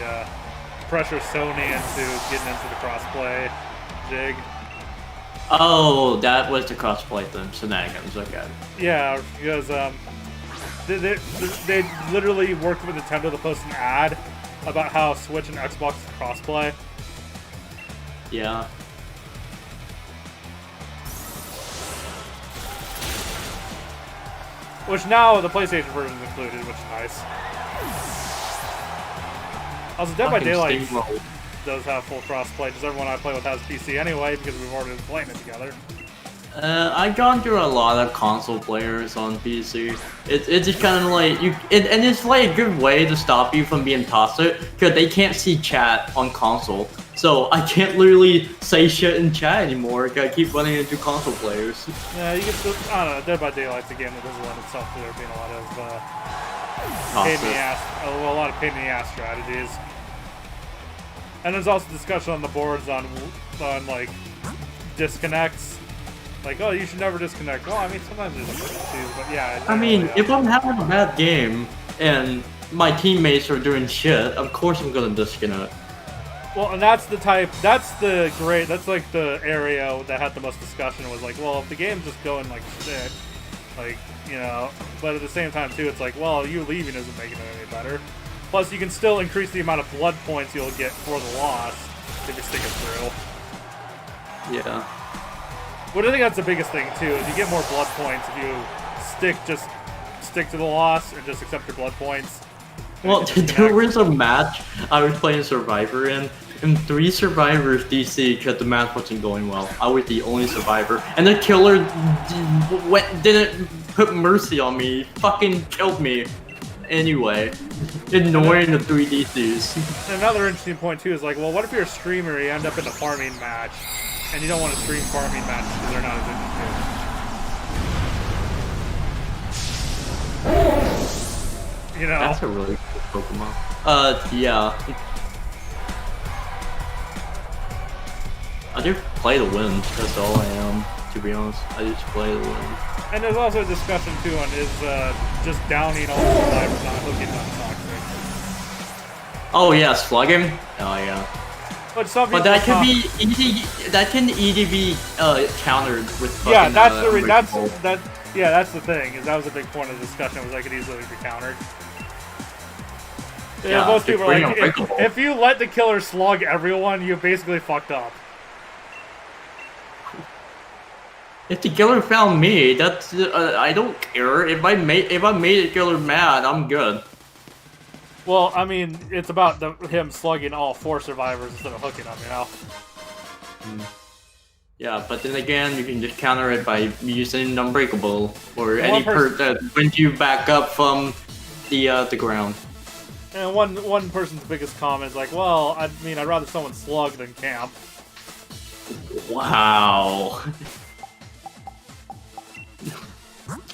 Speaker 1: pressure Sony into getting into the crossplay jig.
Speaker 3: Oh, that was the crossplay thing, shenanigans, okay.
Speaker 1: Yeah, because, they literally worked with Nintendo to post an ad about how Switch and Xbox crossplay.
Speaker 3: Yeah.
Speaker 1: Which now the PlayStation version is included, which is nice. Also, Dead by Daylight does have full crossplay. Just everyone I play with has PC anyway, because we've already been playing it together.
Speaker 3: I've gone through a lot of console players on PC. It's just kind of like and it's like a good way to stop you from being toxic, because they can't see chat on console. So I can't literally say shit in chat anymore, because I keep running into console players.
Speaker 1: Yeah, you can still, I don't know, Dead by Daylight's a game that doesn't lend itself to there being a lot of pain in the ass, a lot of pain in the ass strategies. And there's also discussion on the boards on like disconnects. Like, oh, you should never disconnect. Well, I mean, sometimes there's a too, but yeah.
Speaker 3: I mean, if I'm having a bad game and my teammates are doing shit, of course I'm gonna disconnect.
Speaker 1: Well, and that's the type. That's the great. That's like the area that had the most discussion. Was like, well, if the game's just going like shit, like But at the same time too, it's like, well, you leaving isn't making it any better. Plus, you can still increase the amount of blood points you'll get for the loss if you stick it through.
Speaker 3: Yeah.
Speaker 1: But I think that's the biggest thing too. Is you get more blood points if you stick to the loss and just accept your blood points.
Speaker 3: Well, there was a match I was playing Survivor in, and 3 survivors DC because the match wasn't going well. I was the only survivor, and the killer didn't put mercy on me. Fucking killed me. Anyway, ignoring the 3 DCs.
Speaker 1: Another interesting point too is like, well, what if you're a streamer and you end up in a farming match, and you don't want to stream farming matches because they're not as interesting.
Speaker 3: That's a really cool Pokemon. Yeah. I just play to win. That's all I am, to be honest. I just play to win.
Speaker 1: And there's also a discussion too on is just downing all the survivors not hooking on toxic.
Speaker 3: Oh yeah, slugging? Oh yeah.
Speaker 1: But some people
Speaker 3: that can be easy. That can easily be countered with fucking,
Speaker 1: yeah, that's the thing. Is that was a big point of the discussion. Was I could easily be countered. Yeah, most people are like, if you let the killer slug everyone, you basically fucked up.
Speaker 3: If the killer found me, that's I don't care. If I made the killer mad, I'm good.
Speaker 1: Well, I mean, it's about him slugging all 4 survivors instead of hooking them,
Speaker 3: Yeah, but then again, you can just counter it by using Unbreakable or any perk that brings you back up from the ground.
Speaker 1: And one person's biggest comment is like, well, I mean, I'd rather someone slug than camp.
Speaker 3: Wow.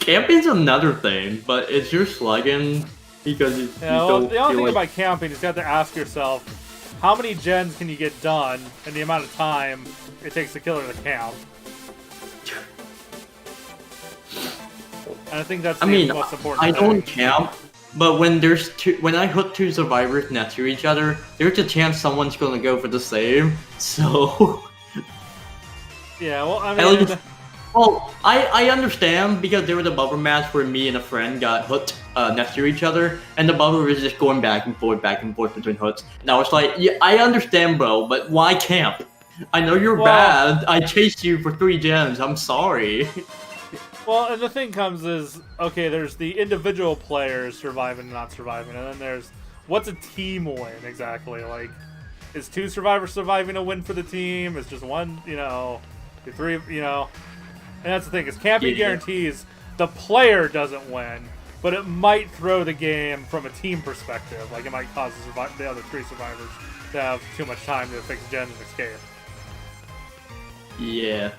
Speaker 3: Camping's another thing, but it's your slugging because you don't
Speaker 1: the only thing about camping is you have to ask yourself, how many gens can you get done in the amount of time it takes the killer to camp? And I think that's the most important thing.
Speaker 3: I don't camp, but when I hook 2 survivors next to each other, there's a chance someone's gonna go for the save. So
Speaker 1: yeah, well, I mean,
Speaker 3: I understand because there was a bubble match where me and a friend got hooked next to each other, and the bubble was just going back and forth between hooks. And I was like, yeah, I understand, bro, but why camp? I know you're bad. I chased you for 3 gens. I'm sorry.
Speaker 1: Well, and the thing comes is, okay, there's the individual players surviving and not surviving, and then there's what's a team win exactly? Like, is 2 survivors surviving a win for the team? Is just one, 3, And that's the thing, is camping guarantees the player doesn't win, but it might throw the game from a team perspective. Like, it might cause the other 3 survivors to have too much time to fix gens and escape.
Speaker 3: Yeah.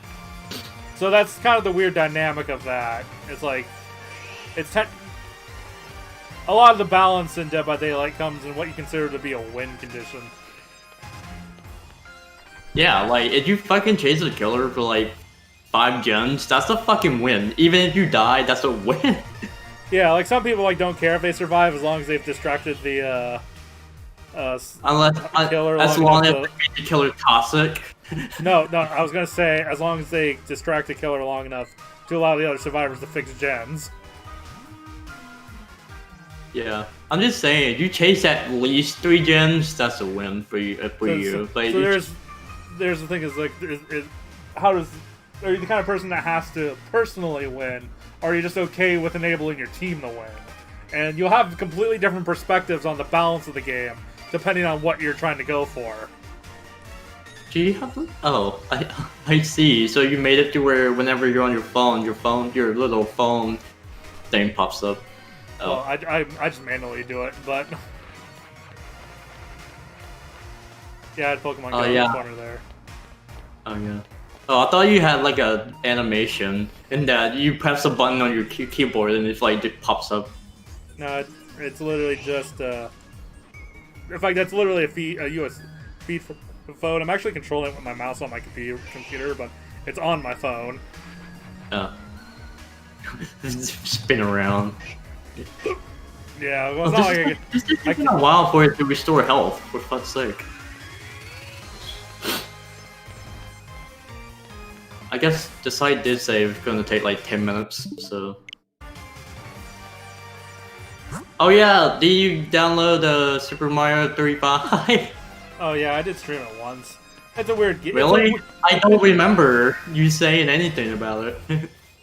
Speaker 1: So that's kind of the weird dynamic of that. It's like, a lot of the balance in Dead by Daylight comes in what you consider to be a win condition.
Speaker 3: Yeah, like, if you fucking chase a killer for, like, 5 gens, that's a fucking win. Even if you die, that's a win.
Speaker 1: Yeah, like, some people, like, don't care if they survive as long as they've distracted the, killer.
Speaker 3: As long as they make the killer toxic.
Speaker 1: No, I was gonna say, as long as they distract the killer long enough to allow the other survivors to fix gens.
Speaker 3: Yeah, I'm just saying, if you chase at least 3 gens, that's a win for you.
Speaker 1: So there's the thing is, like, are you the kind of person that has to personally win, or are you just okay with enabling your team to win? And you'll have completely different perspectives on the balance of the game, depending on what you're trying to go for.
Speaker 3: Do you have to? Oh, I see. So you made it to where whenever you're on your little phone thing pops up. Oh.
Speaker 1: Well, I just manually do it, but yeah, I had Pokemon Go in the corner there.
Speaker 3: Oh yeah. Oh, I thought you had like a animation in that you press a button on your keyboard and it like pops up.
Speaker 1: No, it's literally just in fact, that's literally a US feed phone. I'm actually controlling it with my mouse on my computer, but it's on my phone.
Speaker 3: Oh. Spin around.
Speaker 1: Yeah, well, it's not like
Speaker 3: it's taking a while for it to restore health, for fuck's sake. I guess the site did say it's gonna take like 10 minutes, so. Oh yeah, did you download Super Mario 35?
Speaker 1: Oh yeah, I did stream it once. It's a weird game.
Speaker 3: Really? I don't remember you saying anything about it.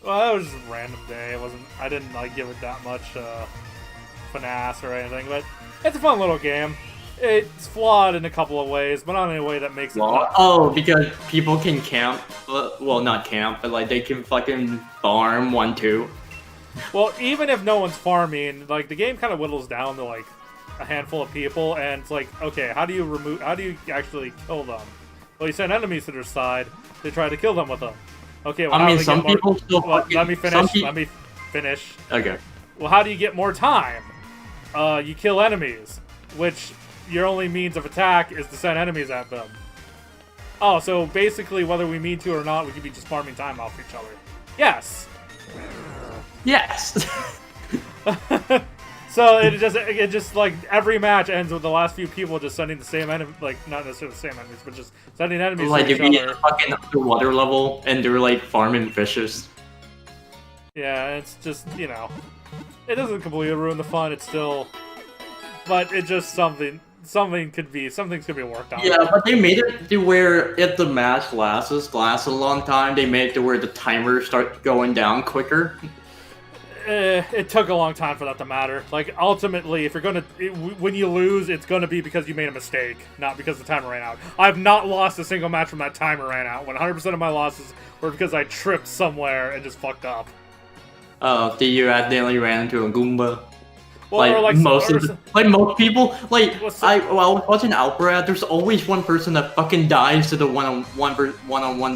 Speaker 1: Well, that was just a random day. It wasn't. I didn't like give it that much finesse or anything, but it's a fun little game. It's flawed in a couple of ways, but not in a way that makes it.
Speaker 3: Oh, because people can camp. Well, not camp, but like they can fucking farm 1-2.
Speaker 1: Well, even if no one's farming, like the game kind of whittles down to like a handful of people, and it's like, okay, how do you actually kill them? Well, you send enemies to their side. They try to kill them with them. Okay, well,
Speaker 3: I mean, some people still.
Speaker 1: Well, let me finish. Let me finish.
Speaker 3: Okay.
Speaker 1: Well, how do you get more time? You kill enemies, which your only means of attack is to send enemies at them. Oh, so basically, whether we mean to or not, we could be just farming time off each other. Yes.
Speaker 3: Yes.
Speaker 1: So it just like every match ends with the last few people just sending the same enemy, like not necessarily the same enemies, but just sending enemies
Speaker 3: like
Speaker 1: to
Speaker 3: if
Speaker 1: each
Speaker 3: you
Speaker 1: other.
Speaker 3: fucking underwater level and they're like farming fishes.
Speaker 1: Yeah, it's just, you know, it doesn't completely ruin the fun. It's still, but it just something could be worked on.
Speaker 3: Yeah, but they made it to where if the match lasts a long time, they made it to where the timer starts going down quicker.
Speaker 1: It took a long time for that to matter. Like, ultimately, if you're when you lose, it's gonna be because you made a mistake, not because the timer ran out. I've not lost a single match when that timer ran out. 100% of my losses were because I tripped somewhere and just fucked up.
Speaker 3: Oh, did you accidentally ran into a Goomba?
Speaker 1: Well,
Speaker 3: like most people, like
Speaker 1: What's
Speaker 3: I was watching Outbreak. There's always one person that fucking dies to the one-on-one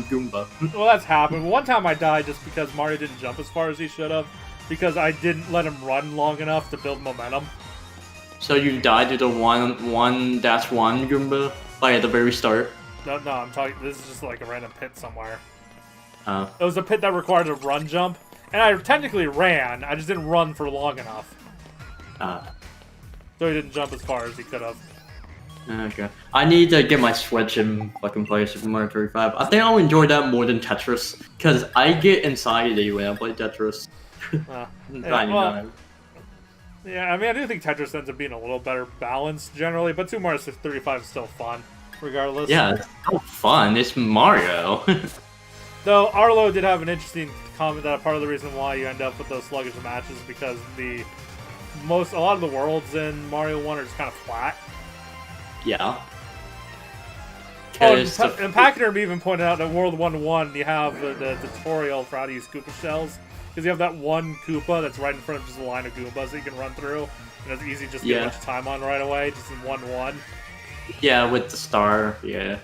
Speaker 3: Goomba.
Speaker 1: Well, that's happened. One time I died just because Mario didn't jump as far as he should have, because I didn't let him run long enough to build momentum.
Speaker 3: So you died to the one Goomba like at the very start.
Speaker 1: No, I'm talking. This is just like a random pit somewhere.
Speaker 3: Oh.
Speaker 1: It was a pit that required a run jump, and I technically ran. I just didn't run for long enough. So he didn't jump as far as he could have.
Speaker 3: Okay. I need to get my Switch and fucking play Super Mario 35. I think I'll enjoy that more than Tetris, because I get anxiety when I play Tetris.
Speaker 1: Yeah, I mean, I do think Tetris ends up being a little better balanced generally, but Super Mario 35 is still fun, regardless.
Speaker 3: Yeah, it's so fun. It's Mario.
Speaker 1: Though Arlo did have an interesting comment that part of the reason why you end up with those sluggish matches is because a lot of the worlds in Mario 1 are just kind of flat.
Speaker 3: Yeah.
Speaker 1: Oh, and Pachyderm even pointed out that World 1-1, you have the tutorial for how to use Koopa shells. Because you have that one Koopa that's right in front of just a line of Goombas that you can run through. And it's easy just to get a bunch of time on right away, just in 1-1.
Speaker 3: Yeah, with the star, yeah.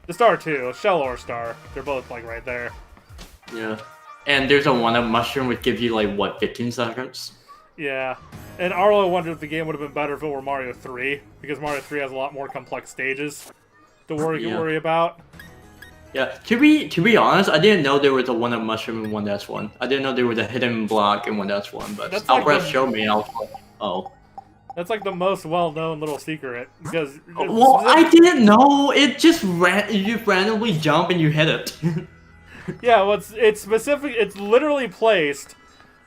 Speaker 1: The star too, shell or star. They're both like right there.
Speaker 3: Yeah. And there's a one-up mushroom which gives you like, what, 15 seconds?
Speaker 1: Yeah. And Arlo wondered if the game would have been better if it were Mario 3. Because Mario 3 has a lot more complex stages to worry about.
Speaker 3: Yeah, to be honest, I didn't know there was a one-up mushroom in 1-1. I didn't know there was a hidden block in 1-1, but Alfred showed me, and I was like, oh.
Speaker 1: That's like the most well-known little secret, because...
Speaker 3: Well, I didn't know! You just randomly jump and you hit it.
Speaker 1: Yeah, well, it's specific, it's literally placed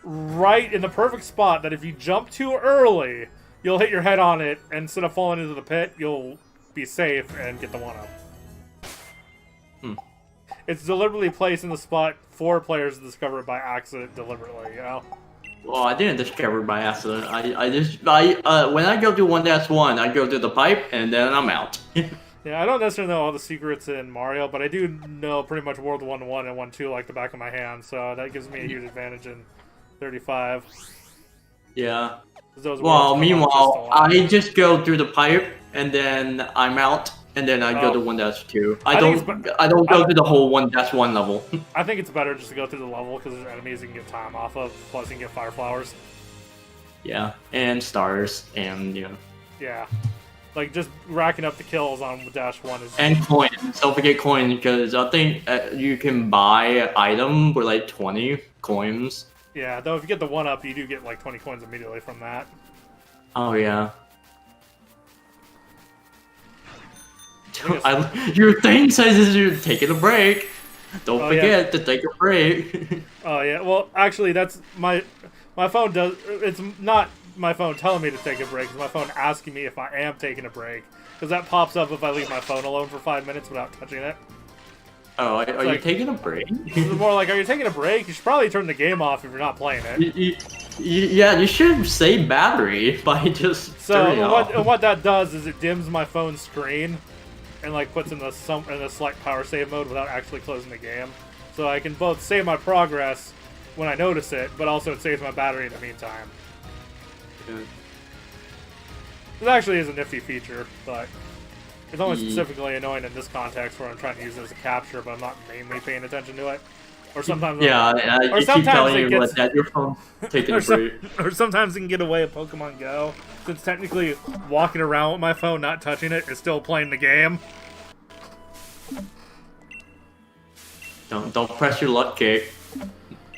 Speaker 1: right in the perfect spot that if you jump too early, you'll hit your head on it, and instead of falling into the pit, you'll be safe and get the one-up. It's deliberately placed in the spot for players to discover it by accident deliberately, you know?
Speaker 3: Well, I didn't discover it by accident. When I go to 1-1, I go to the pipe, and then I'm out.
Speaker 1: Yeah, I don't necessarily know all the secrets in Mario, but I do know pretty much World 1-1 and 1-2 like the back of my hand, so that gives me a huge advantage in 35.
Speaker 3: Yeah.
Speaker 1: Well,
Speaker 3: meanwhile, I just go through the pipe, and then I'm out. And then I go to 1-2. I don't go to the whole 1-1 level.
Speaker 1: I think it's better just to go through the level because there's enemies you can get time off of. Plus, you can get fire flowers.
Speaker 3: Yeah, and stars, and
Speaker 1: Yeah, like just racking up the kills on -1 is.
Speaker 3: And coins. Don't forget coins, because I think you can buy an item for like 20 coins.
Speaker 1: Yeah, though if you get the 1-up, you do get like 20 coins immediately from that.
Speaker 3: Oh yeah. Your thing says you're taking a break. Don't
Speaker 1: Oh,
Speaker 3: forget to take a break.
Speaker 1: Oh yeah, well actually that's my phone does. It's not my phone telling me to take a break. It's my phone asking me if I am taking a break, because that pops up if I leave my phone alone for 5 minutes without touching it.
Speaker 3: Oh, are you
Speaker 1: like-
Speaker 3: taking a break?
Speaker 1: It's more like, are you taking a break? You should probably turn the game off if you're not playing it.
Speaker 3: Yeah, you should save battery by just turning it off.
Speaker 1: What that does is it dims my phone's screen and like puts in the slight power save mode without actually closing the game. So I can both save my progress when I notice it, but also it saves my battery in the meantime.
Speaker 3: Yeah.
Speaker 1: It actually is a nifty feature, but it's only specifically annoying in this context where I'm trying to use it as a capture, but I'm not mainly paying attention to it. Or sometimes,
Speaker 3: you keep telling you that your phone's taking a break.
Speaker 1: Or sometimes it can get away in Pokemon Go, since technically walking around with my phone, not touching it, is still playing the game.
Speaker 3: Don't press your luck kick.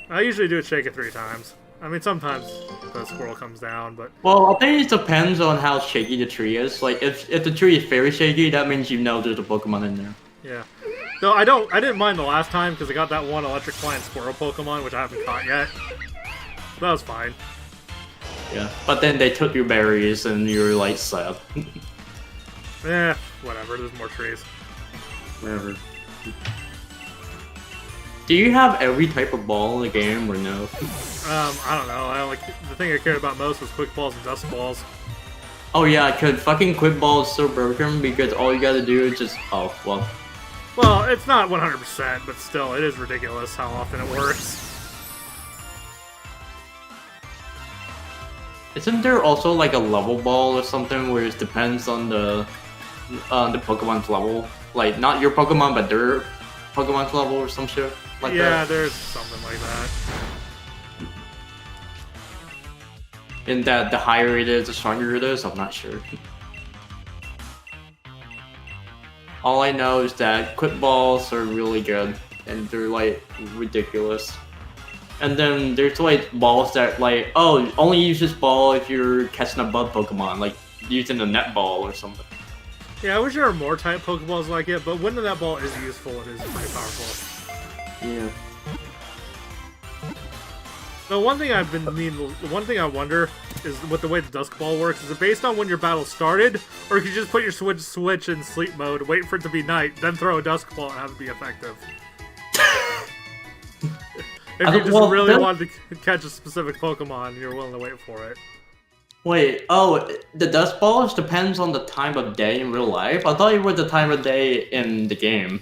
Speaker 1: I usually do it shake it 3 times. I mean, sometimes the squirrel comes down, but...
Speaker 3: Well, I think it depends on how shaky the tree is. Like, if the tree is very shaky, that means you know there's a Pokemon in there.
Speaker 1: Yeah. Though I didn't mind the last time, because I got that one electric flying squirrel Pokemon, which I haven't caught yet. That was fine.
Speaker 3: Yeah, but then they took your berries and you're like sad.
Speaker 1: Whatever, there's more trees.
Speaker 3: Whatever. Do you have every type of ball in the game or no?
Speaker 1: I don't know. The thing I cared about most was quick balls and dust balls.
Speaker 3: Oh yeah, cause fucking quick ball is so broken because all you gotta do is just
Speaker 1: Well, it's not 100%, but still, it is ridiculous how often it works.
Speaker 3: Isn't there also like a level ball or something where it depends on the Pokemon's level? Like not your Pokemon, but their Pokemon's level or some shit like that?
Speaker 1: Yeah, there's something like that.
Speaker 3: And that the higher it is, the stronger it is? I'm not sure. All I know is that quick balls are really good, and they're like ridiculous. And then there's like balls that like, oh, only use this ball if you're catching a bug Pokemon, like using a net ball or something.
Speaker 1: Yeah, I wish there were more type Pokeballs like it, but when the net ball is useful, it is pretty powerful.
Speaker 3: Yeah.
Speaker 1: The one thing I wonder is with the way the Dusk Ball works, is it based on when your battle started, or could you just put your switch in sleep mode, wait for it to be night, then throw a Dusk Ball and have it be effective? If you just really wanted to catch a specific Pokemon, you're willing to wait for it.
Speaker 3: Wait, the Dusk Balls depends on the time of day in real life? I thought it was the time of day in the game.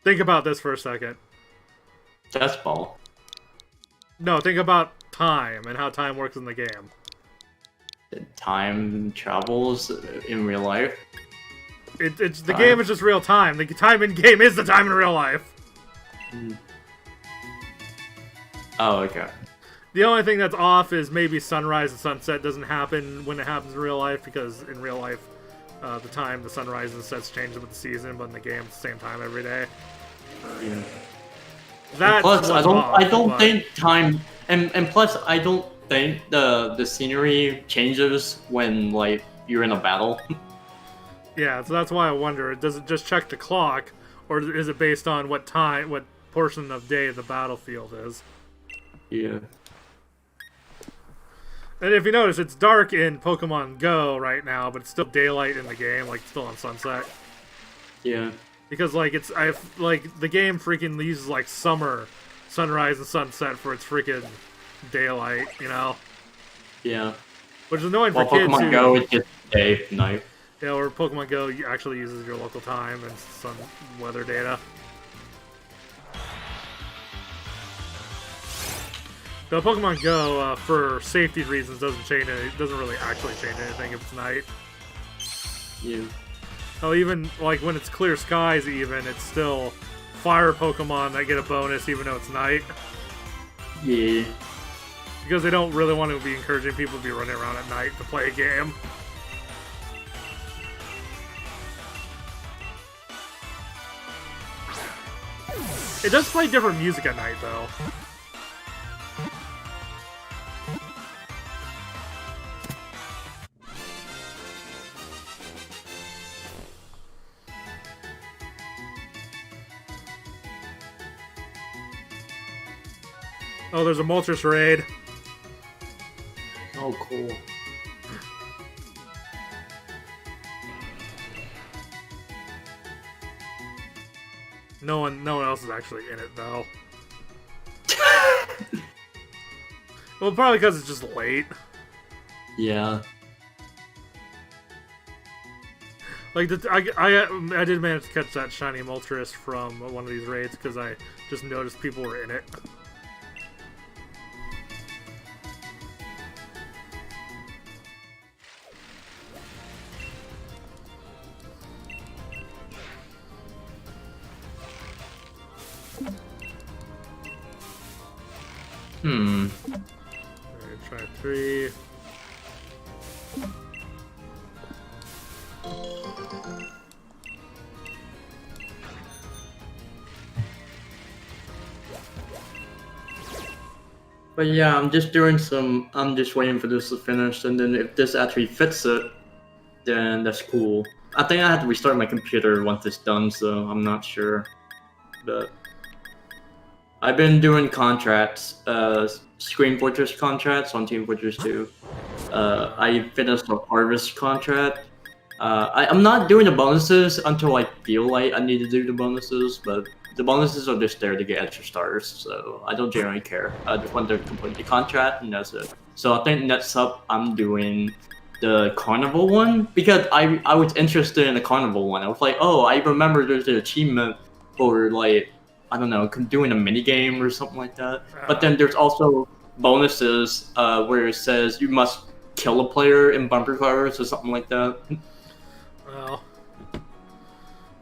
Speaker 1: Think about this for a second.
Speaker 3: Dusk Ball.
Speaker 1: No, think about time and how time works in the game.
Speaker 3: Time travels in real life?
Speaker 1: The game is just real time. The time in game is the time in real life.
Speaker 3: Oh, okay.
Speaker 1: The only thing that's off is maybe sunrise and sunset doesn't happen when it happens in real life, because in real life, the time the sunrise and sets change with the season, but in the game it's the same time every day.
Speaker 3: Yeah.
Speaker 1: That's
Speaker 3: plus, I don't
Speaker 1: but...
Speaker 3: think time, and plus I don't think the scenery changes when like you're in a battle.
Speaker 1: Yeah, so that's why I wonder, does it just check the clock, or is it based on what portion of day the battlefield is?
Speaker 3: Yeah.
Speaker 1: And if you notice, it's dark in Pokemon Go right now, but it's still daylight in the game, like still on sunset.
Speaker 3: Yeah.
Speaker 1: Because like the game freaking uses like summer sunrise and sunset for its freaking daylight, you know?
Speaker 3: Yeah.
Speaker 1: Which is annoying for kids
Speaker 3: Pokemon Go is just day, night.
Speaker 1: Yeah, or Pokemon Go actually uses your local time and sun weather data. Though Pokemon Go, for safety reasons, doesn't really actually change anything if it's night.
Speaker 3: Yeah.
Speaker 1: Oh, even like when it's clear skies, it's still fire Pokemon that get a bonus even though it's night.
Speaker 3: Yeah.
Speaker 1: Because they don't really want to be encouraging people to be running around at night to play a game. It does play different music at night, though. Oh, there's a Moltres raid.
Speaker 3: Oh, cool.
Speaker 1: No one else is actually in it though. Well, probably because it's just late.
Speaker 3: Yeah.
Speaker 1: Like I did manage to catch that shiny Moltres from one of these raids because I just noticed people were in it. Alright, try 3.
Speaker 3: But yeah, I'm just waiting for this to finish, and then if this actually fits it, then that's cool. I think I have to restart my computer once it's done, so I'm not sure. But I've been doing contracts, Screen Fortress contracts on Team Fortress 2. I finished a Harvest contract. I'm not doing the bonuses until I feel like I need to do the bonuses, but the bonuses are just there to get extra stars, so I don't generally care. I just want to complete the contract, and that's it. So I think next up, I'm doing the Carnival one, because I was interested in the Carnival one. I was like, oh, I remember there's an achievement for, like, I don't know, doing a mini game or something like that. But then there's also bonuses where it says you must kill a player in bumper cars or something like that.
Speaker 1: Well,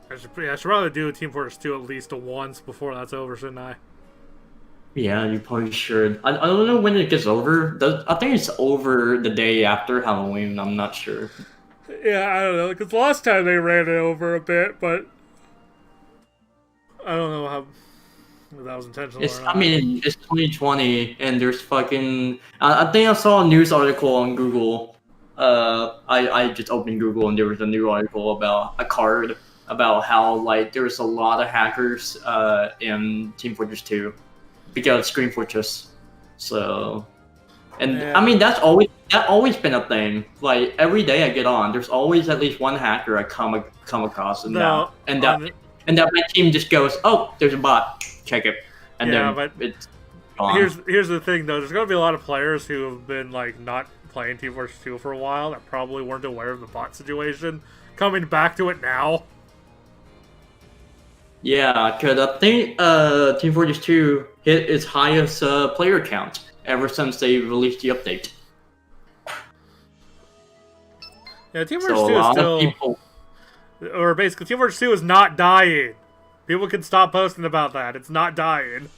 Speaker 1: I should rather do a Team Fortress 2 at least once before that's over, shouldn't I?
Speaker 3: Yeah, you probably should. I don't know when it gets over. I think it's over the day after Halloween. I'm not sure.
Speaker 1: Yeah, I don't know, because last time they ran it over a bit, but I don't know how that was intentional or not.
Speaker 3: I mean, it's 2020, and there's fucking... I think I saw a news article on Google. I just opened Google, and there was a new article about a card, about how, like, there's a lot of hackers in Team Fortress 2 because of Screen Fortress. So... And, yeah. I mean, that's always been a thing. Like, every day I get on, there's always at least one hacker I come across, and that my team just goes, oh, there's a bot, check it, and
Speaker 1: yeah,
Speaker 3: then
Speaker 1: but
Speaker 3: it's gone.
Speaker 1: Here's the thing though, there's gonna be a lot of players who have been like not playing Team Fortress 2 for a while that probably weren't aware of the bot situation, coming back to it now.
Speaker 3: Yeah, because I think Team Fortress 2 hit its highest player count ever since they released the update.
Speaker 1: Yeah, Team Fortress 2 is still... Or basically, Team Fortress 2 is not dying. People can stop posting about that. It's not dying.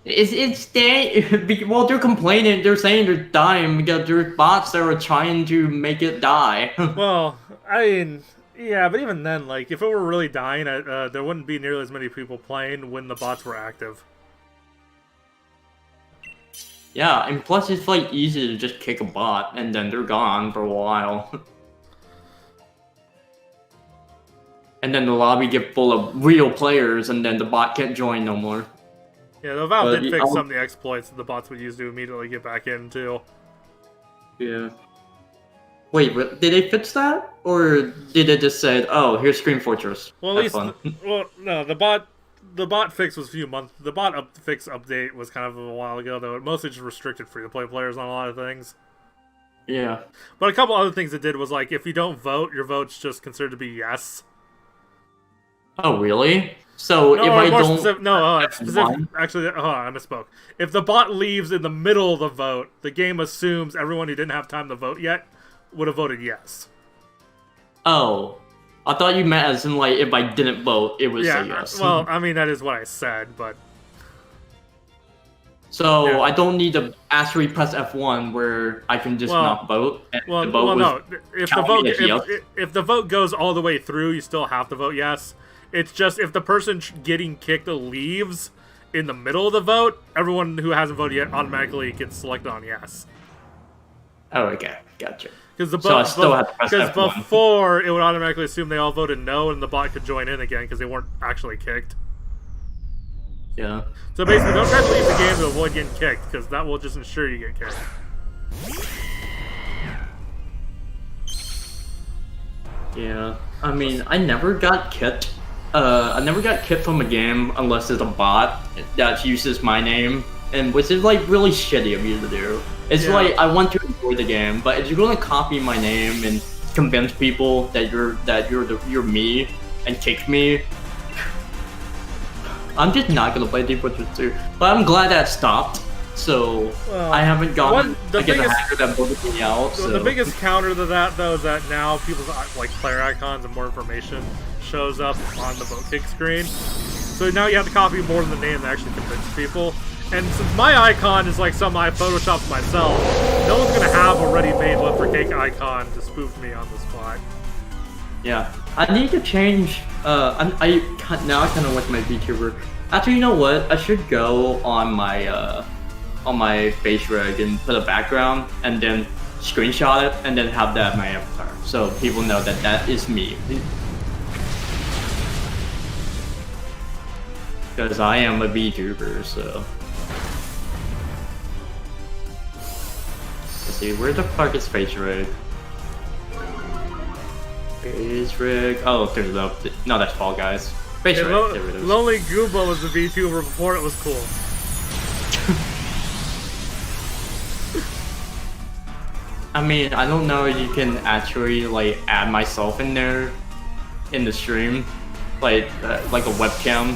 Speaker 3: It's dead. Well, they're complaining. They're saying they're dying because there's bots that are trying to make it die.
Speaker 1: Well, I mean, yeah, but even then, like, if it were really dying, there wouldn't be nearly as many people playing when the bots were active.
Speaker 3: Yeah, and plus it's, like, easy to just kick a bot, and then they're gone for a while. And then the lobby get full of real players, and then the bot can't join no more.
Speaker 1: Yeah, the Valve did fix some of the exploits that the bots would use to immediately get back in, too.
Speaker 3: Yeah. Wait, did they fix that? Or did they just say, oh, here's Screen Fortress?
Speaker 1: Well, at least... well, no, the bot fix was a few months... The bot fix update was kind of a while ago, though. It mostly just restricted free-to-play players on a lot of things.
Speaker 3: Yeah.
Speaker 1: But a couple other things it did was, like, if you don't vote, your vote's just considered to be yes.
Speaker 3: Oh, really? So no, if I don't...
Speaker 1: Actually, hold on, I misspoke. If the bot leaves in the middle of the vote, the game assumes everyone who didn't have time to vote yet would have voted yes.
Speaker 3: Oh. I thought you meant as in, like, if I didn't vote, it would say yes.
Speaker 1: Well, I mean, that is what I said, but...
Speaker 3: So, yeah. I don't need to actually press F1 where I can just not vote? And the vote
Speaker 1: no. If the vote goes all the way through, you still have to vote yes. It's just if the person getting kicked leaves in the middle of the vote, everyone who hasn't voted yet automatically gets selected on yes.
Speaker 3: Oh, okay. Gotcha.
Speaker 1: Because
Speaker 3: F1.
Speaker 1: Before, it would automatically assume they all voted no, and the bot could join in again because they weren't actually kicked.
Speaker 3: Yeah.
Speaker 1: So basically, don't try to leave the game to avoid getting kicked, because that will just ensure you get kicked.
Speaker 3: Yeah. I mean, I never got kicked. I never got kicked from a game unless there's a bot that uses my name, and which is like really shitty of you to do. It's like I want to enjoy the game, but if you're gonna copy my name and convince people that you're me and kick me, I'm just not gonna play Team Fortress 2. But I'm glad that stopped. So I haven't gone against a hacker that voted me out. So.
Speaker 1: The biggest counter to that, though, is that now people's like player icons and more information shows up on the vote kick screen. So now you have to copy more than the name to actually convince people. And since my icon is like something I photoshopped myself, no one's gonna have a ready-made left for cake icon to spoof me on the spot.
Speaker 3: Yeah, I need to change. Now I kind of like my VTuber. Actually, you know what? I should go on my face rig and put a background and then screenshot it and then have that my avatar, so people know that that is me. Because I am a VTuber, so. Let's see, where the fuck is face rig? Face rig. Oh, there's it up. No, that's Fall Guys. Face rig. There it is.
Speaker 1: Lonely Goomba was a VTuber before it was cool.
Speaker 3: I mean, I don't know if you can actually like add myself in there in the stream, like a webcam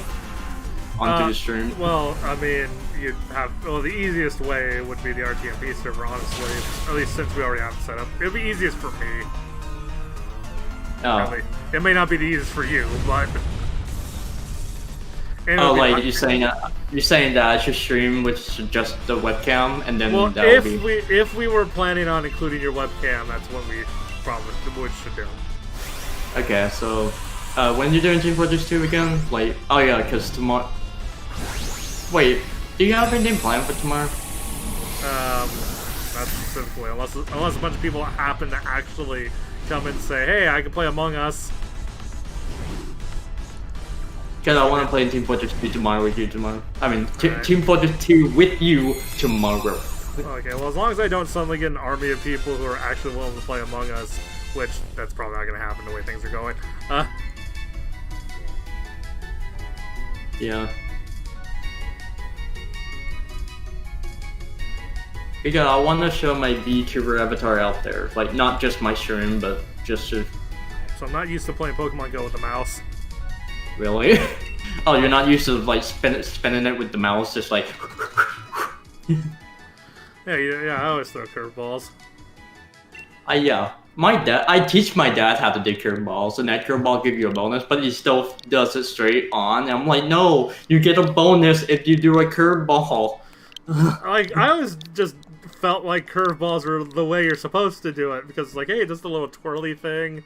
Speaker 3: onto the stream.
Speaker 1: Well, I mean, you'd have. Well, the easiest way would be the RTMP server, honestly. At least since we already have it set up, it'd be easiest for me.
Speaker 3: Oh.
Speaker 1: Probably. It may not be the easiest for you, but.
Speaker 3: Oh, like you're saying that I should stream with just the webcam, and then
Speaker 1: well,
Speaker 3: that
Speaker 1: if we were planning on including your webcam, that's what we probably should do.
Speaker 3: Okay, so when you're doing Team Fortress 2 again, like, oh yeah, because tomorrow. Wait, do you have anything planned for tomorrow?
Speaker 1: Not specifically, unless a bunch of people happen to actually come and say, "Hey, I can play Among Us."
Speaker 3: Because I want to play Team Fortress 2 tomorrow with you tomorrow. I mean, Team Fortress 2 with you tomorrow.
Speaker 1: Okay, well, as long as I don't suddenly get an army of people who are actually willing to play Among Us, which that's probably not going to happen the way things are going.
Speaker 3: Yeah. Because I want to show my VTuber avatar out there. Like, not just my stream, but just to...
Speaker 1: So I'm not used to playing Pokemon Go with the mouse.
Speaker 3: Really? Oh, you're not used to like spinning it with the mouse, just like.
Speaker 1: yeah. I always throw curveballs.
Speaker 3: Yeah. I teach my dad how to do curveballs, and that curveball gives you a bonus, but he still does it straight on. And I'm like, no, you get a bonus if you do a curveball.
Speaker 1: Like I always just felt like curveballs were the way you're supposed to do it because, like, hey, it does the little twirly thing.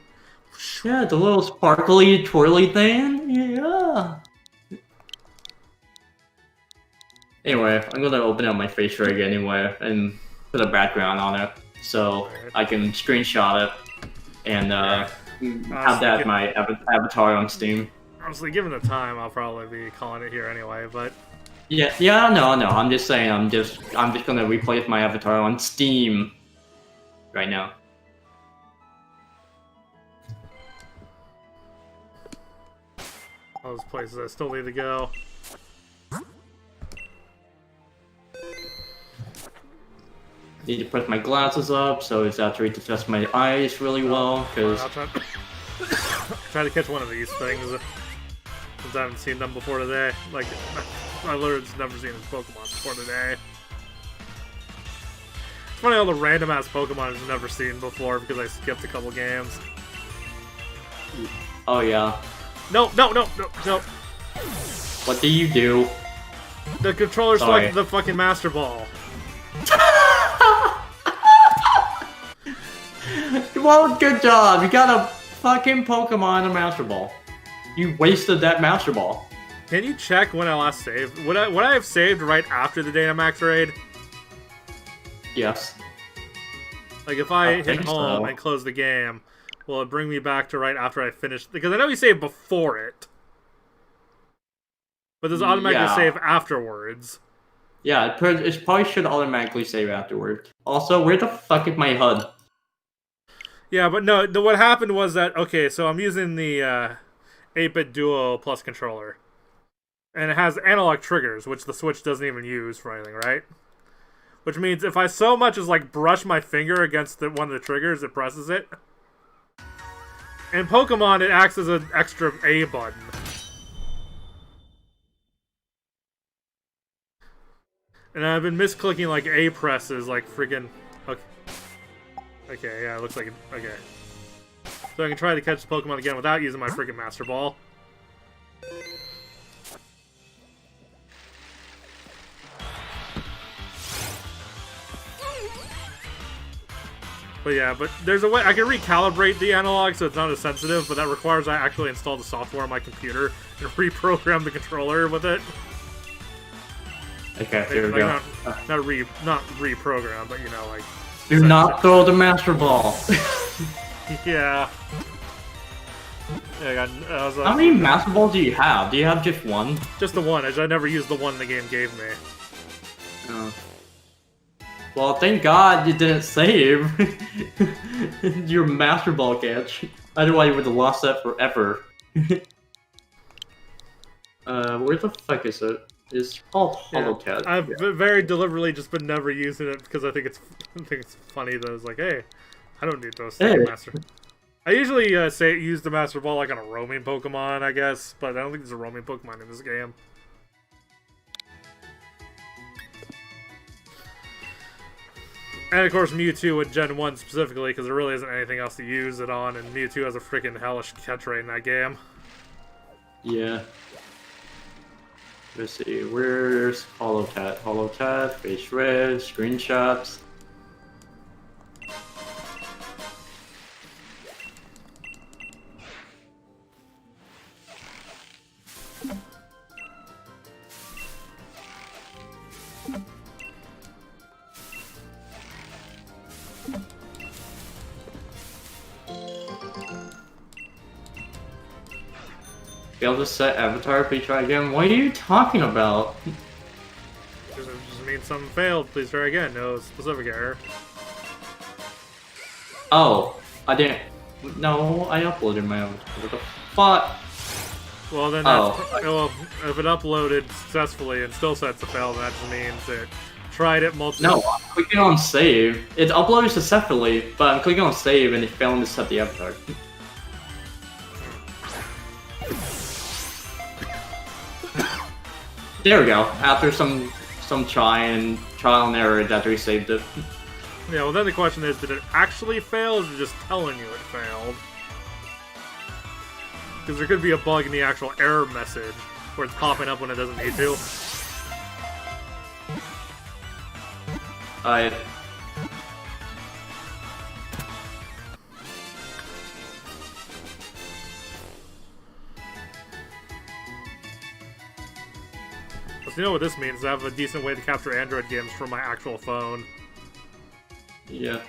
Speaker 3: Yeah, the little sparkly, twirly thing. Yeah. Anyway, I'm gonna open up my face rig anyway and put a background on it so I can screenshot it and have that as my avatar on Steam.
Speaker 1: Honestly, given the time, I'll probably be calling it here anyway. But
Speaker 3: yeah, no. I'm just saying, I'm just gonna replace my avatar on Steam right now.
Speaker 1: all those places I still need to go.
Speaker 3: Need to put my glasses up so it's actually to adjust my eyes really well, because...
Speaker 1: I'll try to catch one of these things, since I haven't seen them before today. Like, I literally just never seen a Pokemon before today. It's funny all the random-ass Pokemon I've never seen before because I skipped a couple games.
Speaker 3: Oh yeah.
Speaker 1: No.
Speaker 3: What do you do?
Speaker 1: The controller's like the fucking Master Ball.
Speaker 3: Well, good job. You got a fucking Pokemon and a Master Ball. You wasted that Master Ball.
Speaker 1: Can you check when I last saved? Would I have saved right after the Dynamax raid?
Speaker 3: Yes.
Speaker 1: Like if I hit home and close the game, will it bring me back to right after I finished? Because I know you saved before it. But does it automatically
Speaker 3: Yeah.
Speaker 1: save afterwards?
Speaker 3: Yeah, it probably should automatically save afterward. Also, where the fuck is my HUD?
Speaker 1: Yeah, but no, what happened was that, okay, so I'm using the 8-bit Duo Plus controller. And it has analog triggers, which the Switch doesn't even use for anything, right? Which means if I so much as, like, brush my finger against one of the triggers, it presses it. In Pokemon, it acts as an extra A button. And I've been misclicking, like, A presses, like, friggin'... Okay. Okay, yeah, it looks like it. Okay. So I can try to catch the Pokemon again without using my friggin' Master Ball. But yeah, but there's a way I can recalibrate the analog so it's not as sensitive, but that requires I actually install the software on my computer and reprogram the controller with it.
Speaker 3: Okay, here we go.
Speaker 1: Not reprogram, but you know, like.
Speaker 3: Do not throw the Master Ball.
Speaker 1: Yeah. Yeah,
Speaker 3: How many Master Balls do you have? Do you have just one?
Speaker 1: Just the one. I never used the one the game gave me.
Speaker 3: Oh. Well, thank God you didn't save your Master Ball catch. Otherwise, you would have lost that forever. Where the fuck is it? It's called Holocat.
Speaker 1: I've very deliberately just been never using it because I think it's funny that it's like, hey, I don't need those Master. I usually use the Master Ball like on a roaming Pokemon, I guess, but I don't think there's a roaming Pokemon in this game. And of course Mewtwo in Gen 1 specifically, because there really isn't anything else to use it on, and Mewtwo has a freaking hellish catch rate in that game.
Speaker 3: Yeah. Let's see, where's Holocat? Holocat, face red, screenshots. Failed to set avatar, please try again. What are you talking about?
Speaker 1: It just means something failed. Please try again. No specific error.
Speaker 3: Oh, I didn't. No, I uploaded my own. What the fuck?
Speaker 1: Well, then well, if it uploaded successfully and still sets a fail, that just means it tried it multiple.
Speaker 3: No, I'm clicking on save. It uploaded successfully, but I'm clicking on save and it failed to set the avatar. There we go. After some trial and error, that resaved it.
Speaker 1: Yeah, well then the question is, did it actually fail, or is it just telling you it failed? Because there could be a bug in the actual error message, where it's popping up when it doesn't need to. So you know what this means, I have a decent way to capture Android games from my actual phone.
Speaker 3: Yeah.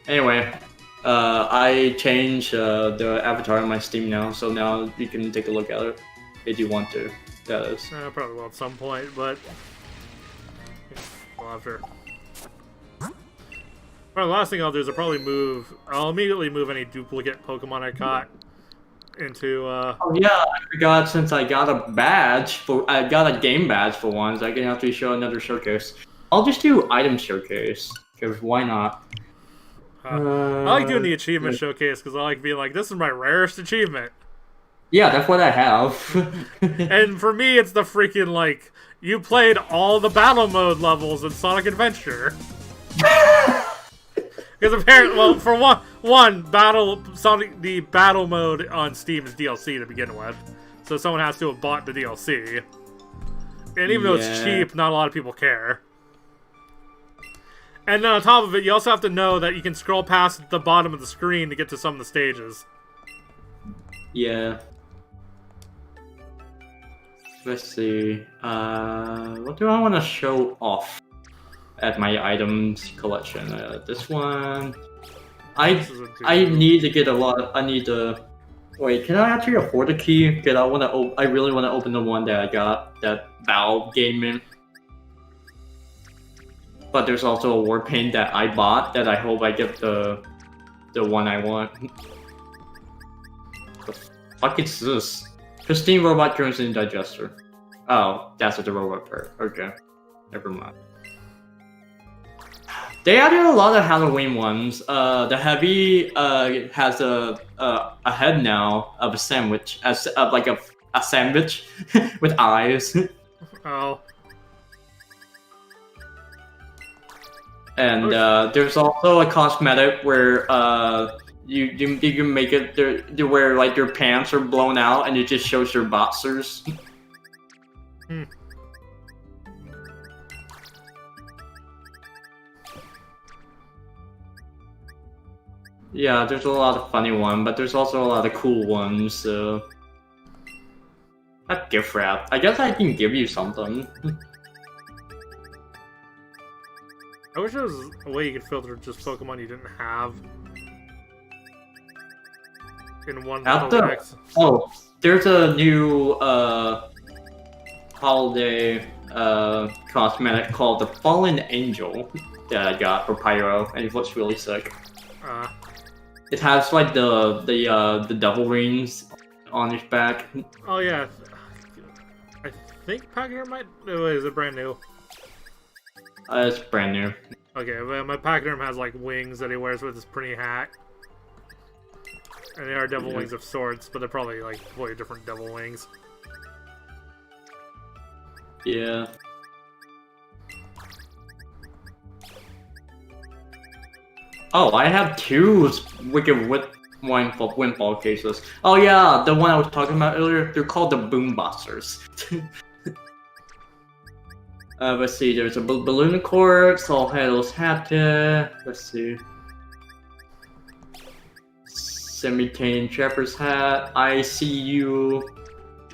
Speaker 3: Anyway, I changed the avatar on my Steam now, so now you can take a look at it if you want to. That is.
Speaker 1: Probably will at some point, but well, after. Well, the last thing I'll do is I'll immediately move any duplicate Pokemon I caught into.
Speaker 3: Oh yeah, I forgot. Since I got a game badge for once, I can actually show another showcase. I'll just do item showcase. Because why not?
Speaker 1: I like doing the achievement showcase because I like being like, this is my rarest achievement.
Speaker 3: Yeah, that's what I have.
Speaker 1: And for me, it's the freaking, like, you played all the battle mode levels in Sonic Adventure. Because apparently, well, for one, the battle mode on Steam is DLC to begin with. So someone has to have bought the DLC. And even though it's cheap, not a lot of people care. And then on top of it, you also have to know that you can scroll past the bottom of the screen to get to some of the stages.
Speaker 3: Yeah. Let's see. What do I want to show off at my items collection? This one. I need to get a lot. I need to Wait, can I actually afford the key? Because I really want to open the one that I got, that Valve gave me. But there's also a war paint that I bought that I hope I get the one I want. The fuck is this? Pristine robot drones in digester. Oh, that's what the robot part. Okay, never mind. They added a lot of Halloween ones. The heavy has a head now of a sandwich, like a sandwich with eyes.
Speaker 1: Oh.
Speaker 3: And there's also a cosmetic where you can make it where like your pants are blown out and it just shows your boxers.
Speaker 1: Hmm.
Speaker 3: Yeah, there's a lot of funny ones, but there's also a lot of cool ones. So that gift wrap. I guess I can give you something.
Speaker 1: I wish there was a way you could filter just Pokemon you didn't have in one Pokédex.
Speaker 3: Oh, there's a new holiday cosmetic called the Fallen Angel that I got for Pyro, and it looks really sick. It has like the devil rings on its back.
Speaker 1: Oh yeah, I think Pachyderm might. Oh, is it brand new?
Speaker 3: It's brand new.
Speaker 1: Okay, well, my Pachyderm has like wings that he wears with his pretty hat, and they are devil wings of sorts, but they're probably like completely different devil wings.
Speaker 3: Yeah. Oh, I have two Wicked Windfall cases. Oh yeah, the one I was talking about earlier, they're called the Boomboxers. Let's see, there's a Balloon Quartz, All Halos Hat, let's see. Semi-Tane Trapper's Hat, ICU.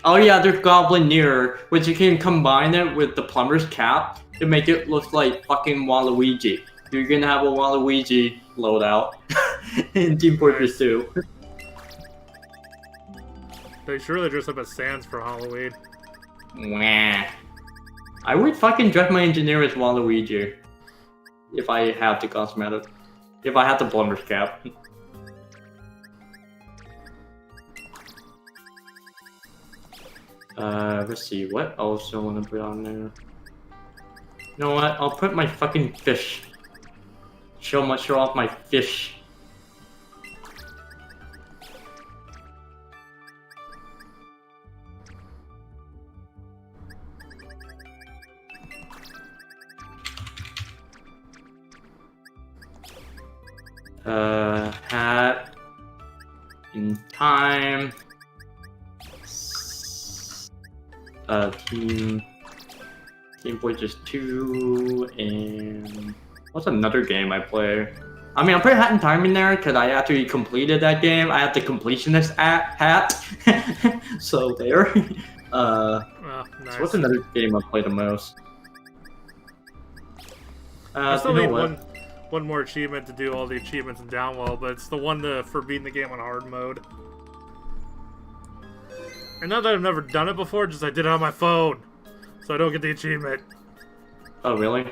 Speaker 3: Oh yeah, there's Goblinier, which you can combine it with the Plumber's Cap to make it look like fucking Waluigi. You're gonna have a Waluigi loadout in Team Fortress 2.
Speaker 1: They surely dress up as Sans for Halloween.
Speaker 3: Mwah. I would fucking dress my engineer as Waluigi if I have the cosmetic. If I had the Plumber's Cap. Let's see, what else do I want to put on there? You know what? I'll put my fucking fish. Show off my fish. Hat in time. Team Fortress 2 and what's another game I play? I mean, I put Hat in Time in there because I actually completed that game. I have the completionist hat. So there.
Speaker 1: Nice.
Speaker 3: So what's another game I play the most?
Speaker 1: I still need one more achievement to do all the achievements in Downwell, but it's the one for beating the game on hard mode. And not that I've never done it before, just I did it on my phone, so I don't get the achievement.
Speaker 3: Oh, really?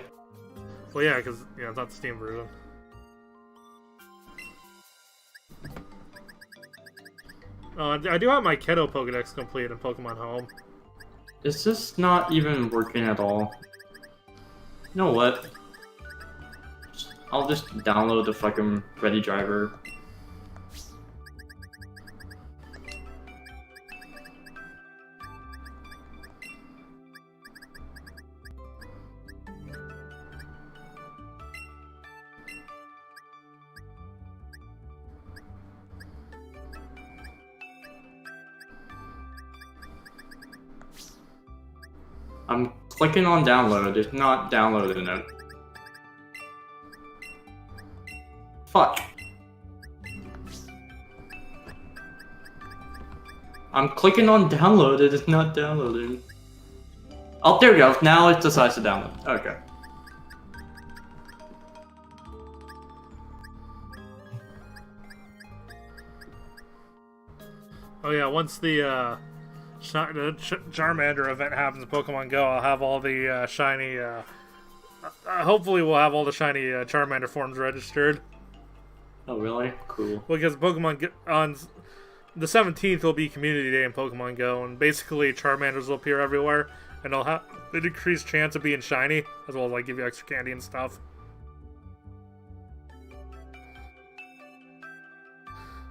Speaker 1: Well, yeah, because it's not the Steam version. Oh, I do have my Keto Pokédex complete in Pokemon Home.
Speaker 3: Is this not even working at all? You know what? I'll just download the fucking Ready driver. I'm clicking on download, it's not downloading it. Fuck. I'm clicking on download, it is not downloading. Oh, there we go, now it decides to download. Okay.
Speaker 1: Oh yeah, once the Charmander event happens in Pokemon Go, I'll have all the shiny. Hopefully, we'll have all the shiny Charmander forms registered.
Speaker 3: Oh, really? Cool.
Speaker 1: Because on the 17th will be Community Day in Pokemon Go, and basically Charmanders will appear everywhere, and they'll have a decreased chance of being shiny, as well as like give you extra candy and stuff.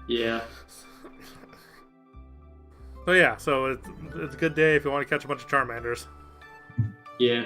Speaker 3: Yeah.
Speaker 1: So yeah, so it's a good day if you want to catch a bunch of Charmanders.
Speaker 3: Yeah.